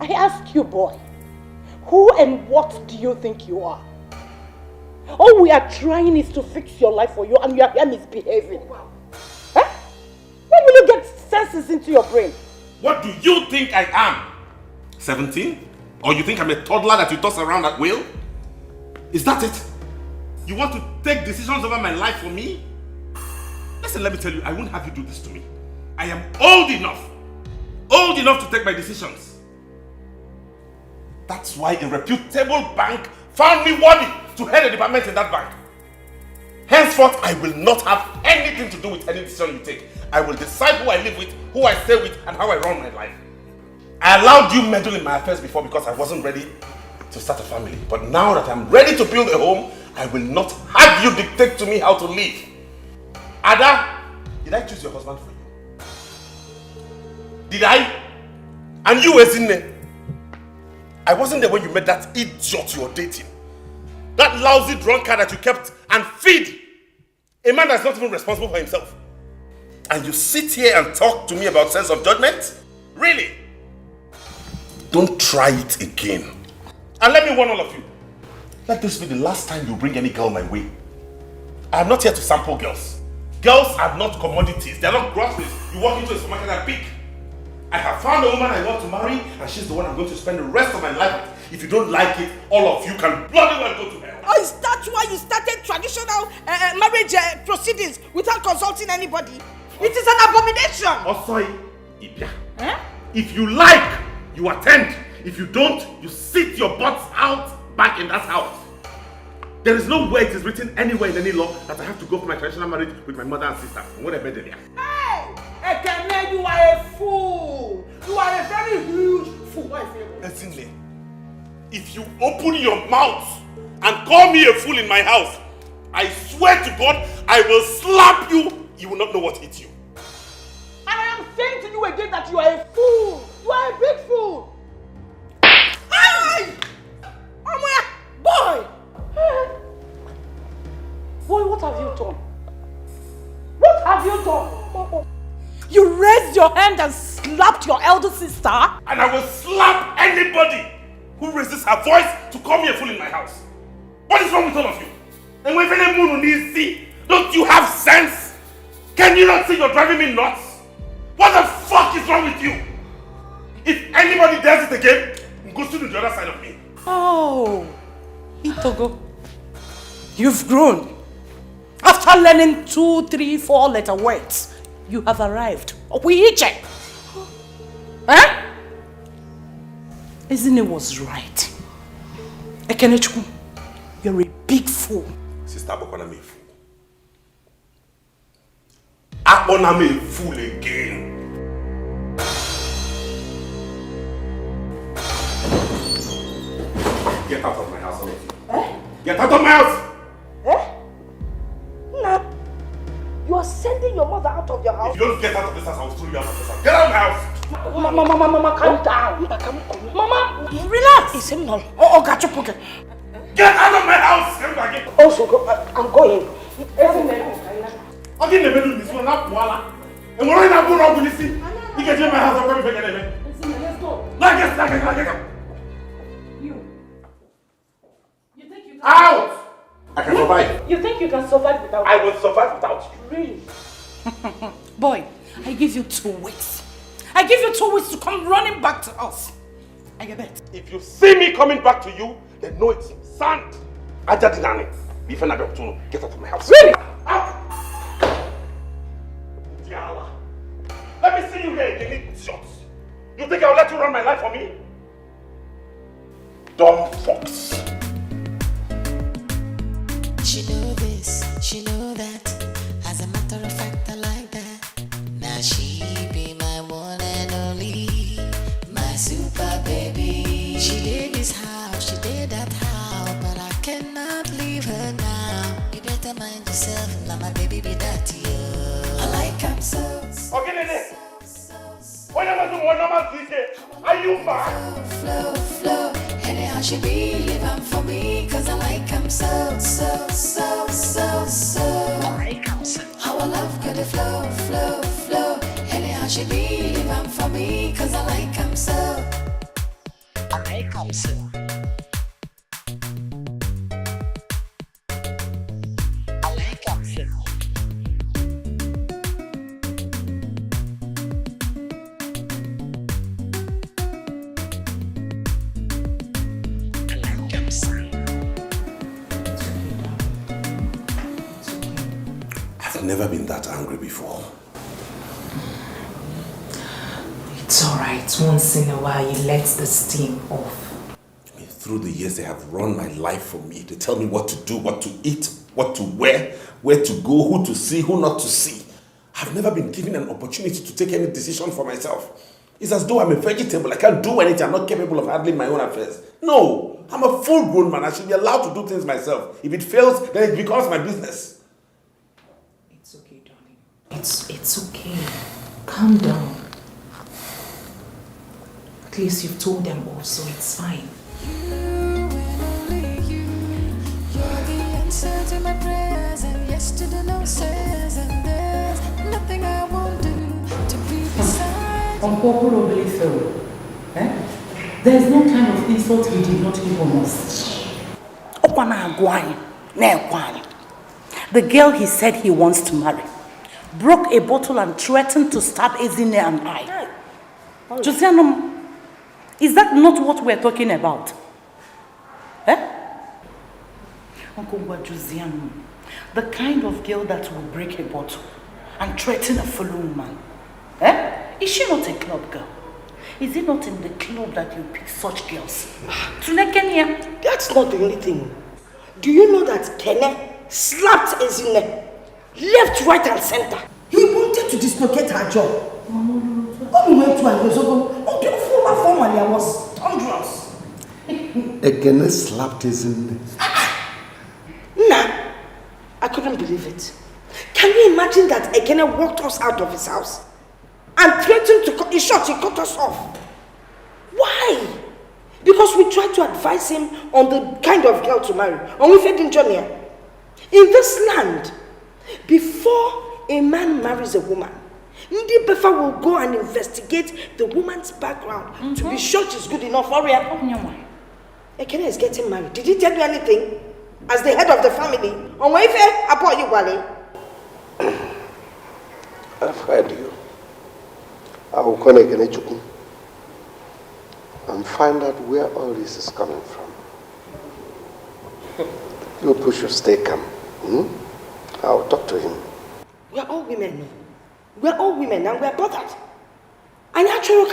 I ask you, boy, who and what do you think you are? All we are trying is to fix your life for you, and you are here misbehaving. Huh? When will you get senses into your brain? What do you think I am? 17? Or you think I'm a toddler that you toss around at will? Is that it? You want to take decisions over my life for me? Listen, let me tell you, I won't have you do this to me. I am old enough to take my decisions. That's why a reputable bank found me worthy to head a department in that bank. Henceforth, I will not have anything to do with any decision you take. I will decide who I live with, who I stay with, and how I run my life. I allowed you meddle in my affairs before because I wasn't ready to start a family. But now that I'm ready to build a home, I will not have you dictate to me how to live. Ada, did I choose your husband for you? Did I? And you, Ezine? I wasn't there when you met that idiot you were dating. That lousy drunkard that you kept and feed. A man that's not even responsible for himself. And you sit here and talk to me about sense of judgment? Really? Don't try it again. And let me warn all of you. Let this be the last time you bring any girl my way. I am not here to sample girls. Girls are not commodities. They are not groceries. You walk into a supermarket and pick. I have found a woman I want to marry, and she's the one I'm going to spend the rest of my life with. If you don't like it, all of you can bloody well go to hell. Oh, is that why you started traditional marriage proceedings without consulting anybody? It is an abomination. Oh, sorry. If you like, you attend. If you don't, you sit your butts out back in that house. There is no way it is written anywhere in any law that I have to go for my traditional marriage with my mother and sister. What a meddling. Hey! Ekene, you are a fool! You are a very huge fool. Ezine, if you open your mouth and call me a fool in my house, I swear to God, I will slap you. You will not know what hit you. And I am saying to you again that you are a fool. You are a big fool. Hey! Boy! Boy, what have you done? What have you done? You raised your hand and slapped your elder sister? And I will slap anybody who raises her voice to call me a fool in my house. What is wrong with all of you? And when any moon needs see, don't you have sense? Can you not see you're driving me nuts? What the fuck is wrong with you? If anybody does it again, go to the other side of me. Oh, Itogo, you've grown. After learning 2, 3, 4 letter words, you have arrived. Okwuiche. Huh? Isn't it was right? Ekenechukwu, you're a big fool. Sister Abokona me a fool. Abona me a fool again. Get out of my house, all of you. Eh? Get out of my house! Eh? No. You are sending your mother out of your house? If you don't get out of this house, I will throw you out of this house. Get out of my house! Mama, calm down. Mama, relax. It's him now. Oh, got your pocket. Get out of my house! Come back in. Also, I'm going. Okay, the middle is one up, voila. And we're not going to see. You can take my house and come back. Let's go. Like it. You think you can... Out! I can survive. You think you can survive without... I will survive without you. Really? Boy, I give you 2 weeks. I give you 2 weeks to come running back to us. I bet. If you see me coming back to you, then know it's sand. Ajadinani. Get out of my house. Really? Out! Diala. Let me see you here again, idiot. You think I'll let you run my life for me? Dumb fox. She know this, she know that. As a matter of fact, I like that. Now she be my one and only, my super baby. She did this house, she did that house, but I cannot leave her now. You better mind yourself, now my baby be that to you. I like him so. Okay, Nene. When am I doing one normal DJ? Are you mad? Flow. Anyhow she be living for me, cause I like him so. I like him so. Our love could flow. Anyhow she be living for me, cause I like him so. I like him so. I like him so. I've never been that angry before. It's alright. Once in a while, you let the steam off. Through the years, they have run my life for me. They tell me what to do, what to eat, what to wear, where to go, who to see, who not to see. I've never been given an opportunity to take any decision for myself. It's as though I'm a vegetable. I can't do anything. I'm not capable of handling my own affairs. No, I'm a full-grown man. I should be allowed to do things myself. If it fails, then it becomes my business. It's okay, darling. It's okay. Calm down. At least you've told them all, so it's fine. To my prayers and yes to the no says, and there's nothing I won't do to be beside you. Unpopularly so. There's no kind of insult he did not give on us. The girl he said he wants to marry broke a bottle and threatened to stab Ezine and I. Josianum, is that not what we're talking about? Uncle Josianum, the kind of girl that will break a bottle and threaten a fellow woman. Is she not a club girl? Is it not in the club that you pick such girls? That's not the only thing. Do you know that Kene slapped Ezine left, right and center? He wanted to dislocate her jaw. Ekene slapped Ezine. Nah, I couldn't believe it. Can you imagine that Ekene walked us out of his house and threatened to cut, in short, he cut us off? Why? Because we tried to advise him on the kind of girl to marry. And we fed in Johnny. In this land, before a man marries a woman, Ndi Befa will go and investigate the woman's background to be sure she's good enough for her. Ekene is getting married. Did he tell you anything? As the head of the family? I've heard you. I will call Ekene Chukwu and find out where all this is coming from. You push your stay calm. I'll talk to him. We are all women. We are all women and we are bothered. And actually,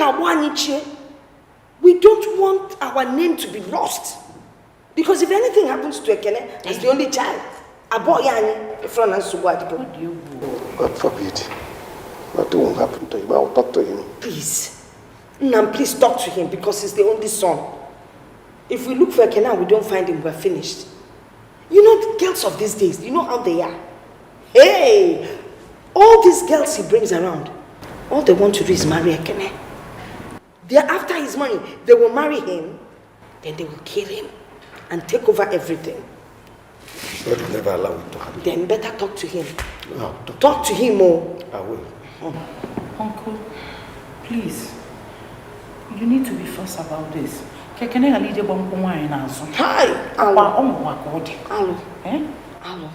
we don't want our name to be lost. Because if anything happens to Ekene as the only child, God forbid. Nothing will happen to him. I'll talk to him. Please. Nam, please talk to him because he's the only son. If we look for Ekene and we don't find him, we're finished. You know the girls of these days, you know how they are. Hey! All these girls he brings around, all they want to do is marry Ekene. They're after his money. They will marry him, then they will kill him and take over everything. God will never allow it to happen. Then better talk to him No. Talk to him, oh. I will. Uncle, please. You need to be first about this. Hi, Alo. Alo.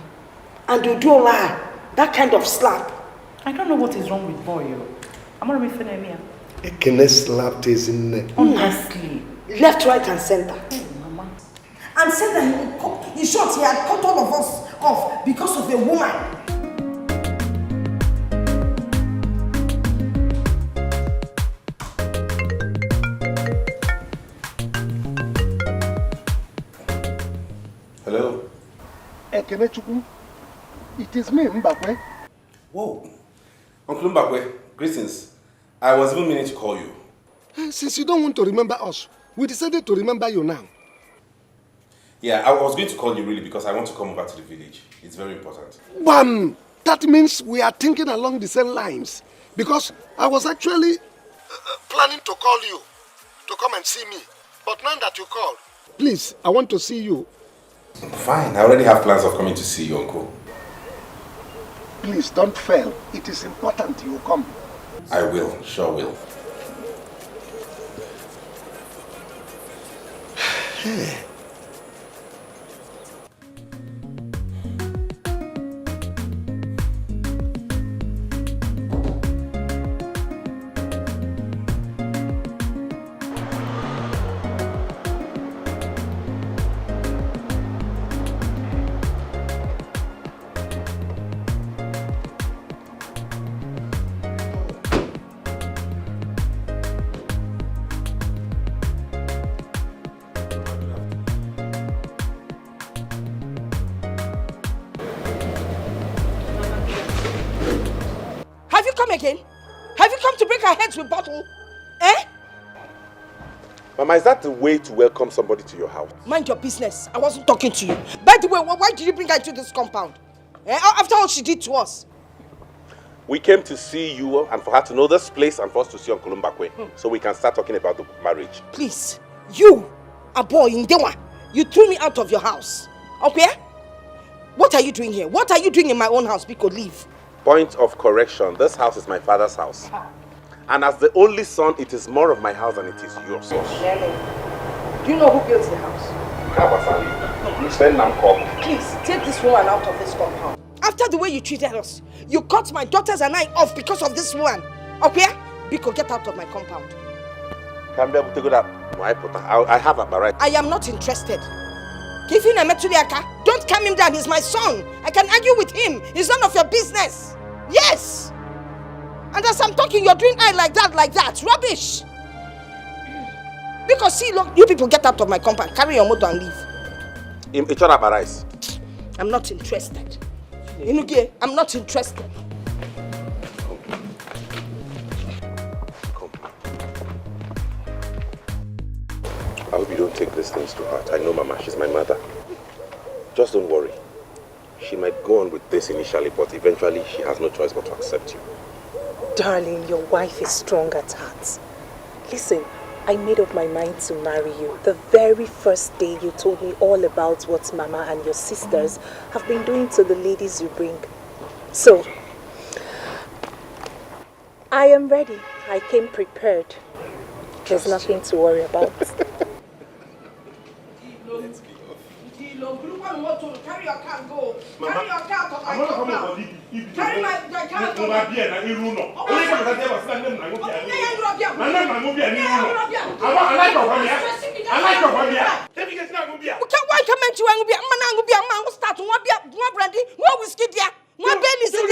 And you do lie. That kind of slap. I don't know what is wrong with boy. I'm gonna be finna me. Ekene slapped his in the Honestly. Left, right, and center. Mama. And said that in short, he had cut all of us off because of a woman. Hello? Ekene Chukwu. It is me, Mbakwe. Whoa. Uncle Mbakwe, greetings. I was even meaning to call you. Since you don't want to remember us, we decided to remember you now. Yeah, I was going to call you really because I want to come over to the village. It's very important. Bam! That means we are thinking along the same lines. Because I was actually planning to call you to come and see me. But now that you called, please, I want to see you. Fine, I already have plans of coming to see you, Uncle. Please don't fail. It is important you come. I will, sure will. Again? Have you come to break our heads with bottle? Eh? Mama, is that the way to welcome somebody to your house? Mind your business. I wasn't talking to you. By the way, why did you bring her to this compound? Eh? After all she did to us. We came to see you and for her to know this place and for us to see Uncle Mbakwe so we can start talking about the marriage. Please, you, a boy in Dewa, you threw me out of your house. Okay? What are you doing here? What are you doing in my own house? Because leave. Point of correction, this house is my father's house. And as the only son, it is more of my house than it is yours. Do you know who built the house? Please, take this woman out of this compound. After the way you treated us, you cut my daughters and I off because of this woman. Okay? Biko, get out of my compound. I have a right. I am not interested. Don't calm him down, he's my son. I can argue with him. It's none of your business. Yes. And as I'm talking, you're doing eye like that. Rubbish. Because see, look, you people get out of my compound, carry your motor and leave. I'm not interested. Inuge, I'm not interested. I hope you don't take these things to heart. I know Mama, she's my mother. Just don't worry. She might go on with this initially, but eventually she has no choice but to accept you. Darling, your wife is strong at heart. Listen, I made up my mind to marry you the very first day you told me all about what Mama and your sisters have been doing to the ladies you bring. So, I am ready. I came prepared. There's nothing to worry about. Carry your car and go. Carry your car to my compound. Carry my car to my why come into and start one brandy, one whiskey there. One baby is there.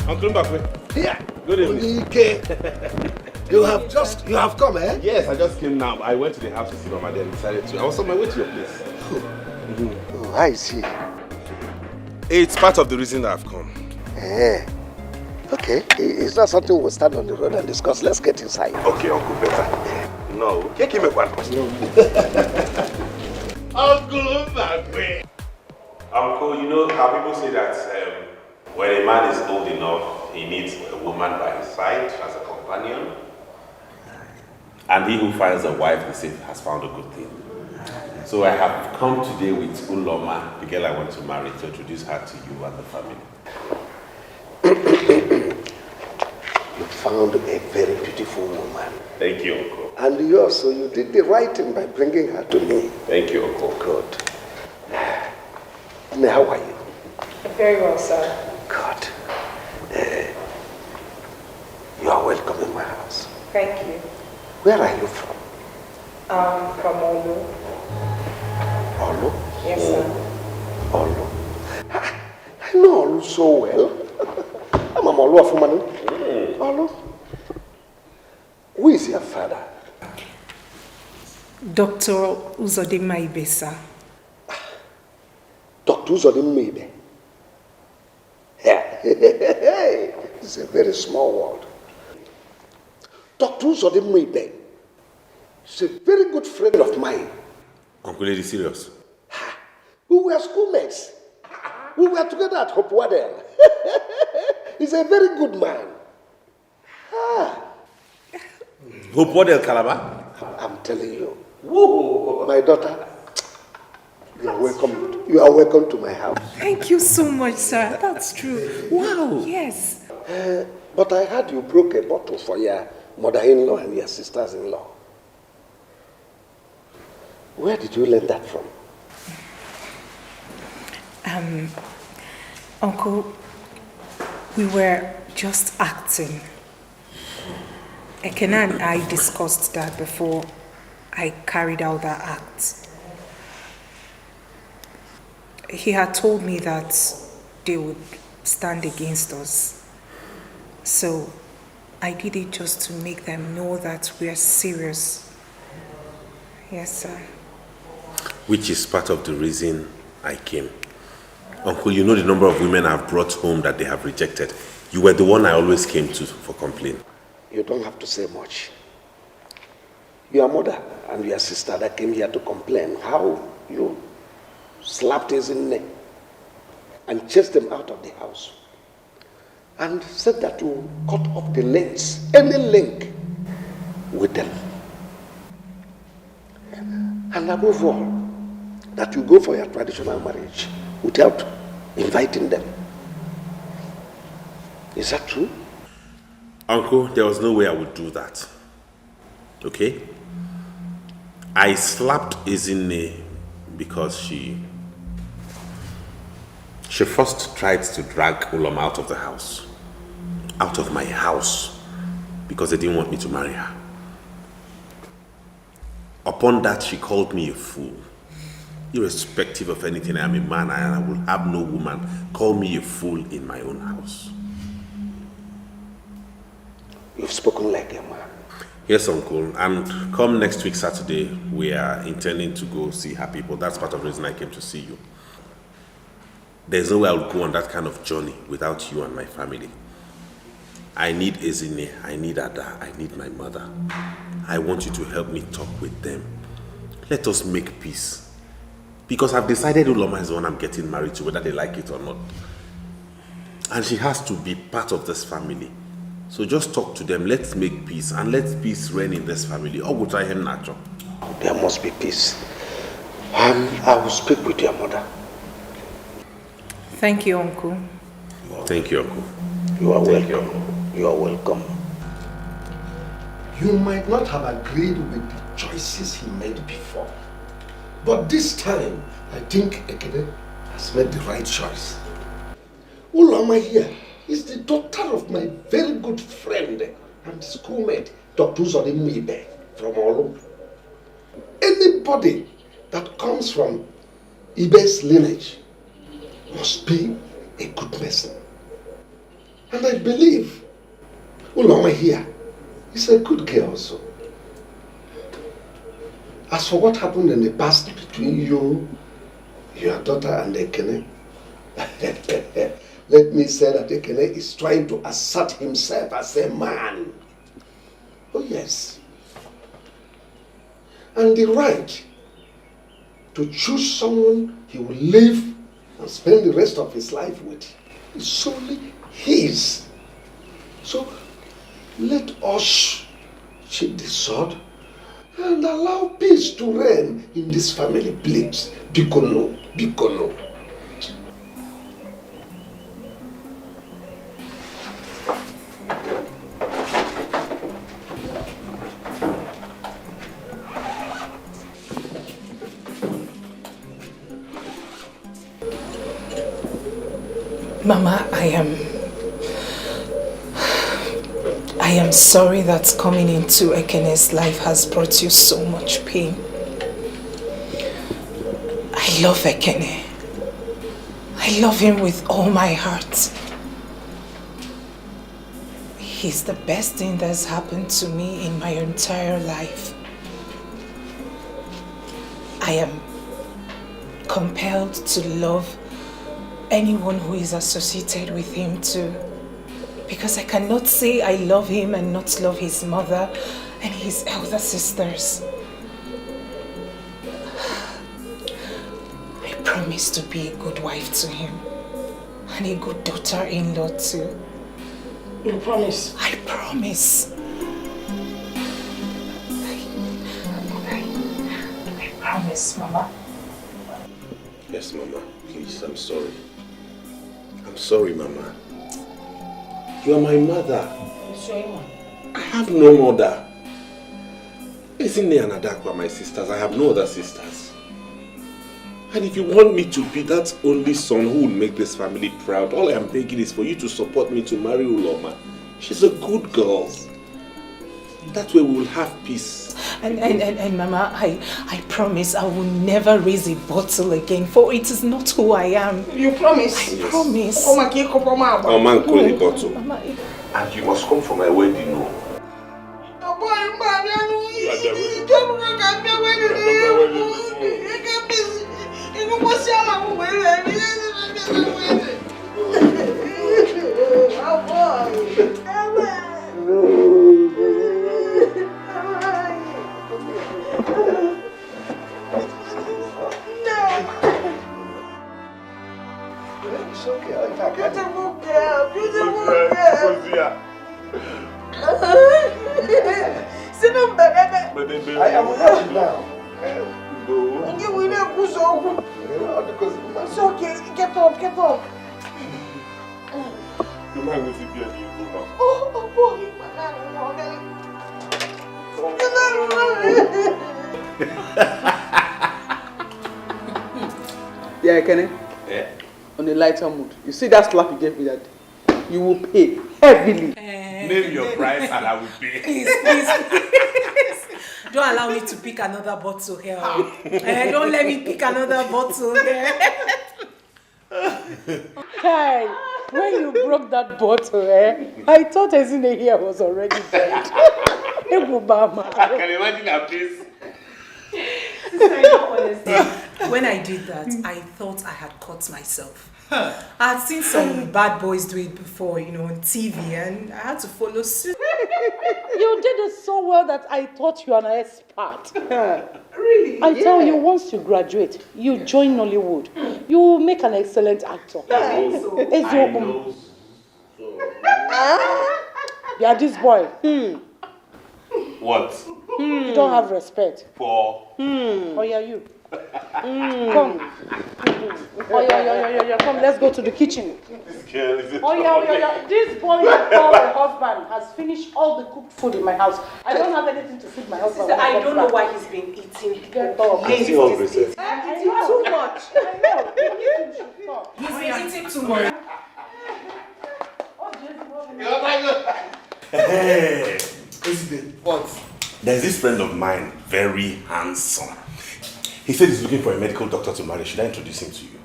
Uncle Mbakwe. Here. Good evening. You have come, eh? Yes, I just came now. I went to the house to see Mama, then decided to. I was on my way to your place. Oh, I see. It's part of the reason I've come. Okay, it's not something we'll stand on the road and discuss. Let's get inside. Okay, Uncle, better. No, take him a one. Uncle Magwe. Uncle, you know how people say that when a man is old enough, he needs a woman by his side as a companion. And he who finds a wife, they say, has found a good thing. So I have come today with Uloma, the girl I want to marry, to introduce her to you and the family. You found a very beautiful woman. Thank you, Uncle. And you also, you did the right thing by bringing her to me. Thank you, Uncle. Good. Now, how are you? Very well, sir. Good. You are welcome in my house. Thank you. Where are you from? From Olu. Olu? Yes, sir. Olu. I know Olu so well. I'm a Olu of Philmond. Olu. Who is your father? Dr. Uzodinma Ibe, sir. Dr. Uzodinma Ibe? Yeah. It's a very small world. Dr. Uzodinma Ibe is a very good friend of mine. Uncle, are you serious? We were schoolmates. We were together at Hope Waddell. He's a very good man. Hope Waddell, Calabar? I'm telling you. Whoa. My daughter, you are welcome. You are welcome to my house. Thank you so much, sir. That's true. Wow. Yes. But I heard you broke a bottle for your mother-in-law and your sisters-in-law. Where did you learn that from? Uncle, we were just acting. Ekena and I discussed that before I carried out that act. He had told me that they would stand against us. So I did it just to make them know that we are serious. Yes, sir. Which is part of the reason I came. Uncle, you know the number of women I've brought home that they have rejected. You were the one I always came to for complaint. You don't have to say much. Your mother and your sister that came here to complain how you slapped his neck and chased them out of the house and said that you cut off the links, any link with them. And above all, that you go for your traditional marriage without inviting them. Is that true? Uncle, there was no way I would do that. Okay? I slapped Izine because she first tried to drag Uloma out of the house. Out of my house. Because they didn't want me to marry her. Upon that, she called me a fool. Irrespective of anything, I am a man and I will have no woman call me a fool in my own house. You've spoken like a man. Yes, Uncle. And come next week, Saturday, we are intending to go see her people. That's part of the reason I came to see you. There's no way I would go on that kind of journey without you and my family. I need Ezine, I need Ada, I need my mother. I want you to help me talk with them. Let us make peace. Because I've decided Uloma is the one I'm getting married to, whether they like it or not. And she has to be part of this family. So just talk to them, let's make peace, and let peace reign in this family. There must be peace. And I will speak with your mother. Thank you, Uncle. Thank you, Uncle. You are welcome. You are welcome. You might not have agreed with the choices he made before. But this time, I think Ekene has made the right choice. Uloma here is the daughter of my very good friend and schoolmate, Dr. Uzodinma Ibe from Olu. Anybody that comes from Ibe's lineage must be a good person. And I believe Uloma here is a good girl also. As for what happened in the past between you, your daughter and Ekene, Let me say that Ekene is trying to assert himself as a man. Oh yes. And the right to choose someone he will live and spend the rest of his life with is solely his. So let us sheathe the sword and allow peace to reign in this family, please. Bikono, Bikono. Mama, I am sorry that coming into Ekene's life has brought you so much pain. I love Ekene. I love him with all my heart. He's the best thing that's happened to me in my entire life. I am compelled to love anyone who is associated with him too. Because I cannot say I love him and not love his mother and his elder sisters. I promise to be a good wife to him and a good daughter-in-law too. You promise? I promise. I promise, Mama. Yes, Mama. Please, I'm sorry. I'm sorry, Mama. You are my mother. I have no mother. Isn't and Adakwa my sisters? I have no other sisters. And if you want me to be that only son who will make this family proud, all I am begging is for you to support me to marry Uloma. She's a good girl. That way we will have peace. And Mama, I promise I will never raise a bottle again, for it is not who I am. You promise? I promise. Oh man, call the bottle. And you must come for my wedding, no? It's okay. Beautiful girl, beautiful girl. Sit down, baby. I am happy now. It's okay. Get up, get up. Oh, boy. Yeah, Kenny. Yeah. On a lighter mood. You see that slap you gave me that day? You will pay heavily. Name your price and I will pay. Please. Don't allow me to pick another bottle here. Don't let me pick another bottle here. Hey, when you broke that bottle, I thought Ezine here was already dead. I can imagine her face. When I did that, I thought I had caught myself. I had seen some bad boys do it before, on TV, and I had to follow suit. You did it so well that I thought you were an expert. Really? I tell you, once you graduate, you join Nollywood. You will make an excellent actor. I know. Yeah, this boy. What? You don't have respect. For? Oh, yeah, you. Come. Oh, yeah. Come, let's go to the kitchen. This girl is Oh, yeah. This boy you call a husband has finished all the cooked food in my house. I don't have anything to feed my husband. Sister, I don't know why he's been eating. Get up. I see all this. He's eating too much. I know. He's eating too much. Hey, what? There's this friend of mine, very handsome. He said he's looking for a medical doctor to marry. Should I introduce him to you?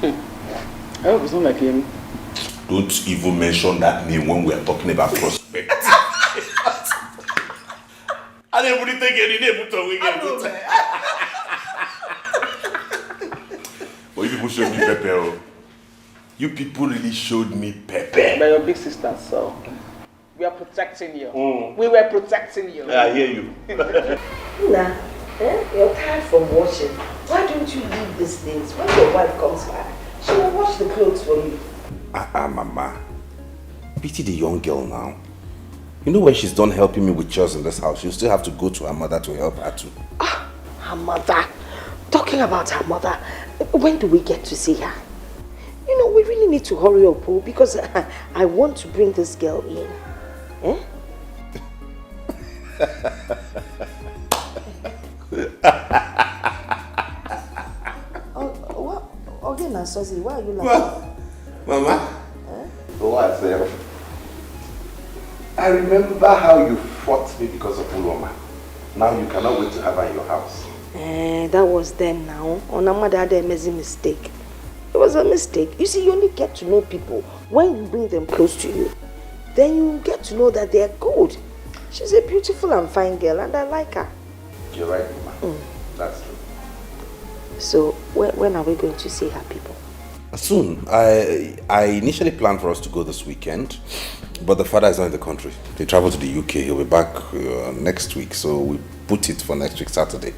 I hope it's not like him. Don't even mention that name when we are talking about prospect. I didn't really take any name to wing. But you people show me pepper. You people really showed me pepper. By your big sister, so we are protecting you. We were protecting you. I hear you. Nah, you're tired from washing. Why don't you leave these things? When your wife comes back, she will wash the clothes for you. Mama. Pity the young girl now. You know when she's done helping me with chores in this house, she'll still have to go to her mother to help her too. Her mother. Talking about her mother, when do we get to see her? You know, we really need to hurry up, because I want to bring this girl in. Eh? Okay, now, Sosie, why are you laughing? Mama? What? I remember how you fought me because of Uloma. Now you cannot wait to have her in your house. That was then now. On Amada had a amazing mistake. It was a mistake. You see, you only get to know people when you bring them close to you. Then you get to know that they're good. She's a beautiful and fine girl, and I like her. You're right, Mama. That's true. So, when are we going to see her people? Soon. I initially planned for us to go this weekend, but the father is not in the country. He traveled to the UK. He'll be back next week, so we put it for next week, Saturday.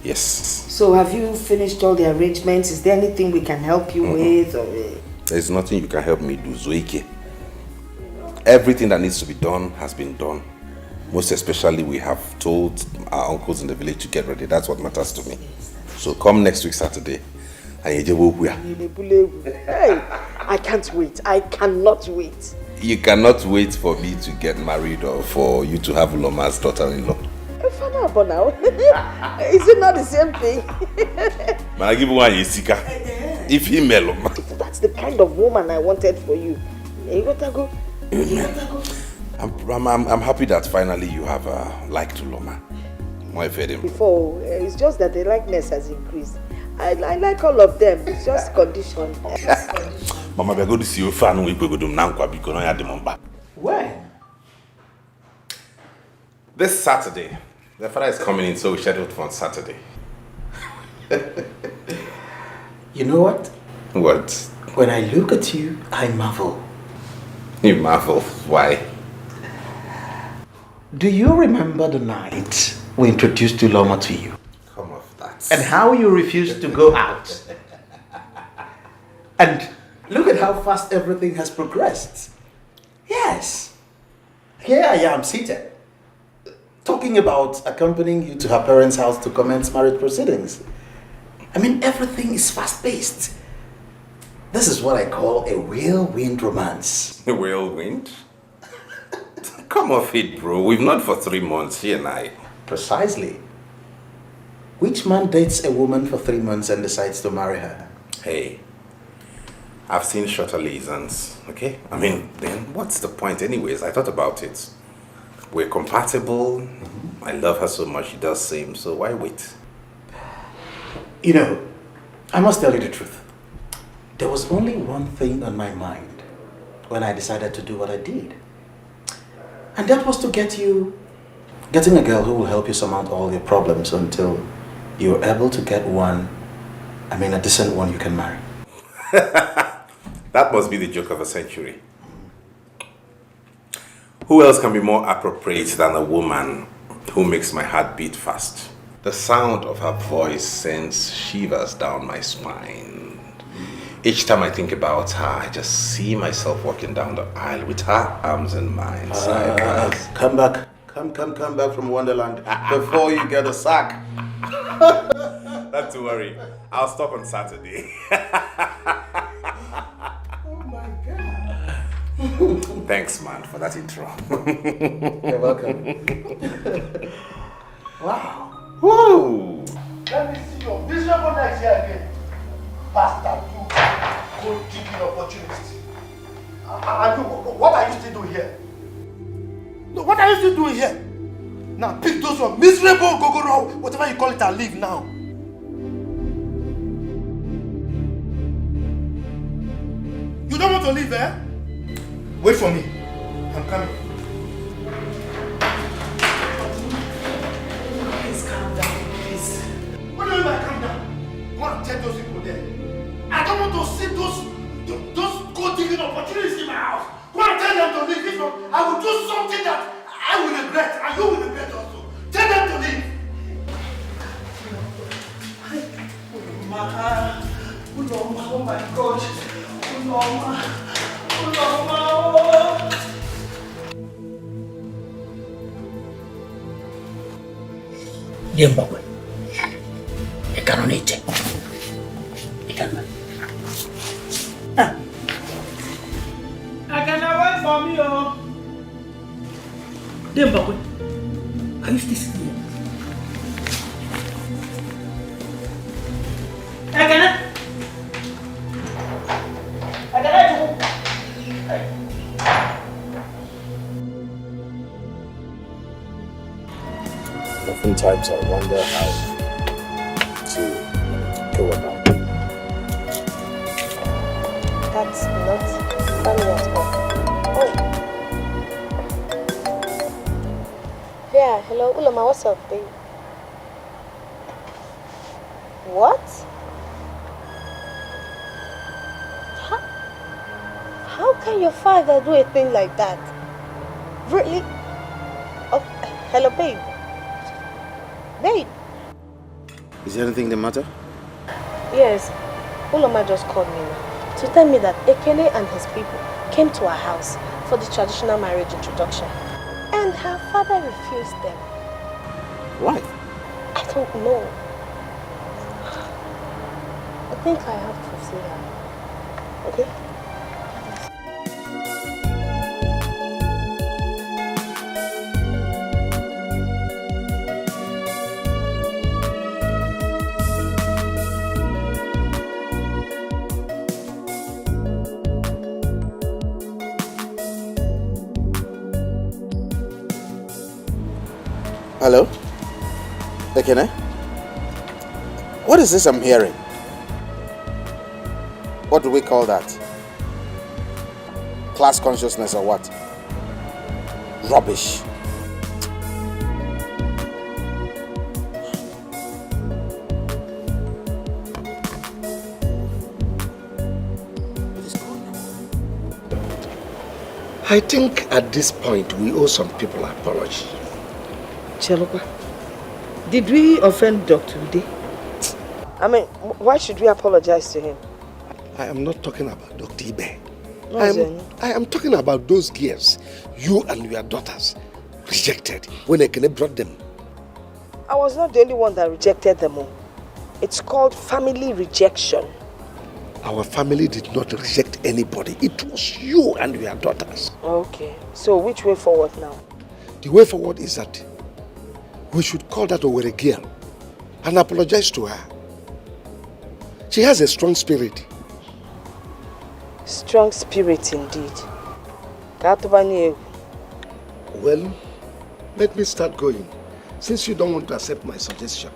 Yes. So, have you finished all the arrangements? Is there anything we can help you with? Or... There's nothing you can help me do, Zoike. Everything that needs to be done has been done. Most especially, we have told our uncles in the village to get ready. That's what matters to me. So come next week, Saturday. Hey, I can't wait. I cannot wait. You cannot wait for me to get married or for you to have Uloma's daughter-in-law. Now. Is it not the same thing? Man, I give one Yesika. If he mellow. That's the kind of woman I wanted for you. You gotta go. I'm happy that finally you have liked Uloma. Before, it's just that the likeness has increased. I like all of them. It's just condition. Mama, we're going to see you fan we go to Nankwa because I had them back. When? This Saturday. The father is coming in, so we scheduled for Saturday. You know what? What? When I look at you, I marvel. You marvel? Why? Do you remember the night we introduced Uloma to you? Come off that. And how you refused to go out? And look at how fast everything has progressed. Yes. Here I am seated, talking about accompanying you to her parents' house to commence marriage proceedings. I mean, everything is fast-paced. This is what I call a whirlwind romance. A whirlwind? Come off it, bro. We've known for 3 months, she and I. Precisely. Which man dates a woman for 3 months and decides to marry her? Hey, I've seen shorter liaisons, okay? I mean, then what's the point anyways? I thought about it. We're compatible. I love her so much, she does same, so why wait? You know, I must tell you the truth. There was only one thing on my mind when I decided to do what I did. And that was to getting a girl who will help you surmount all your problems until you're able to get a decent one you can marry. That must be the joke of the century. Who else can be more appropriate than a woman who makes my heart beat fast? The sound of her voice sends shivers down my spine. Each time I think about her, I just see myself walking down the aisle with her arms in mine. Come back. Come back from Wonderland before you get a sack. Not to worry. I'll stop on Saturday. Oh my God. Thanks, man, for that intro. You're welcome. Wow. Whoa. Let me see your miserable next year again. Bastard, you go dig in opportunity. And what are you still doing here? No, what are you still doing here? Now pick those one miserable gogoro, whatever you call it, and leave now. You don't want to leave, eh? Wait for me. I'm coming. Please calm down, please. What do you mean by calm down? Go and tell those people there. I don't want to see those my God. Uloma. Oh. Zimbabwe. I cannot eat it. I cannot. I cannot wait for me, oh. Zimbabwe, are you still sitting here? I cannot. Oftentimes I wonder how to go about it. That's not funny at all. Oh. Yeah, hello, Uloma, what's up, babe? What? How can your father do a thing like that? Really? Oh, hello, babe. Babe. Is there anything the matter? Yes, Uloma just called me now to tell me that Ekene and his people came to our house for the traditional marriage introduction. And her father refused them. Why? I don't know. I think I have to see her. Okay? Hello? Ekene? What is this I'm hearing? What do we call that? Class consciousness or what? Rubbish. I think at this point we owe some people an apology. Chelopa, did we offend Dr. Ude? I mean, why should we apologize to him? I am not talking about Dr. Ibe. No, I am talking about those girls you and your daughters rejected when Ekene brought them. I was not the only one that rejected them all. It's called family rejection. Our family did not reject anybody. It was you and your daughters. Okay, so which way forward now? The way forward is that we should call that Owere girl and apologize to her. She has a strong spirit. Strong spirit indeed. Well, let me start going, since you don't want to accept my suggestion.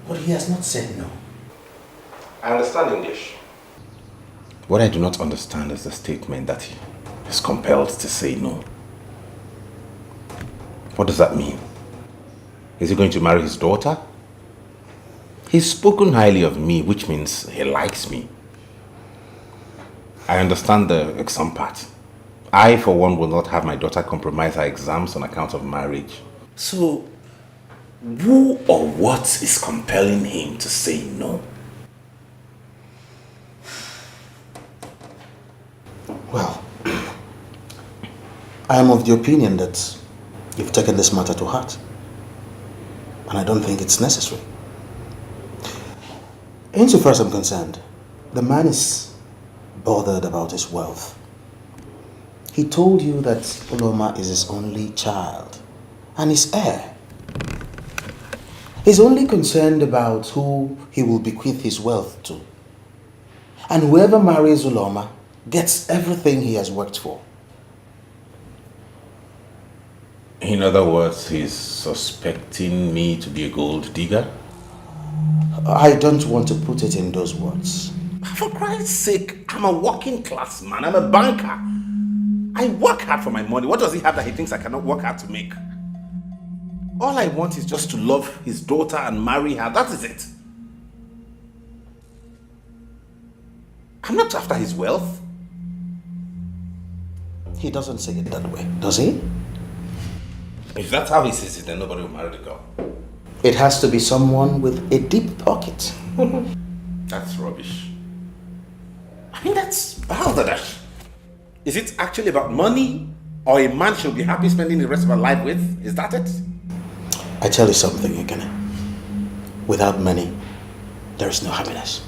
But he has not said no. I understand English. What I do not understand is the statement that he is compelled to say no. What does that mean? Is he going to marry his daughter? He's spoken highly of me, which means he likes me. I understand the exam part. I, for one, will not have my daughter compromise her exams on account of marriage. So, who or what is compelling him to say no? Well, I am of the opinion that you've taken this matter to heart. And I don't think it's necessary. Insofar as I'm concerned, the man is bothered about his wealth. He told you that Uloma is his only child and his heir. He's only concerned about who he will bequeath his wealth to. And whoever marries Uloma gets everything he has worked for. In other words, he's suspecting me to be a gold digger? I don't want to put it in those words. For Christ's sake, I'm a working class man. I'm a banker. I work hard for my money. What does he have that he thinks I cannot work hard to make? All I want is just to love his daughter and marry her. That is it. I'm not after his wealth. He doesn't say it that way, does he? If that's how he sees it, then nobody will marry the girl. It has to be someone with a deep pocket. That's rubbish. I mean, that's balderdash. Is it actually about money, or a man should be happy spending the rest of her life with? Is that it? I tell you something, Ekene. Without money, there is no happiness.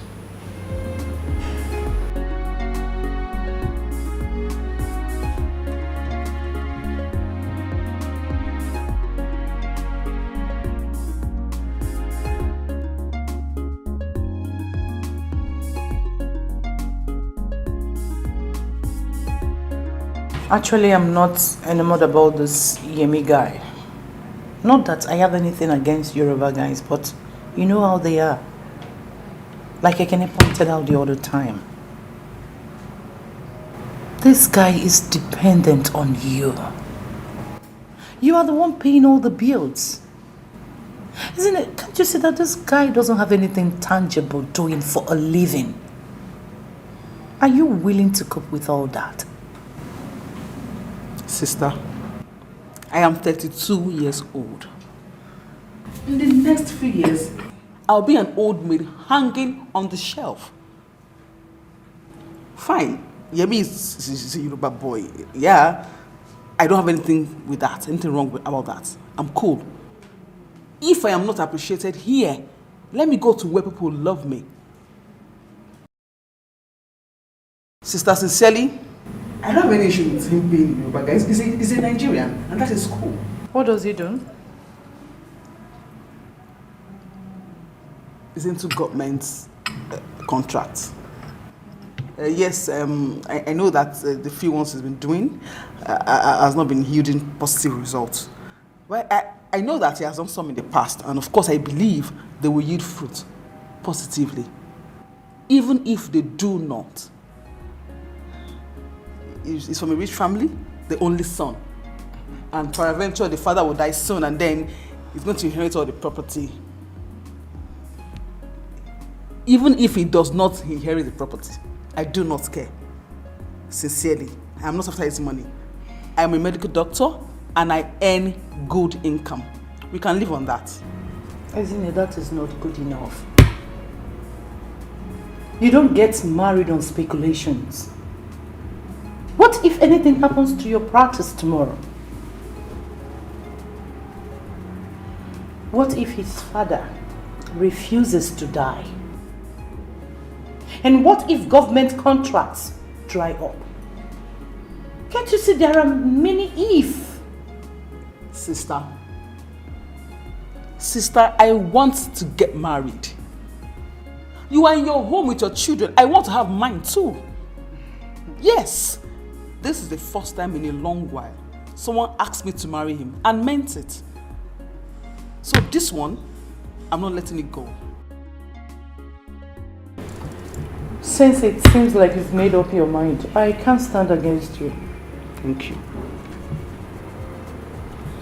Actually, I'm not enamored about this Yemi guy. Not that I have anything against Yoruba guys, but you know how they are. Like Ekene pointed out the other time. This guy is dependent on you. You are the one paying all the bills. Isn't it? Can't you see that this guy doesn't have anything tangible doing for a living? Are you willing to cope with all that? Sister, I am 32 years old. In the next few years, I'll be an old maid hanging on the shelf. Fine, Yemi is a Yoruba boy. Yeah, I don't have anything with that, anything wrong about that. I'm cool. If I am not appreciated here, let me go to where people love me. Sister, sincerely, I don't have any issue with him being Yoruba, guys. He's a Nigerian, and that is cool. What does he do? He's into government contracts. Yes, I know that the few ones he's been doing has not been yielding positive results. Well, I know that he has done some in the past, and of course I believe they will yield fruit positively. Even if they do not. He's from a rich family, the only son. And peradventure, the father will die soon, and then he's going to inherit all the property. Even if he does not inherit the property, I do not care. Sincerely, I am not after his money. I am a medical doctor, and I earn good income. We can live on that. Isn't it? That is not good enough. You don't get married on speculations. What if anything happens to your practice tomorrow? What if his father refuses to die? And what if government contracts dry up? Can't you see there are many if? Sister, I want to get married. You are in your home with your children. I want to have mine too. Yes. This is the first time in a long while someone asked me to marry him and meant it. So this one, I'm not letting it go. Since it seems like you've made up your mind, I can't stand against you. Thank you.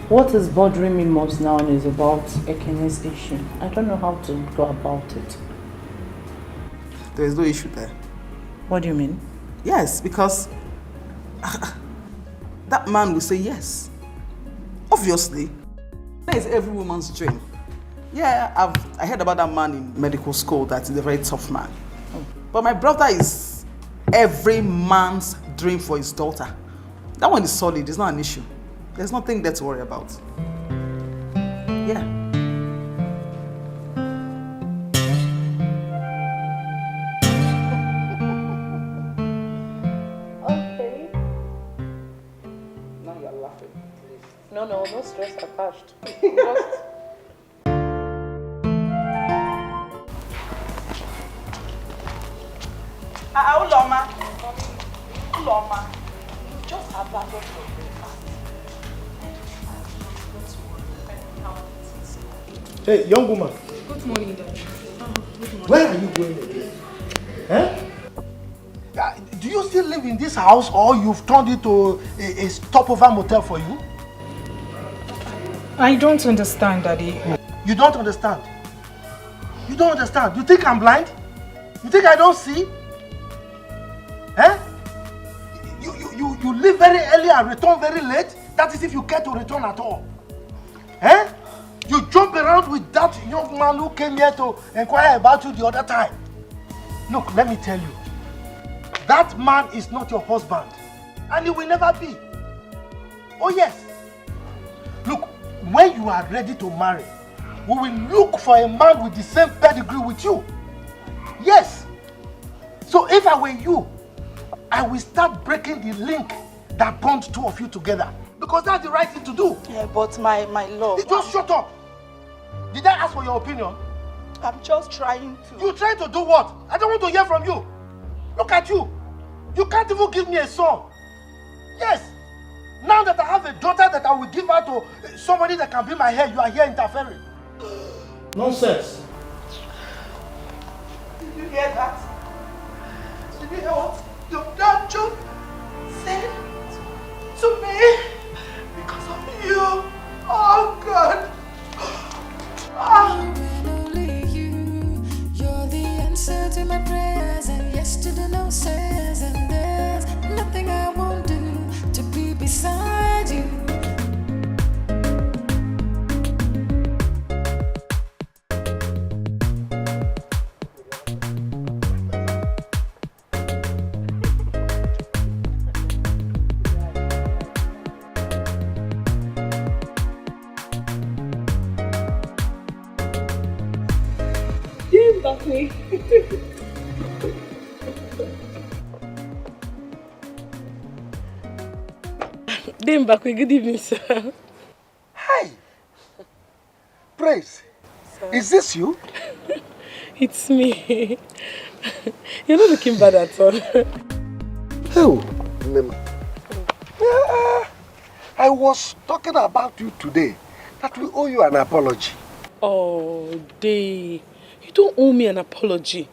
What is bothering me most now is about Ekene's issue. I don't know how to go about it. There is no issue there. What do you mean? Yes, because that man will say yes. Obviously. That is every woman's dream. Yeah, I heard about that man in medical school that is a very tough man. But my brother is every man's dream for his daughter. That one is solid, it's not an issue. There's nothing there to worry about. Yeah. Okay. Now you're laughing. No, no stress attached. Just... Uloma. Uloma. You just abandoned your breakfast. Hey, young woman. Good morning, Daddy. Good morning. Where are you going again? Huh? Do you still live in this house, or you've turned it to a stopover motel for you? I don't understand, Daddy. You don't understand? You don't understand? You think I'm blind? You think I don't see? leave very early and return very late? That is if you care to return at all. Eh? You jump around with that young man who came here to inquire about you the other time. Look, let me tell you. That man is not your husband. And he will never be. Oh yes. Look, when you are ready to marry, we will look for a man with the same pedigree with you. Yes. So if I were you, I will start breaking the link that bonds two of you together. Because that's the right thing to do. Yeah, but my love... Just shut up. Did I ask for your opinion? I'm just trying to... You trying to do what? I don't want to hear from you. Look at you. You can't even give me a son. Yes. Now that I have a daughter that I will give her to somebody that can be my heir, you are here interfering. Nonsense. Did you hear that? Did you hear what your dad just said to me? Because of you. Oh God. Only you. You're the answer to my prayers, and yes to the no says, and there's nothing I won't do to be beside you. Me. Dame Bakwe, good evening, sir. Hi. Praise. Sir. Is this you? It's me. You're not looking bad at all. Oh, I was talking about you today, that we owe you an apology. Oh, Day. You don't owe me an apology.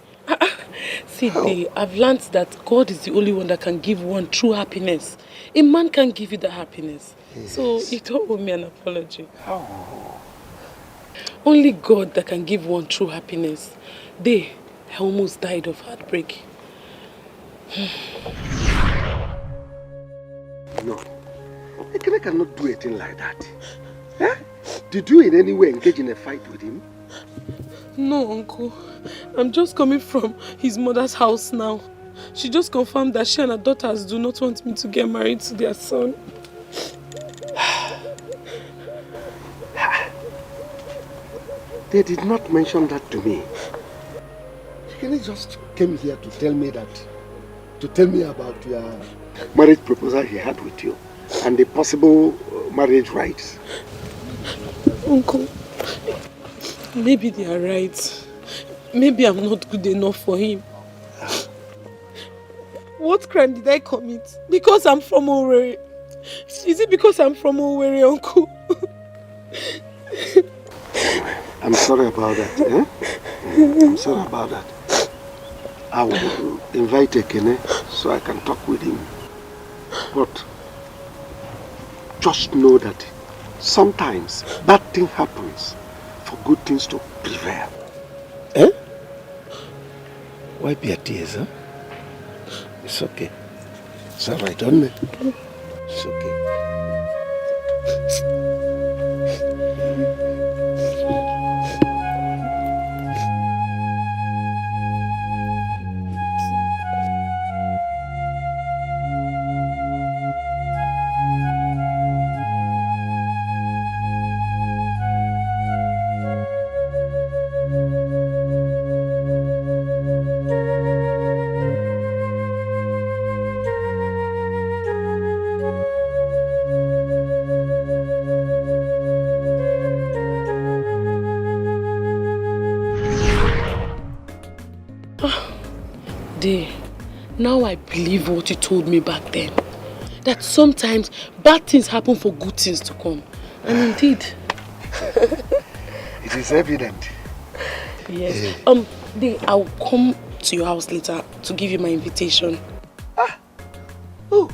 See, Day, I've learned that God is the only one that can give one true happiness. A man can't give you the happiness. Yes. So you don't owe me an apology. Oh. Only God that can give one true happiness. Day, I almost died of heartbreak. No, Ekene cannot do a thing like that. Eh? Did you in any way engage in a fight with him? No, Uncle. I'm just coming from his mother's house now. She just confirmed that she and her daughters do not want me to get married to their son. They did not mention that to me. Ekene just came here to tell me about your marriage proposal he had with you and the possible marriage rights. Uncle, maybe they are right. Maybe I'm not good enough for him. What crime did I commit? Because I'm from Owerri. Is it because I'm from Owerri, Uncle? I'm sorry about that. Eh? I'm sorry about that. I will invite Ekene so I can talk with him. But just know that sometimes bad thing happens for good things to prevail. Eh? Wipe your tears, huh? It's okay. It's alright, don't it? It's okay. Now I believe what you told me back then. That sometimes bad things happen for good things to come. And indeed. It is evident. Yes. I'll come to your house later to give you my invitation. Ah! Oh,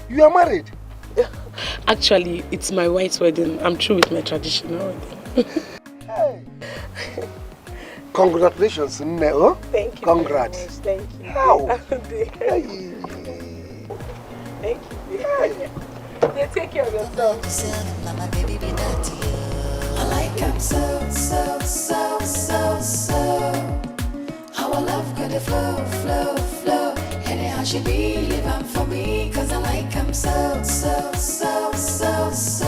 you are married? Actually, it's my white wedding. I'm through with my traditional wedding. Hey. Congratulations, Neo. Thank you. Congrats. Thank you. How? Thank you. Yeah, take care of yourself. Mama, baby, be that you. I like him so, so, so, so, so. Our love got a flow, flow, flow. Anyhow she be, live on for me. Cause I like him so, so, so, so, so.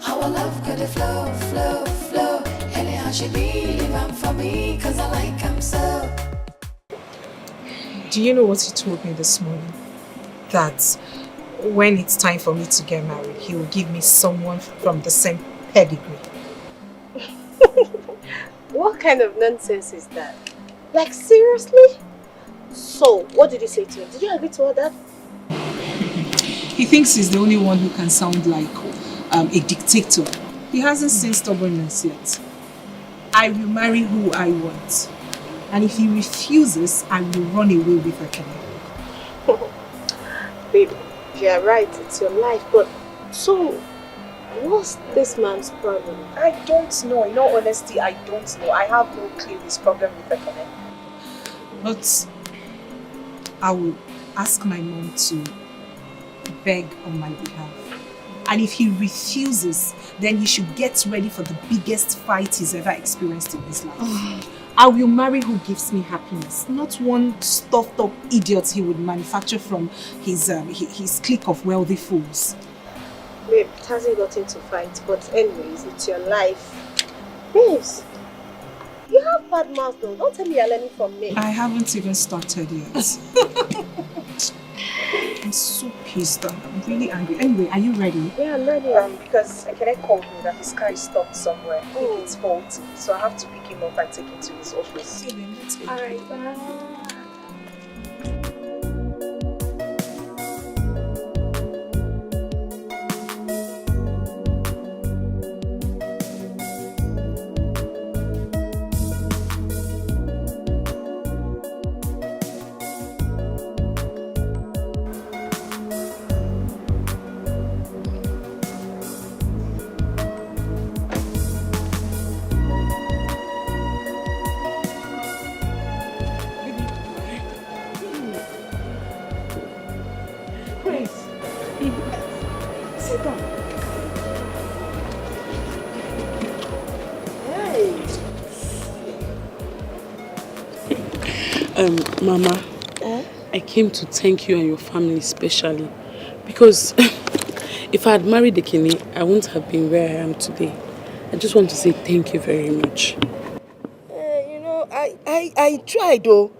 Our love got a flow, flow, flow. Anyhow she be, live on for me. Cause I like him so. Do you know what he told me this morning? That when it's time for me to get married, he will give me someone from the same pedigree. What kind of nonsense is that? Like, seriously? So, what did you say to him? Did you agree to all that? He thinks he's the only one who can sound like a dictator. He hasn't seen stubbornness yet. I will marry who I want. And if he refuses, I will run away with Ekene. Baby, you're right, it's your life, but so, what's this man's problem? I don't know. In all honesty, I don't know. I have no clue his problem with Ekene. But I will ask my mom to beg on my behalf. And if he refuses, then he should get ready for the biggest fight he's ever experienced in his life. I will marry who gives me happiness, not one stuffed up idiot he would manufacture from his clique of wealthy fools. Babe, it hasn't gotten to fight, but anyways, it's your life. Babes, you have bad mouth though. Don't tell me you're learning from me. I haven't even started yet. I'm so pissed. I'm really angry. Anyway, are you ready? Yeah, I'm ready. Because Ekene called me that his car is stopped somewhere. I think it's faulty. So I have to pick him up and take him to his office. Okay, then let's go. Alright, bye. Mama, I came to thank you and your family especially because if I had married Ekene, I wouldn't have been where I am today. I just want to say thank you very much. You know, I tried though.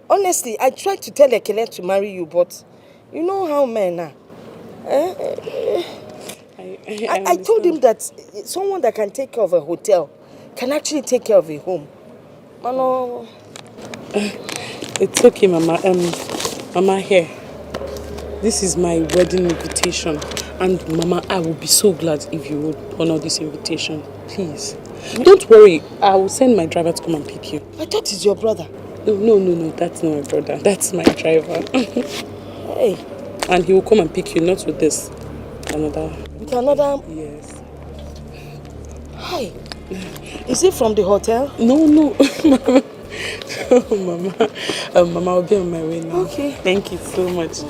Honestly, I tried to tell Ekene to marry you, but you know how men are. I told him that someone that can take care of a hotel can actually take care of a home. Mano. It's okay, Mama. Mama, here. This is my wedding invitation. And Mama, I will be so glad if you would honor this invitation. Please. Don't worry. I will send my driver to come and pick you. I thought it's your brother. No. That's not my brother. That's my driver. Hey. And he will come and pick you, not with this. Another. With another? Yes. Hi. Is it from the hotel? No. Oh, Mama. Mama, I'll be on my way now. Okay. Thank you so much.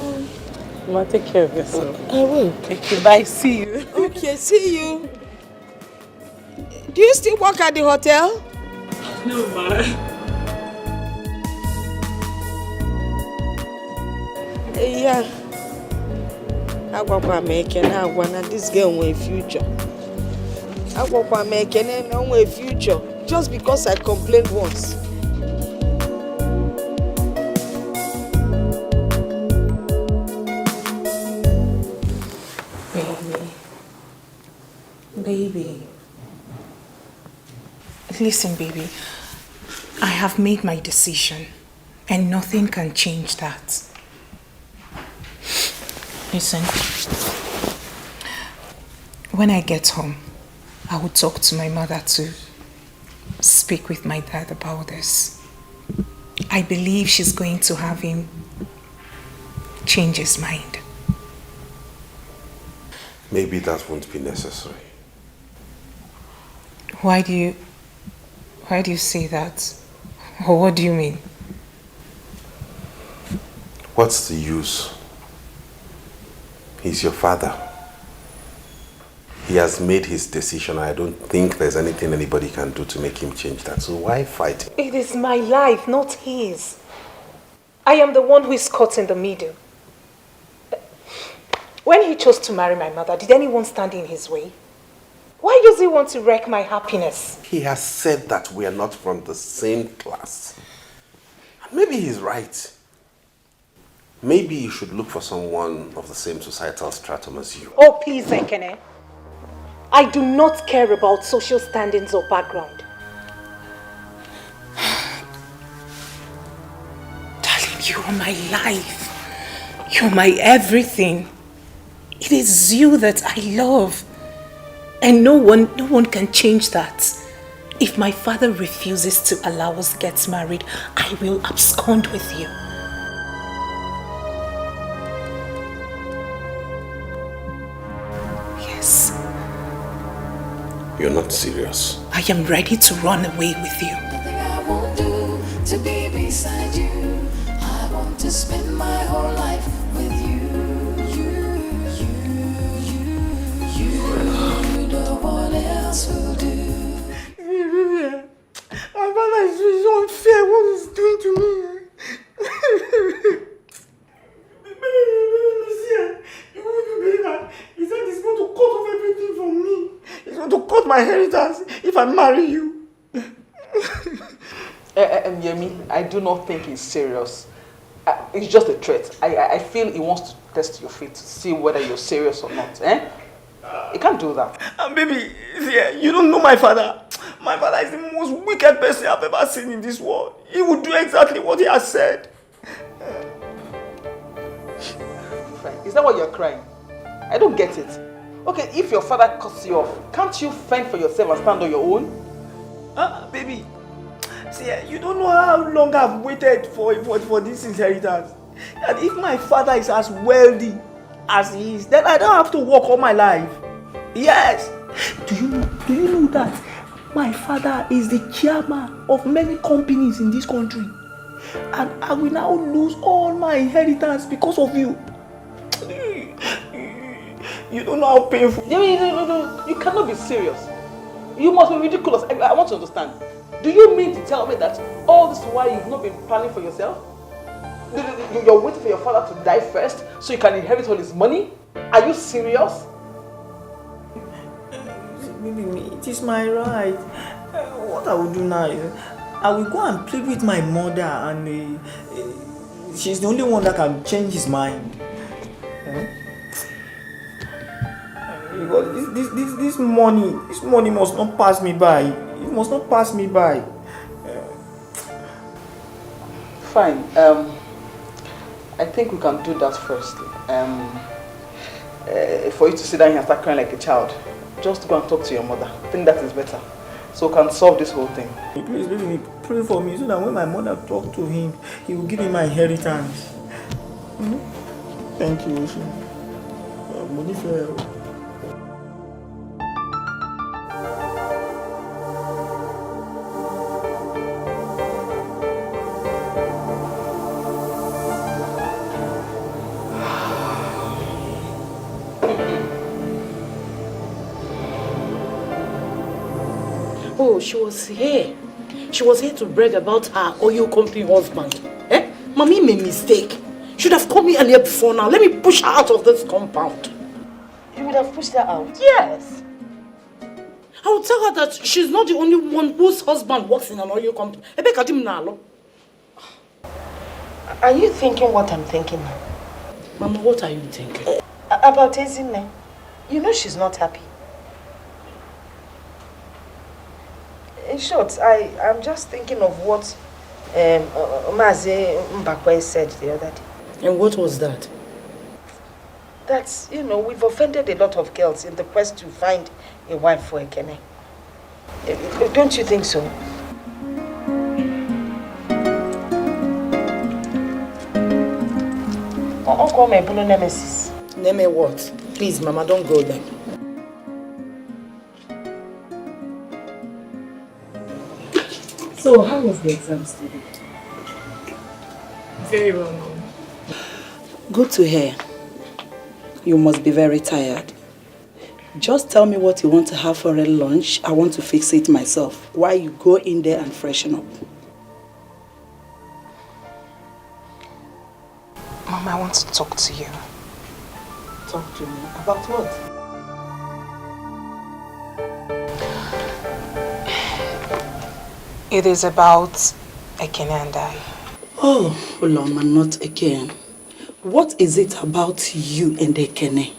Mama, take care of yourself. I will. Thank you. Bye. See you. Okay, see you. Do you still work at the hotel? No, Ma. Yeah. Agwakwa Ekene agwa na this girl nwere future. Agwakwa Ekene na nwere future just because I complained once. Baby. Listen, baby. I have made my decision and nothing can change that. Listen. When I get home, I will talk to my mother to speak with my dad about this. I believe she's going to have him change his mind. Maybe that won't be necessary. Why do you say that? Or what do you mean? What's the use? He's your father. He has made his decision. I don't think there's anything anybody can do to make him change that. So why fight him? It is my life, not his. I am the one who is caught in the middle. When he chose to marry my mother, did anyone stand in his way? Why does he want to wreck my happiness? He has said that we are not from the same class. And maybe he's right. Maybe you should look for someone of the same societal stratum as you. Oh, please, Ekene. I do not care about social standings or background. Darling, you are my life. You're my everything. It is you that I love. And no one can change that. If my father refuses to allow us get married, I will abscond with you. Yes. You're not serious. I am ready to run away with you. Nothing I won't do to be beside you. I want to spend my whole life with you. No one else will do. My father is unfair what he's doing to me. You wouldn't believe that. He said he's going to cut off everything from me. He's going to cut my inheritance if I marry you. Yemi, I do not think he's serious. It's just a threat. I feel he wants to test your faith to see whether you're serious or not. He can't do that. Baby, you don't know my father. My father is the most wicked person I've ever seen in this world. He would do exactly what he has said. Is that why you're crying? I don't get it. Okay, if your father cuts you off, can't you fend for yourself and stand on your own? Baby, you don't know how long I've waited for this inheritance. And if my father is as wealthy as he is, then I don't have to work all my life. Yes. Do you know that my father is the chairman of many companies in this country? And I will now lose all my inheritance because of you. You don't know how painful. No, you cannot be serious. You must be ridiculous. I want to understand. Do you mean to tell me that all this while you've not been planning for yourself? You're waiting for your father to die first so you can inherit all his money? Are you serious? It is my right. What I will do now is I will go and plead with my mother, and she's the only one that can change his mind. Because this money must not pass me by. It must not pass me by. Fine. I think we can do that first. For you to sit down here and start crying like a child, just go and talk to your mother. I think that is better. So we can solve this whole thing. Please, baby, pray for me so that when my mother talks to him, he will give me my inheritance. Thank you, Ocean. Money for help. Oh, she was here. She was here to brag about her oil company husband. Mommy made a mistake. Should have called me earlier before now. Let me push her out of this compound. You would have pushed her out? Yes. I will tell her that she's not the only one whose husband works in an oil company. Are you thinking what I'm thinking? Mama, what are you thinking? About Ezine. You know she's not happy. In short, I'm just thinking of what Maze Mbakwe said the other day. And what was that? That, we've offended a lot of girls in the quest to find a wife for Ekene. Don't you think so? Uncle Mebuno Nemesis. Neme what? Please, Mama, don't go there. So, how was the exams today? Very well, Mom. Good to hear. You must be very tired. Just tell me what you want to have for a lunch. I want to fix it myself while you go in there and freshen up. Mom, I want to talk to you. Talk to me? About what? It is about Ekene and I. Oh, Uloma, not again. What is it about you and Ekene?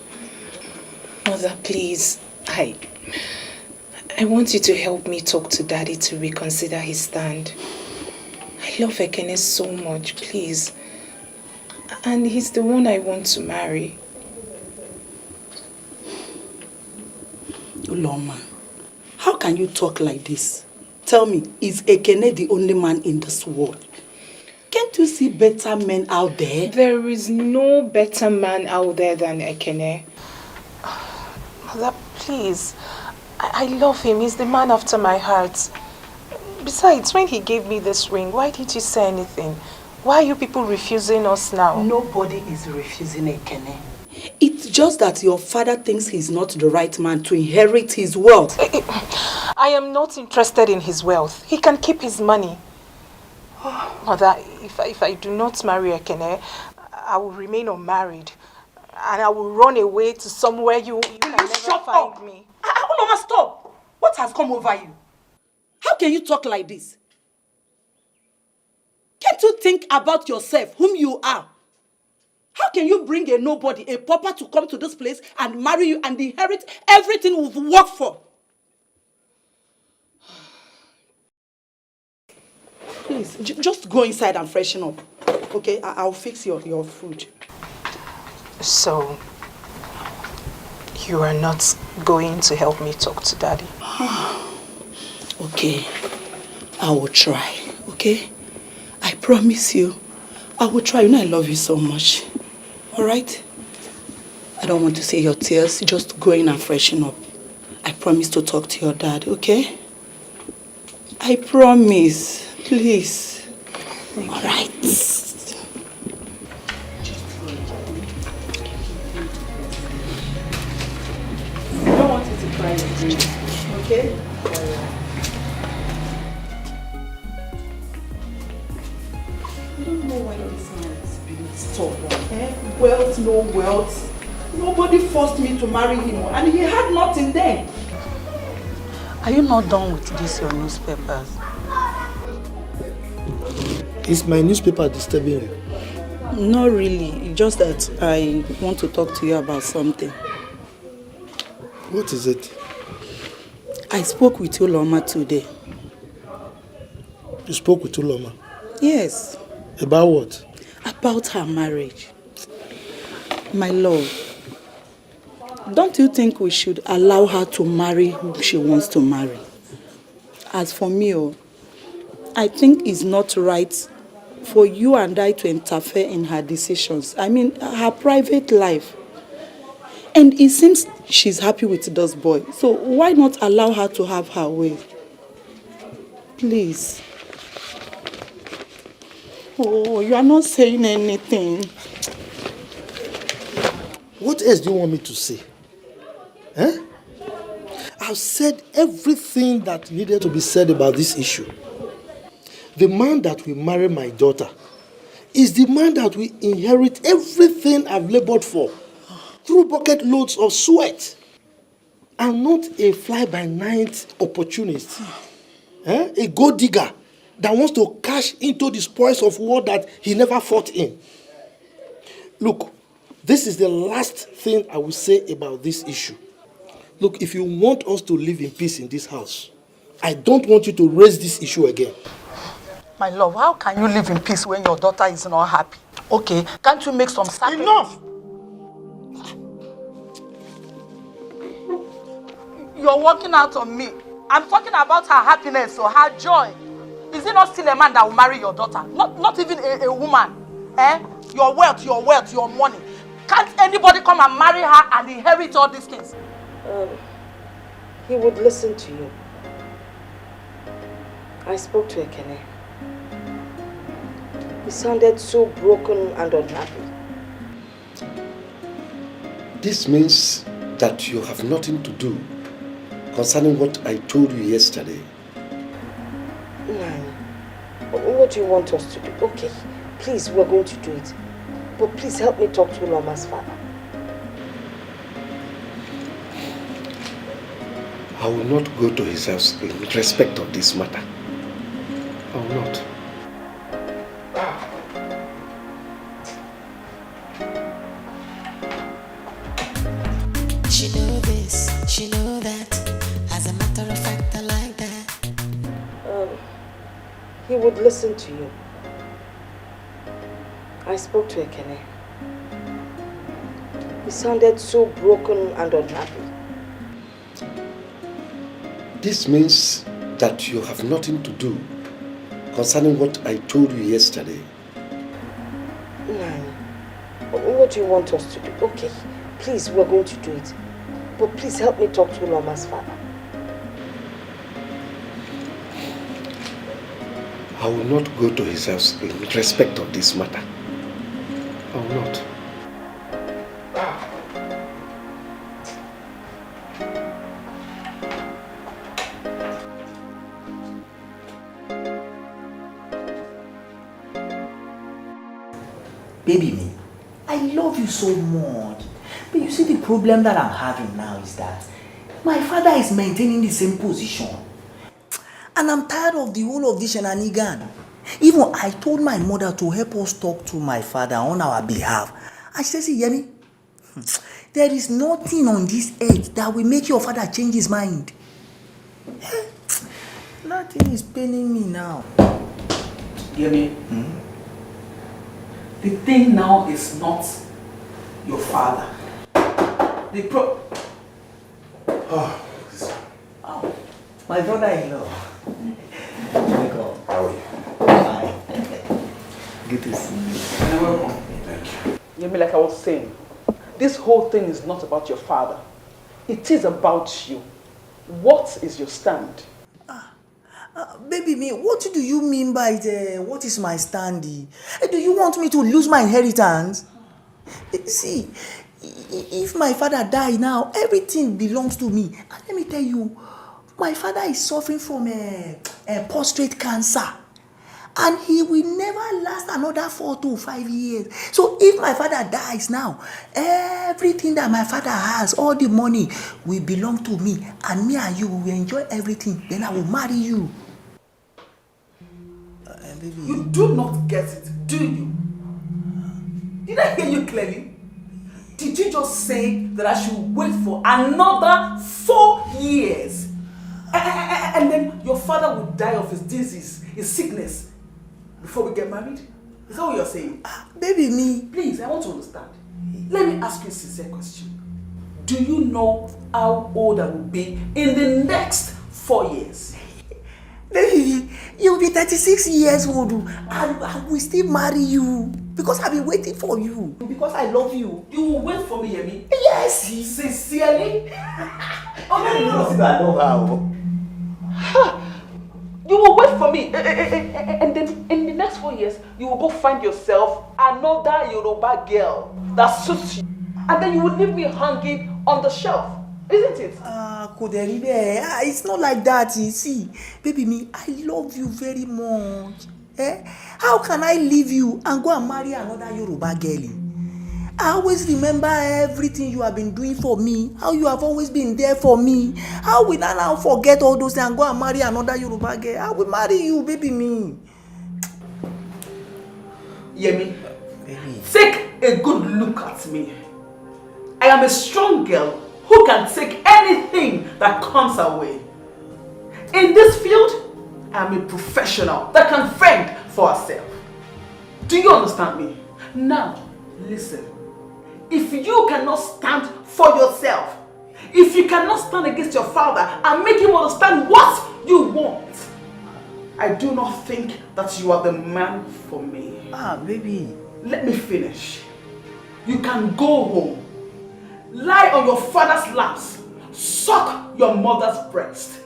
Mother, please, I want you to help me talk to Daddy to reconsider his stand. I love Ekene so much, please. And he's the one I want to marry. Uloma, how can you talk like this? Tell me, is Ekene the only man in this world? Can't you see better men out there? There is no better man out there than Ekene. Mother, please. I love him. He's the man after my heart. Besides, when he gave me this ring, why didn't you say anything? Why are you people refusing us now? Nobody is refusing Ekene. It's just that your father thinks he's not the right man to inherit his wealth. I am not interested in his wealth. He can keep his money. Mother, if I do not marry Ekene, I will remain unmarried. And I will run away to somewhere you can never find me. Uloma, stop! What has come over you? How can you talk like this? Can't you think about yourself, whom you are? How can you bring a nobody, a pauper, to come to this place and marry you and inherit everything we've worked for? Please, just go inside and freshen up. Okay, I'll fix your food. So, you are not going to help me talk to Daddy? Okay, I will try, okay? I promise you, I will try. You know I love you so much. Alright? I don't want to see your tears. Just go in and freshen up. I promise to talk to your dad, okay? I promise. Please. Alright. I don't want you to cry again, okay? I don't know why this man is being stubborn. Wealth, no wealth. Nobody forced me to marry him, and he had nothing then. Are you not done with this, your newspapers? Is my newspaper disturbing you? Not really. Just that I want to talk to you about something. What is it? I spoke with Uloma today. You spoke with Uloma? Yes. About what? About her marriage. My love, don't you think we should allow her to marry who she wants to marry? As for me, I think it's not right for you and I to interfere in her decisions. I mean, her private life. And it seems she's happy with this boy. So why not allow her to have her way? Please. Oh, you are not saying anything. What else do you want me to say? Eh? I've said everything that needed to be said about this issue. The man that will marry my daughter is the man that will inherit everything I've labored for through bucket loads of sweat, and not a fly-by-night opportunist. A gold digger that wants to cash into the spoils of war that he never fought in. Look, this is the last thing I will say about this issue. Look, if you want us to live in peace in this house, I don't want you to raise this issue again. My love, how can you live in peace when your daughter is not happy? Okay, can't you make some sacrifice? Enough! You're working out on me. I'm talking about her happiness or her joy. Is it not still a man that will marry your daughter? Not even a woman. Your wealth, your money. Can't anybody come and marry her and inherit all these things? He would listen to you. I spoke to Ekene. He sounded so broken and unhappy. This means that you have nothing to do concerning what I told you yesterday. Nine, what do you want us to do? Okay, please, we're going to do it. But please help me talk to Uloma's father. I will not go to his house in respect of this matter. I will not. She know this, she know that. As a matter of fact, I like that. He would listen to you. I spoke to Ekene. He sounded so broken and unhappy. This means that you have nothing to do concerning what I told you yesterday. Nine, what do you want us to do? Okay, please, we're going to do it. But please help me talk to Uloma's father. I will not go to his house in respect of this matter. I will not. Baby me, I love you so much. But you see, the problem that I'm having now is that my father is maintaining the same position. And I'm tired of the whole of this shenanigan. Even I told my mother to help us talk to my father on our behalf. And she said, see, Yemi, there is nothing on this earth that will make your father change his mind. Nothing is paining me now. Yemi, the thing now is not your father. My brother-in-law. Welcome. How are you? Fine. Good to see you. You're welcome. Thank you. Yemi, like I was saying, this whole thing is not about your father. It is about you. What is your stand? Baby me, what do you mean by what is my stand? Do you want me to lose my inheritance? See, if my father die now, everything belongs to me. And let me tell you, my father is suffering from a prostate cancer. And he will never last another 4 to 5 years. So if my father dies now, everything that my father has, all the money, will belong to me. And me and you will enjoy everything. Then I will marry you. Baby. You do not get it, do you? Did I hear you clearly? Did you just say that I should wait for another 4 years? And then your father will die of his disease, his sickness, before we get married? Is that what you're saying? Baby, me. Please, I want to understand. Let me ask you a sincere question. Do you know how old I will be in the next 4 years? Baby, you'll be 36 years old and I will still marry you because I've been waiting for you. Because I love you. You will wait for me, Yemi? Yes. Sincerely? Oh, no. I love her. You will wait for me and then in the next 4 years, you will go find yourself another Yoruba girl that suits you. And then you will leave me hanging on the shelf. Isn't it? It's not like that, you see. Baby me, I love you very much. How can I leave you and go and marry another Yoruba girl? I always remember everything you have been doing for me, how you have always been there for me. How will I now forget all those things and go and marry another Yoruba girl? I will marry you, baby me. Yemi, take a good look at me. I am a strong girl who can take anything that comes our way. In this field, I am a professional that can fend for herself. Do you understand me? Now, listen. If you cannot stand for yourself, if you cannot stand against your father and make him understand what you want, I do not think that you are the man for me. Baby. Let me finish. You can go home, lie on your father's laps, suck your mother's breast,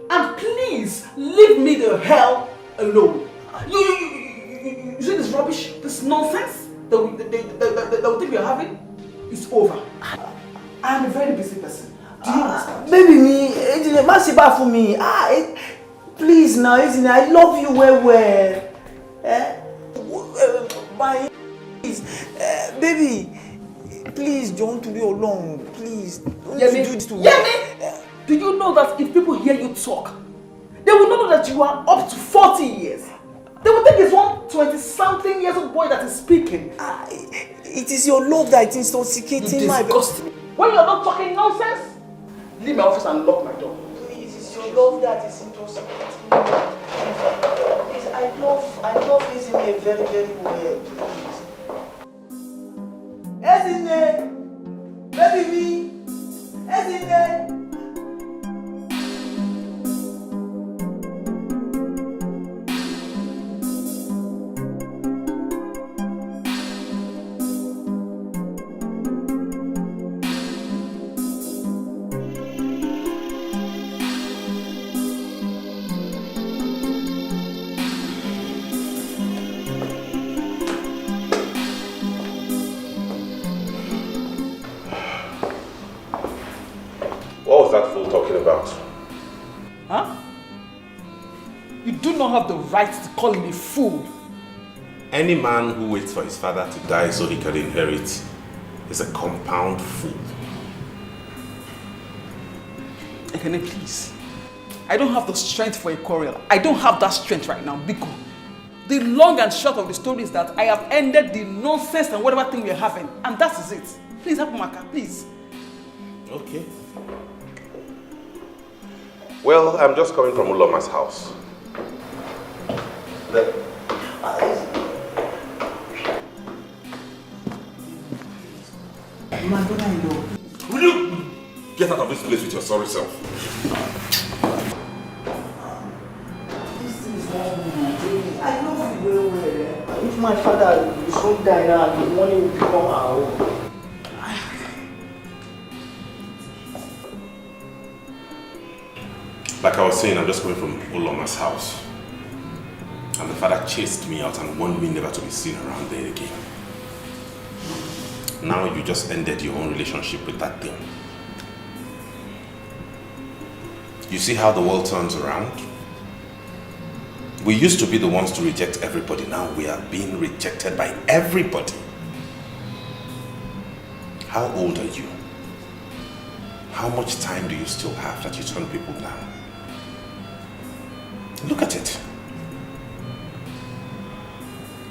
and please leave me the hell alone. You see this rubbish, this nonsense that we think we're having? It's over. I am a very busy person. Do you understand? Baby, me, Masiba for me. Please now, I love you well. Please, baby, please don't be alone. Please, don't do this to me. Do you know that if people hear you talk, they will know that you are up to 40 years? They will think it's one 20-something years old boy that is speaking. It is your love that is intoxicating my... Disgust me. When you're not talking nonsense, leave my office and lock my door. Please, it's your love that is intoxicating. Please, I love Ezine very, very well. Please. Ezine! Baby me! Ezine! What was that fool talking about? Huh? You do not have the right to call him a fool. Any man who waits for his father to die so he can inherit is a compound fool. Ekene, please. I don't have the strength for a quarrel. I don't have that strength right now, Biko. The long and short of the story is that I have ended the nonsense and whatever thing we're having, and that is it. Please help Maka, please. Okay. Well, I'm just coming from Uloma's house. Will you get out of this place with your sorry self? I love you well. If my father is so die now, the money will become our own. Like I was saying, I'm just coming from Uloma's house. And the father chased me out and warned me never to be seen around there again. Now you just ended your own relationship with that thing. You see how the world turns around? We used to be the ones to reject everybody. Now we are being rejected by everybody. How old are you? How much time do you still have that you turn people down? Look at it.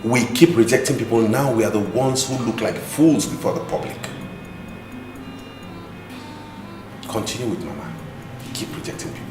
We keep rejecting people. Now we are the ones who look like fools before the public. Continue with Mama. Keep rejecting people.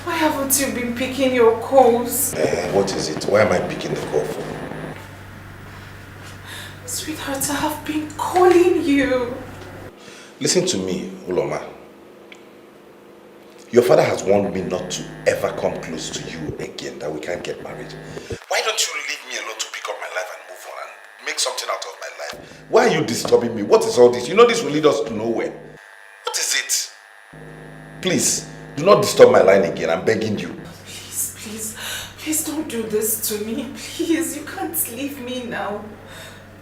Why haven't you been picking your calls? What is it? Why am I picking the call for? Sweetheart, I have been calling you. Listen to me, Uloma. Your father has warned me not to ever come close to you again, that we can't get married. Why don't you leave me alone to pick up my life and move on and make something out of my life? Why are you disturbing me? What is all this? You know this will lead us to nowhere. What is it? Please, do not disturb my line again. I'm begging you. Please don't do this to me. Please, you can't leave me now.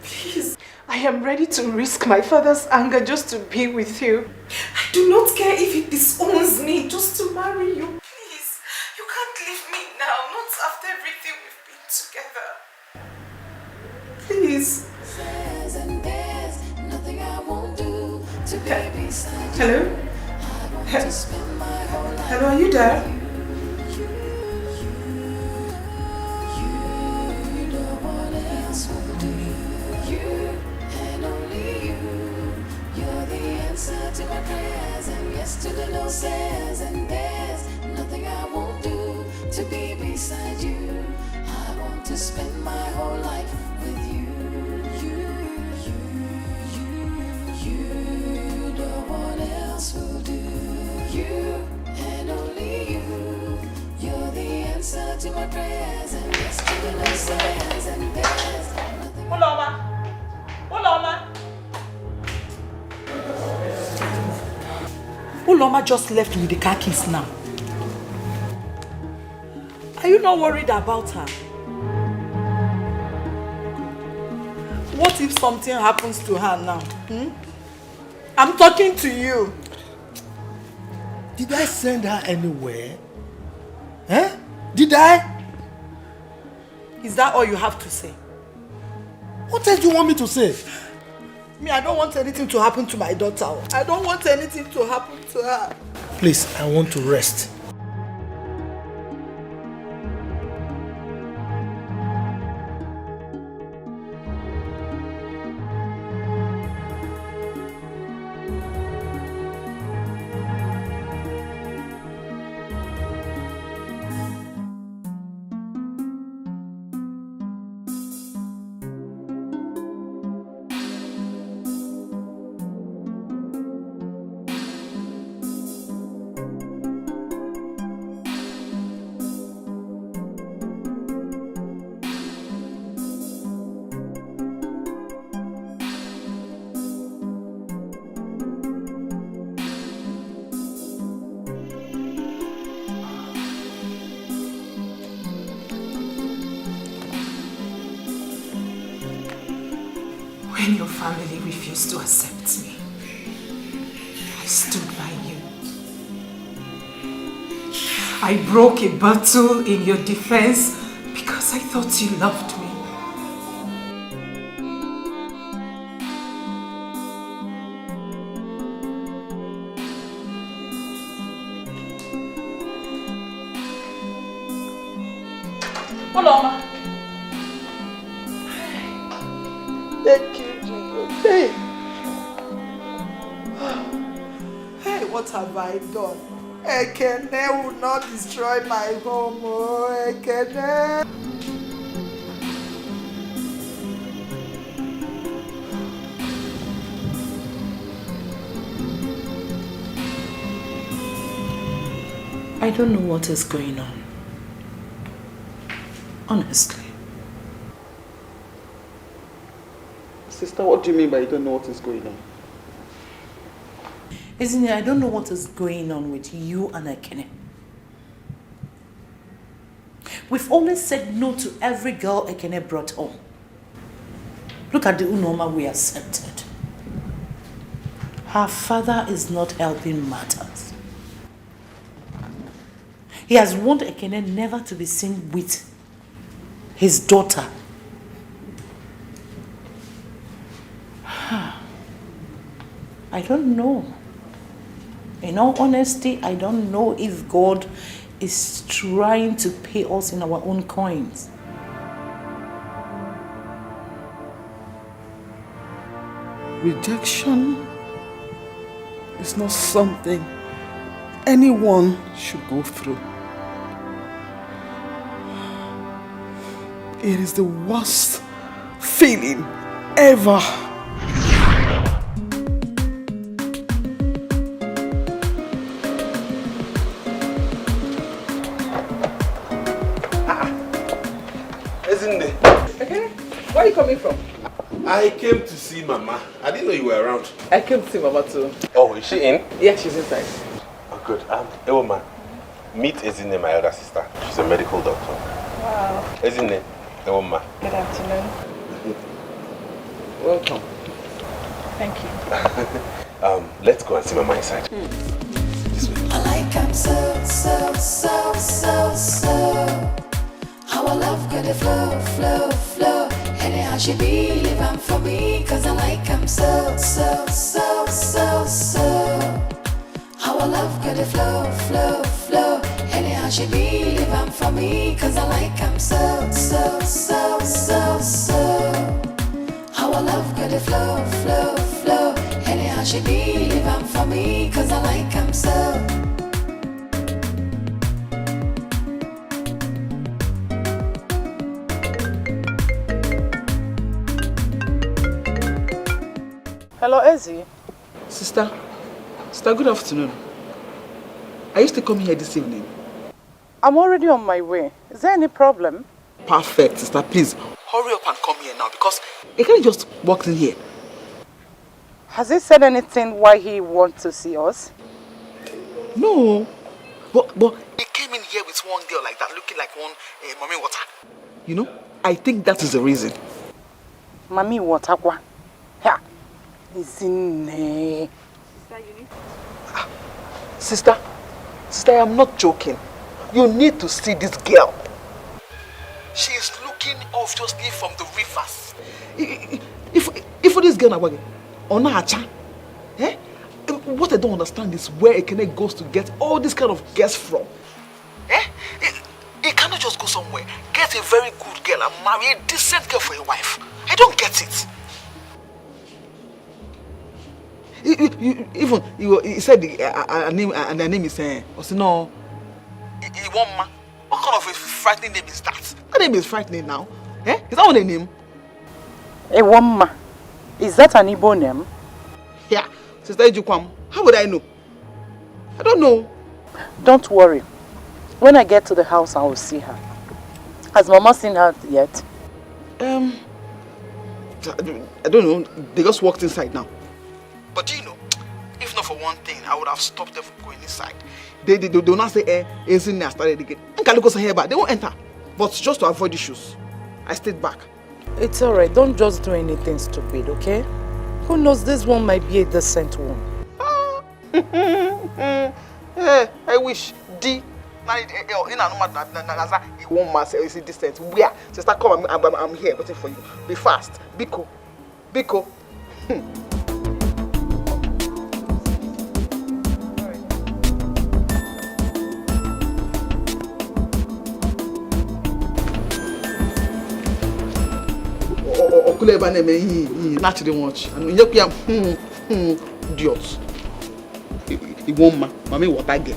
Please. I am ready to risk my father's anger just to be with you. I do not care if he disowns me just to marry you. Please, you can't leave me now. Not after everything we've been together. Please. Hello? Hello, are you there? To my prayers and yes to the no says, and there's nothing I won't do to be beside you. I want to spend my whole life with you. You, no one else will do. You and only you. You're the answer to my prayers and yes to the no says, and there's nothing. Uloma. Uloma just left with the car keys now. Are you not worried about her? What if something happens to her now? I'm talking to you. Did I send her anywhere? Huh? Did I? Is that all you have to say? What else do you want me to say? Me, I don't want anything to happen to my daughter. I don't want anything to happen to her. Please, I want to rest. When your family refused to accept me, I stood by you. I broke a bottle in your defense because I thought you loved me. Uloma. Thank you, Jesus. Hey. Hey, what have I done? Ekene will not destroy my home. Oh, Ekene. I don't know what is going on. Honestly. Sister, what do you mean by you don't know what is going on? Isn't it? I don't know what is going on with you and Ekene. We've always said no to every girl Ekene brought home. Look at the Unoma we accepted. Her father is not helping matters. He has warned Ekene never to be seen with his daughter. I don't know. In all honesty, I don't know if God is trying to pay us in our own coins. Rejection is not something anyone should go through. It is the worst feeling ever. Isn't it? Okay. Where are you coming from? I came to see Mama. I didn't know you were around. I came to see Mama too. Oh, is she in? Yeah, she's inside. Oh, good. Ewoma, meet Ezinne, my elder sister. She's a medical doctor. Wow. Ezinne, Ewoma. Good afternoon. Welcome. Thank you. Let's go and see Mama inside. I like him so. Our love got a flow. Anyhow she be living for me, cause I like him so. Our love got a flow. Anyhow she be living for me, cause I like him so. Our love got a flow. Anyhow she be living for me, cause I like him so. Hello, Ezzy. Sister, good afternoon. I used to come here this evening. I'm already on my way. Is there any problem? Perfect, sister. Please, hurry up and come here now because he can't just walk in here. Has he said anything why he wants to see us? No. But he came in here with one girl like that, looking like one mommy water. You know, I think that is the reason. Mommy water? Yeah. Sister, I am not joking. You need to see this girl. She is looking obviously from the rivers. If this girl is on a cha, what I don't understand is where Ekene goes to get all this kind of girls from. He cannot just go somewhere, get a very good girl and marry a decent girl for a wife. I don't get it. He said her name is Osino. Iwoma. What kind of a frightening name is that? That name is frightening now. Is that what the name? Iwoma. Is that an Igbo name? Yeah. Sister Ejukwam. How would I know? I don't know. Don't worry. When I get to the house, I will see her. Has Mama seen her yet? I don't know. They just walked inside now. But you know, if not for one thing, I would have stopped them from going inside. They will not say, isn't there started again. They won't enter. But just to avoid issues, I stayed back. It's alright. Don't just do anything stupid, okay? Who knows, this one might be a decent one. I wish D. Won't matter. Is it decent? Where? Sister, come. I'm here waiting for you. Be fast. Biko. Okuleba name he naturally watch and you idiot. He won't mommy what I get.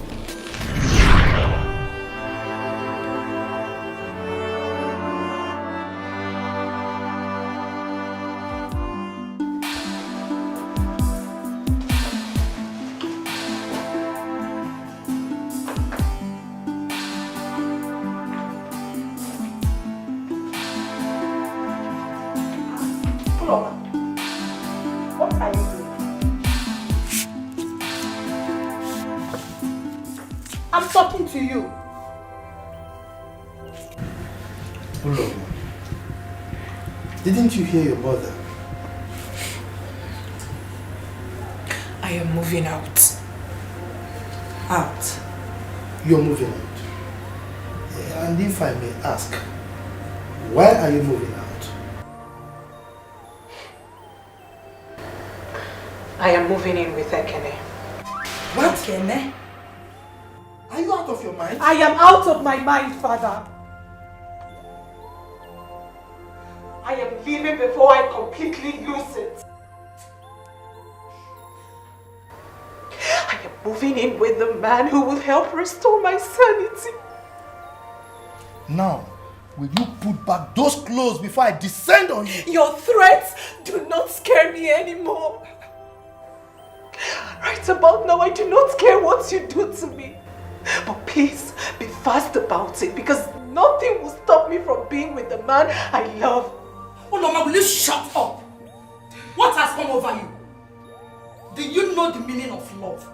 What are you doing? I'm talking to you. Ulo, didn't you hear your mother? I am moving out. Out? You're moving out? And if I may ask, why are you moving out? I am moving in with Ekene. What? Ekene? Are you out of your mind? I am out of my mind, Father. I am leaving before I completely lose it. I am moving in with the man who will help restore my sanity. Now, will you put back those clothes before I descend on you? Your threats do not scare me anymore. Right about now, I do not care what you do to me. But please, be fast about it, because nothing will stop me from being with the man I love. Oh, Mama, will you shut up? What has come over you? Do you know the meaning of love?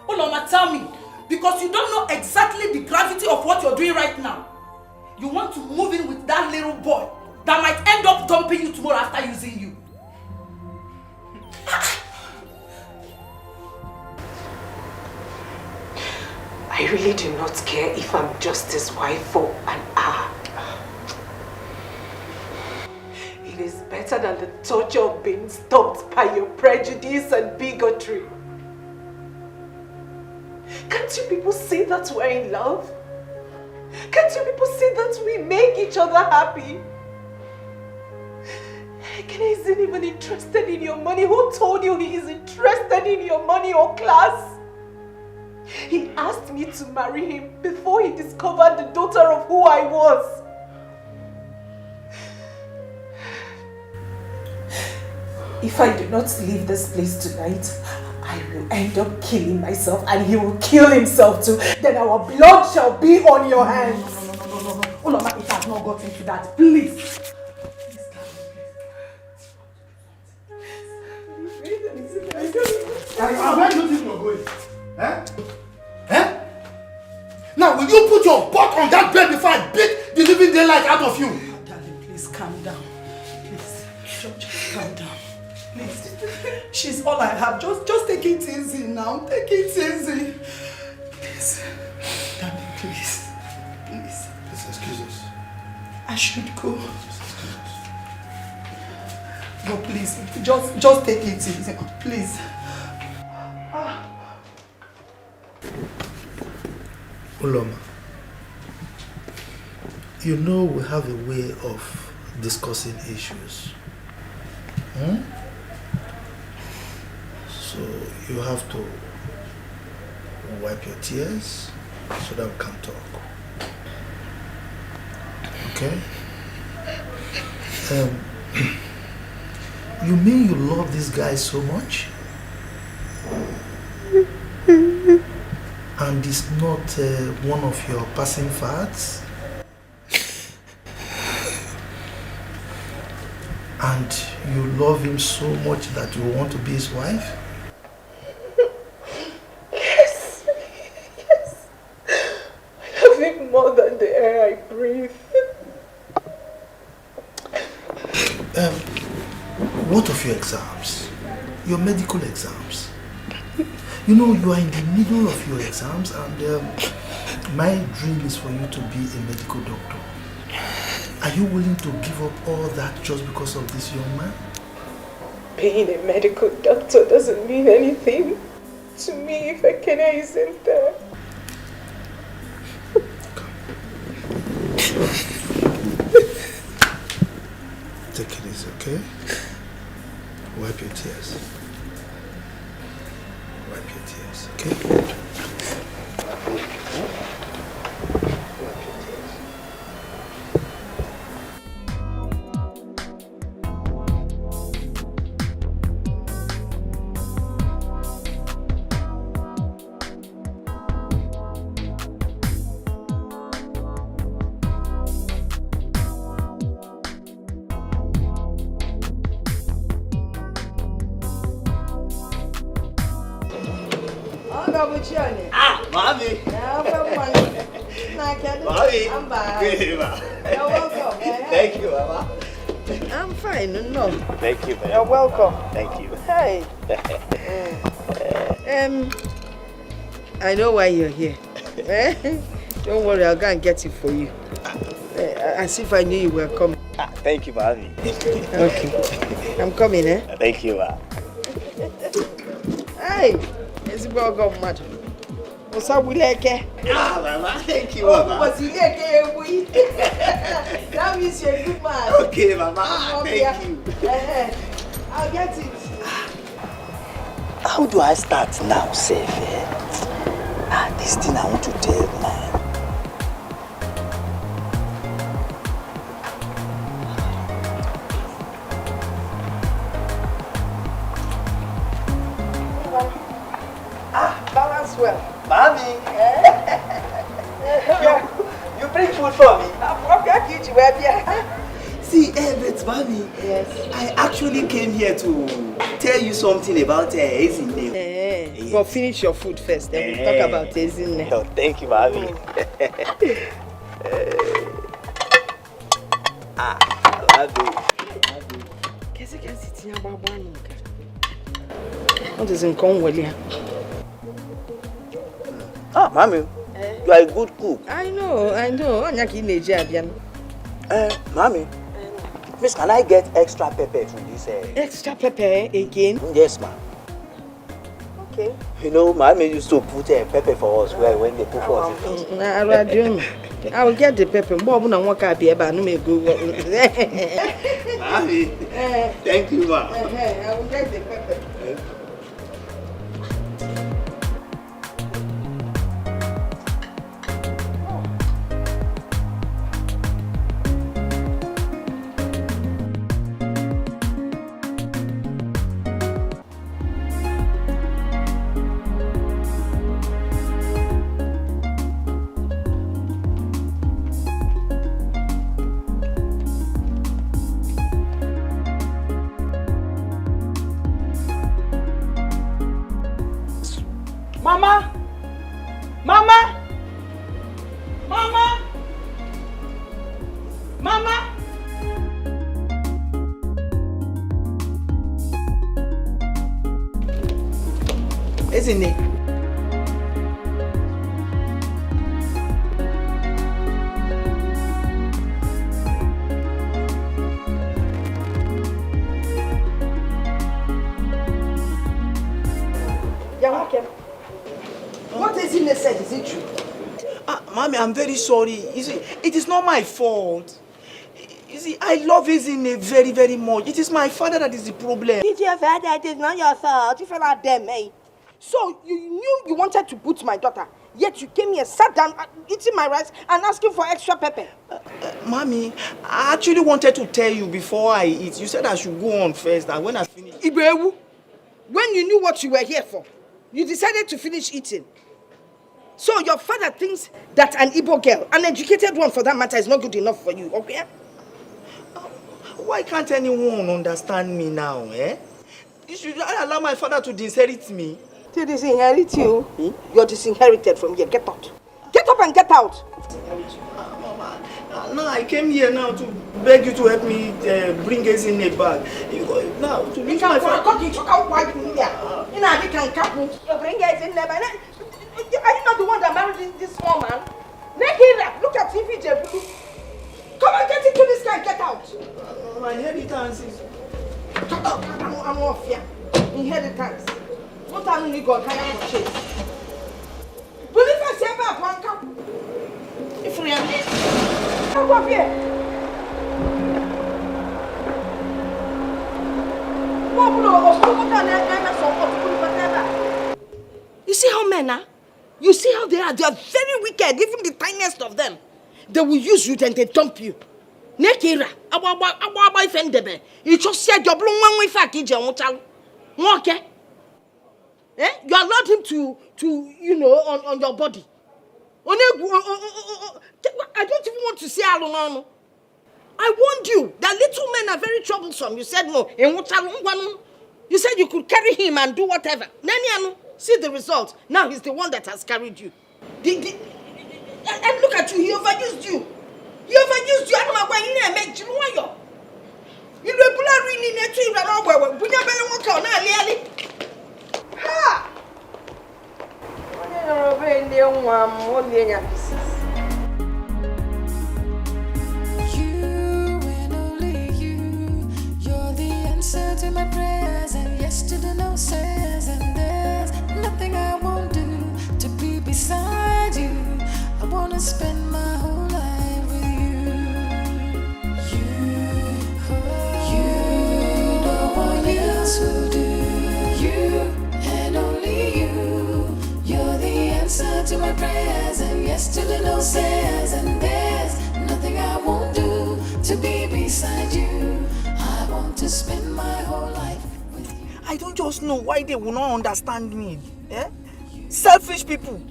Oh, Mama, tell me, because you don't know exactly the gravity of what you're doing right now. You want to move in with that little boy that might end up dumping you tomorrow after using you. I really do not care if I'm just his wife or an hour. It is better than the torture of being stopped by your prejudice and bigotry. Can't you people see that we're in love? Can't you people see that we make each other happy? Ekene isn't even interested in your money. Who told you he is interested in your money or class? He asked me to marry him before he discovered the daughter of who I was. If I do not leave this place tonight, I will end up killing myself and he will kill himself too. Then our blood shall be on your hands. No. Uloma, it has not gotten to that. Please. Where do you think you're going? Now, will you put your butt on that bed before I beat the living daylight out of you? Darling, please calm down. Please, just calm down. Please. She's all I have. Just take it easy now. Take it easy. Please. Darling, please. Please. Please excuse us. I should go. No, please. Just take it easy. Please. Uloma, you know we have a way of discussing issues. So you have to wipe your tears so that we can talk. Okay? You mean you love this guy so much? And it's not one of your passing fads? And you love him so much that you want to be his wife? Yes. I love him more than the air I breathe. What of your exams? Your medical exams? You know, you are in the middle of your exams and my dream is for you to be a medical doctor. Are you willing to give up all that just because of this young man? Being a medical doctor doesn't mean anything to me if Ekene isn't there. Take it easy, okay? Wipe your tears. Wipe your tears, okay? Mommy. You're welcome. Thank you, Mama. I'm fine, no. Thank you, man. You're welcome. Thank you. Hey. I know why you're here. Don't worry, I'll go and get it for you. As if I knew you were coming. Thank you, Mommy. Okay. I'm coming, eh? Thank you, Ma. Hey, it's about God, madam. What's up with Leke? Mama, thank you, Mama. What's Leke? That means you're a good man. Okay, Mama, thank you. I'll get it. How do I start now, Seth? This thing I want to tell, man. well. Mommy! You bring food for me? See, but mommy, yes. I actually came here to tell you something about Ezine. Yes. But finish your food first, then we'll talk about Ezine. Oh, thank you, mommy. What is in Congo? Ah, mommy, you are a good cook. I know. Mommy, please can I get extra pepper to this? Extra pepper again? Yes, ma'am. Okay. You know, mommy used to put pepper for us when they cook for us. I will get the pepper. Mommy, thank you, ma'am. I will get the pepper. Mama! Mama! Mama! Mama! Isn't it? What Ezine said, is it true? Mommy, I'm very sorry. You see, it is not my fault. You see, I love Ezine very, very much. It is my father that is the problem. It's your father, it is not your fault. You fell out them, eh? So you knew you wanted to put my daughter, yet you came here, sat down, eating my rice and asking for extra pepper. Mommy, I actually wanted to tell you before I eat. You said I should go on first, and when I finish... Ibewu, when you knew what you were here for, you decided to finish eating. So your father thinks that an Igbo girl, an educated one for that matter, is not good enough for you, okay? Why can't anyone understand me now, eh? You should allow my father to disinherit me. To disinherit you? You're disinherited from here. Get out. Get up and get out. Mama, now I came here now to beg you to help me bring Ezine back. Now, to reach my father. You bring Ezine back. Are you not the one that married this small man? Look at TV, Jebu. Come and get into this guy. Get out. My inheritance is... I'm off here. Inheritance. What time you got higher for chase? Believe I say about one cup. If we are here. Come up here. You see how men are? You see how they are? They are very wicked, even the tiniest of them. They will use you, then they dump you. Nekira, our boyfriend, you just said your blue one with Fakija. Okay? Eh? You allowed him to you know, on your body. I don't even want to say Alonano. I warned you that little men are very troublesome. You said no. You said you could carry him and do whatever. See the result. Now he's the one that has carried you. And look at you, he overused you. He overused you. I don't know why he didn't make you. You and only you, you're the answer to my prayers, and yes to the no says, and there's nothing I won't do to be beside you. I wanna spend my whole life with you. You, no one else will do. You and only you, you're the answer to my prayers, and yes to the no says, and there's nothing I won't do to be beside you. I want to spend my whole life with you. I don't just know why they will not understand me. Eh? Selfish people.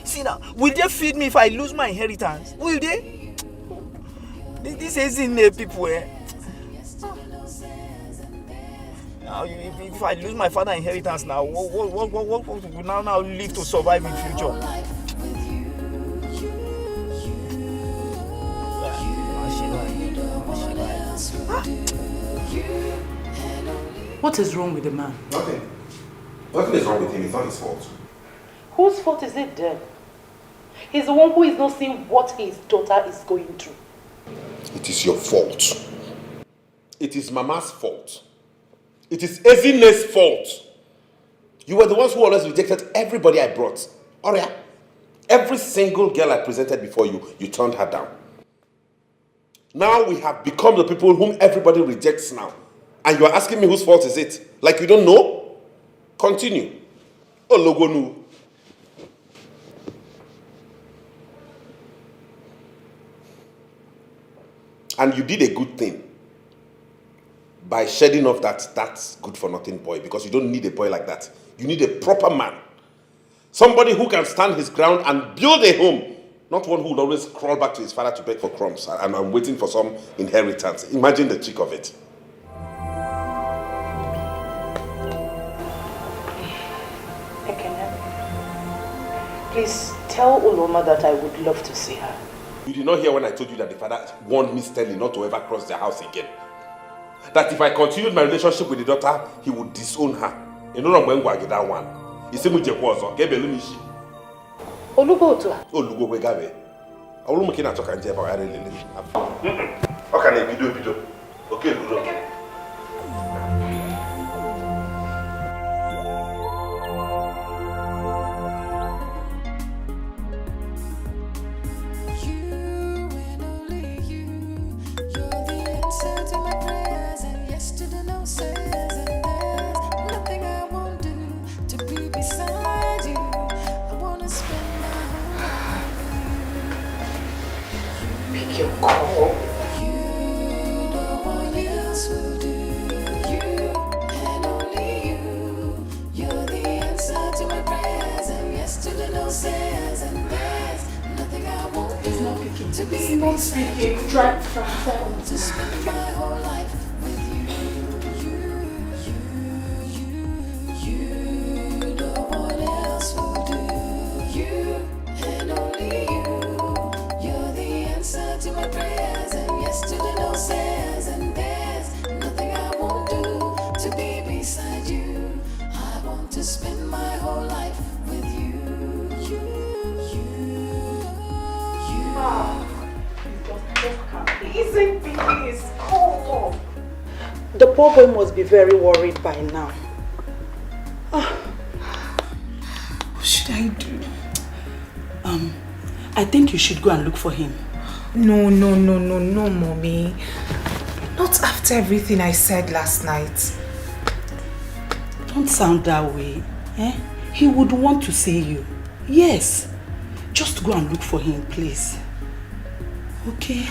See now, will they feed me if I lose my inheritance? Will they? This isn't people, eh? Now, if I lose my father's inheritance now, what will now live to survive in future? What is wrong with the man? Nothing. Nothing is wrong with him. It's not his fault. Whose fault is it then? He's the one who is not seeing what his daughter is going through. It is your fault. It is Mama's fault. It is Ezine's fault. You were the ones who always rejected everybody I brought. Oria, every single girl I presented before you, you turned her down. Now we have become the people whom everybody rejects now. And you are asking me whose fault is it? Like you don't know? Continue. Ologonu. And you did a good thing by shedding off that's good for nothing boy, because you don't need a boy like that. You need a proper man. Somebody who can stand his ground and build a home. Not one who will always crawl back to his father to beg for crumbs and I'm waiting for some inheritance. Imagine the cheek of it. Please tell Uloma that I would love to see her. You did not hear when I told you that the father warned me sternly not to ever cross their house again. That if I continued my relationship with the daughter, he would disown her. You know when get that one. He said me jekwazo, gebelunishi. Olugo to her. Olugo wegabe. I will make talk and jeba lele. Okay, video. Okay, Lulu. The poor boy must be very worried by now. What should I do? I think you should go and look for him. No, Mommy. Not after everything I said last night. Don't sound that way. Eh? He would want to see you. Yes. Just go and look for him, please. Okay?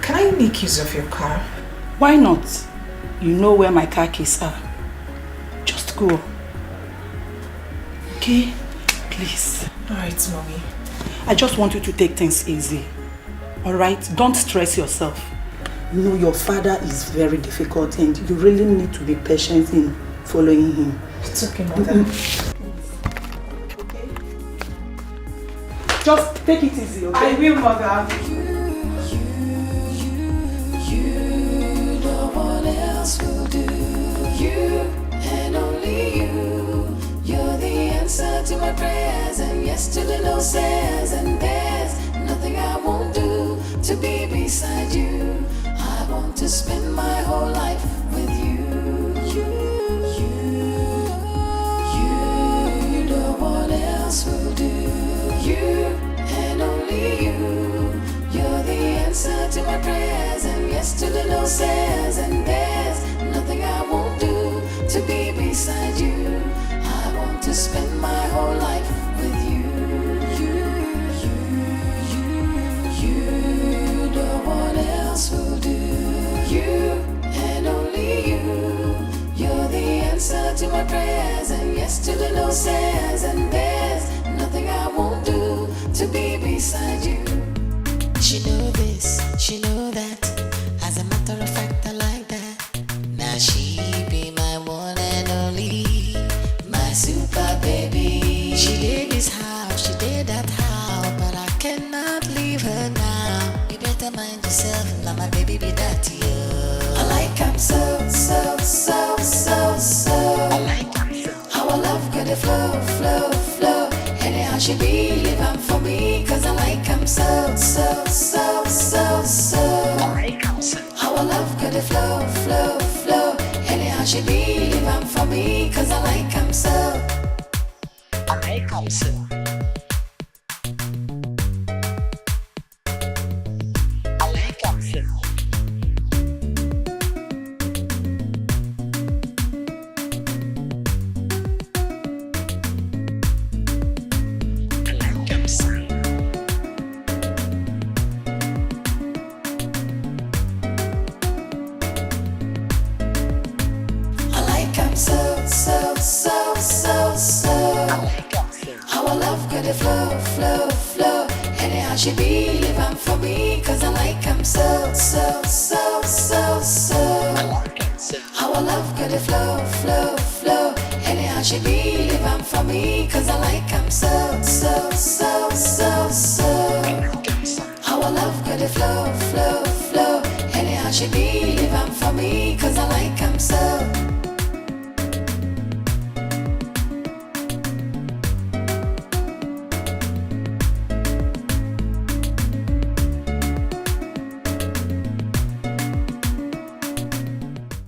Can I make use of your car? Why not? You know where my car keys are. Just go. Okay? Please. Alright, Mommy. I just want you to take things easy. Alright? Don't stress yourself. You know your father is very difficult and you really need to be patient in following him. It's okay, Mother. Okay? Just take it easy, okay? I will, Mother. Will do you and only you. You're the answer to my prayers and yes to the no says, and there's nothing I won't do to be beside you. I want to spend my whole life with you. You, no one else will do. You and only you. You're the answer to my prayers and yes to the no says, and there's nothing I won't do to be beside you. I want to spend my whole life with you. You, no one else will do. You and only you. You're the answer to my prayers and yes to the no says, and there's nothing I won't do to be beside you. She know this, she know that. As a matter of fact, I like that. Now she be my one and only, my super baby. She did this house, she did that house, but I cannot leave her now. You better mind yourself, now my baby be that you. I like him so. I like him so. Our love got a flow. Anyhow she be living for me, cause I like him so. I like him so. Our love got a flow. Anyhow she be living for me, cause I like him so. I like him so. Flow. Anyhow she be living for me, cause I like him so. I like him so. Our love got a flow. Anyhow she be living for me, cause I like him so. Our love got a flow. Anyhow she be living for me, cause I like him so.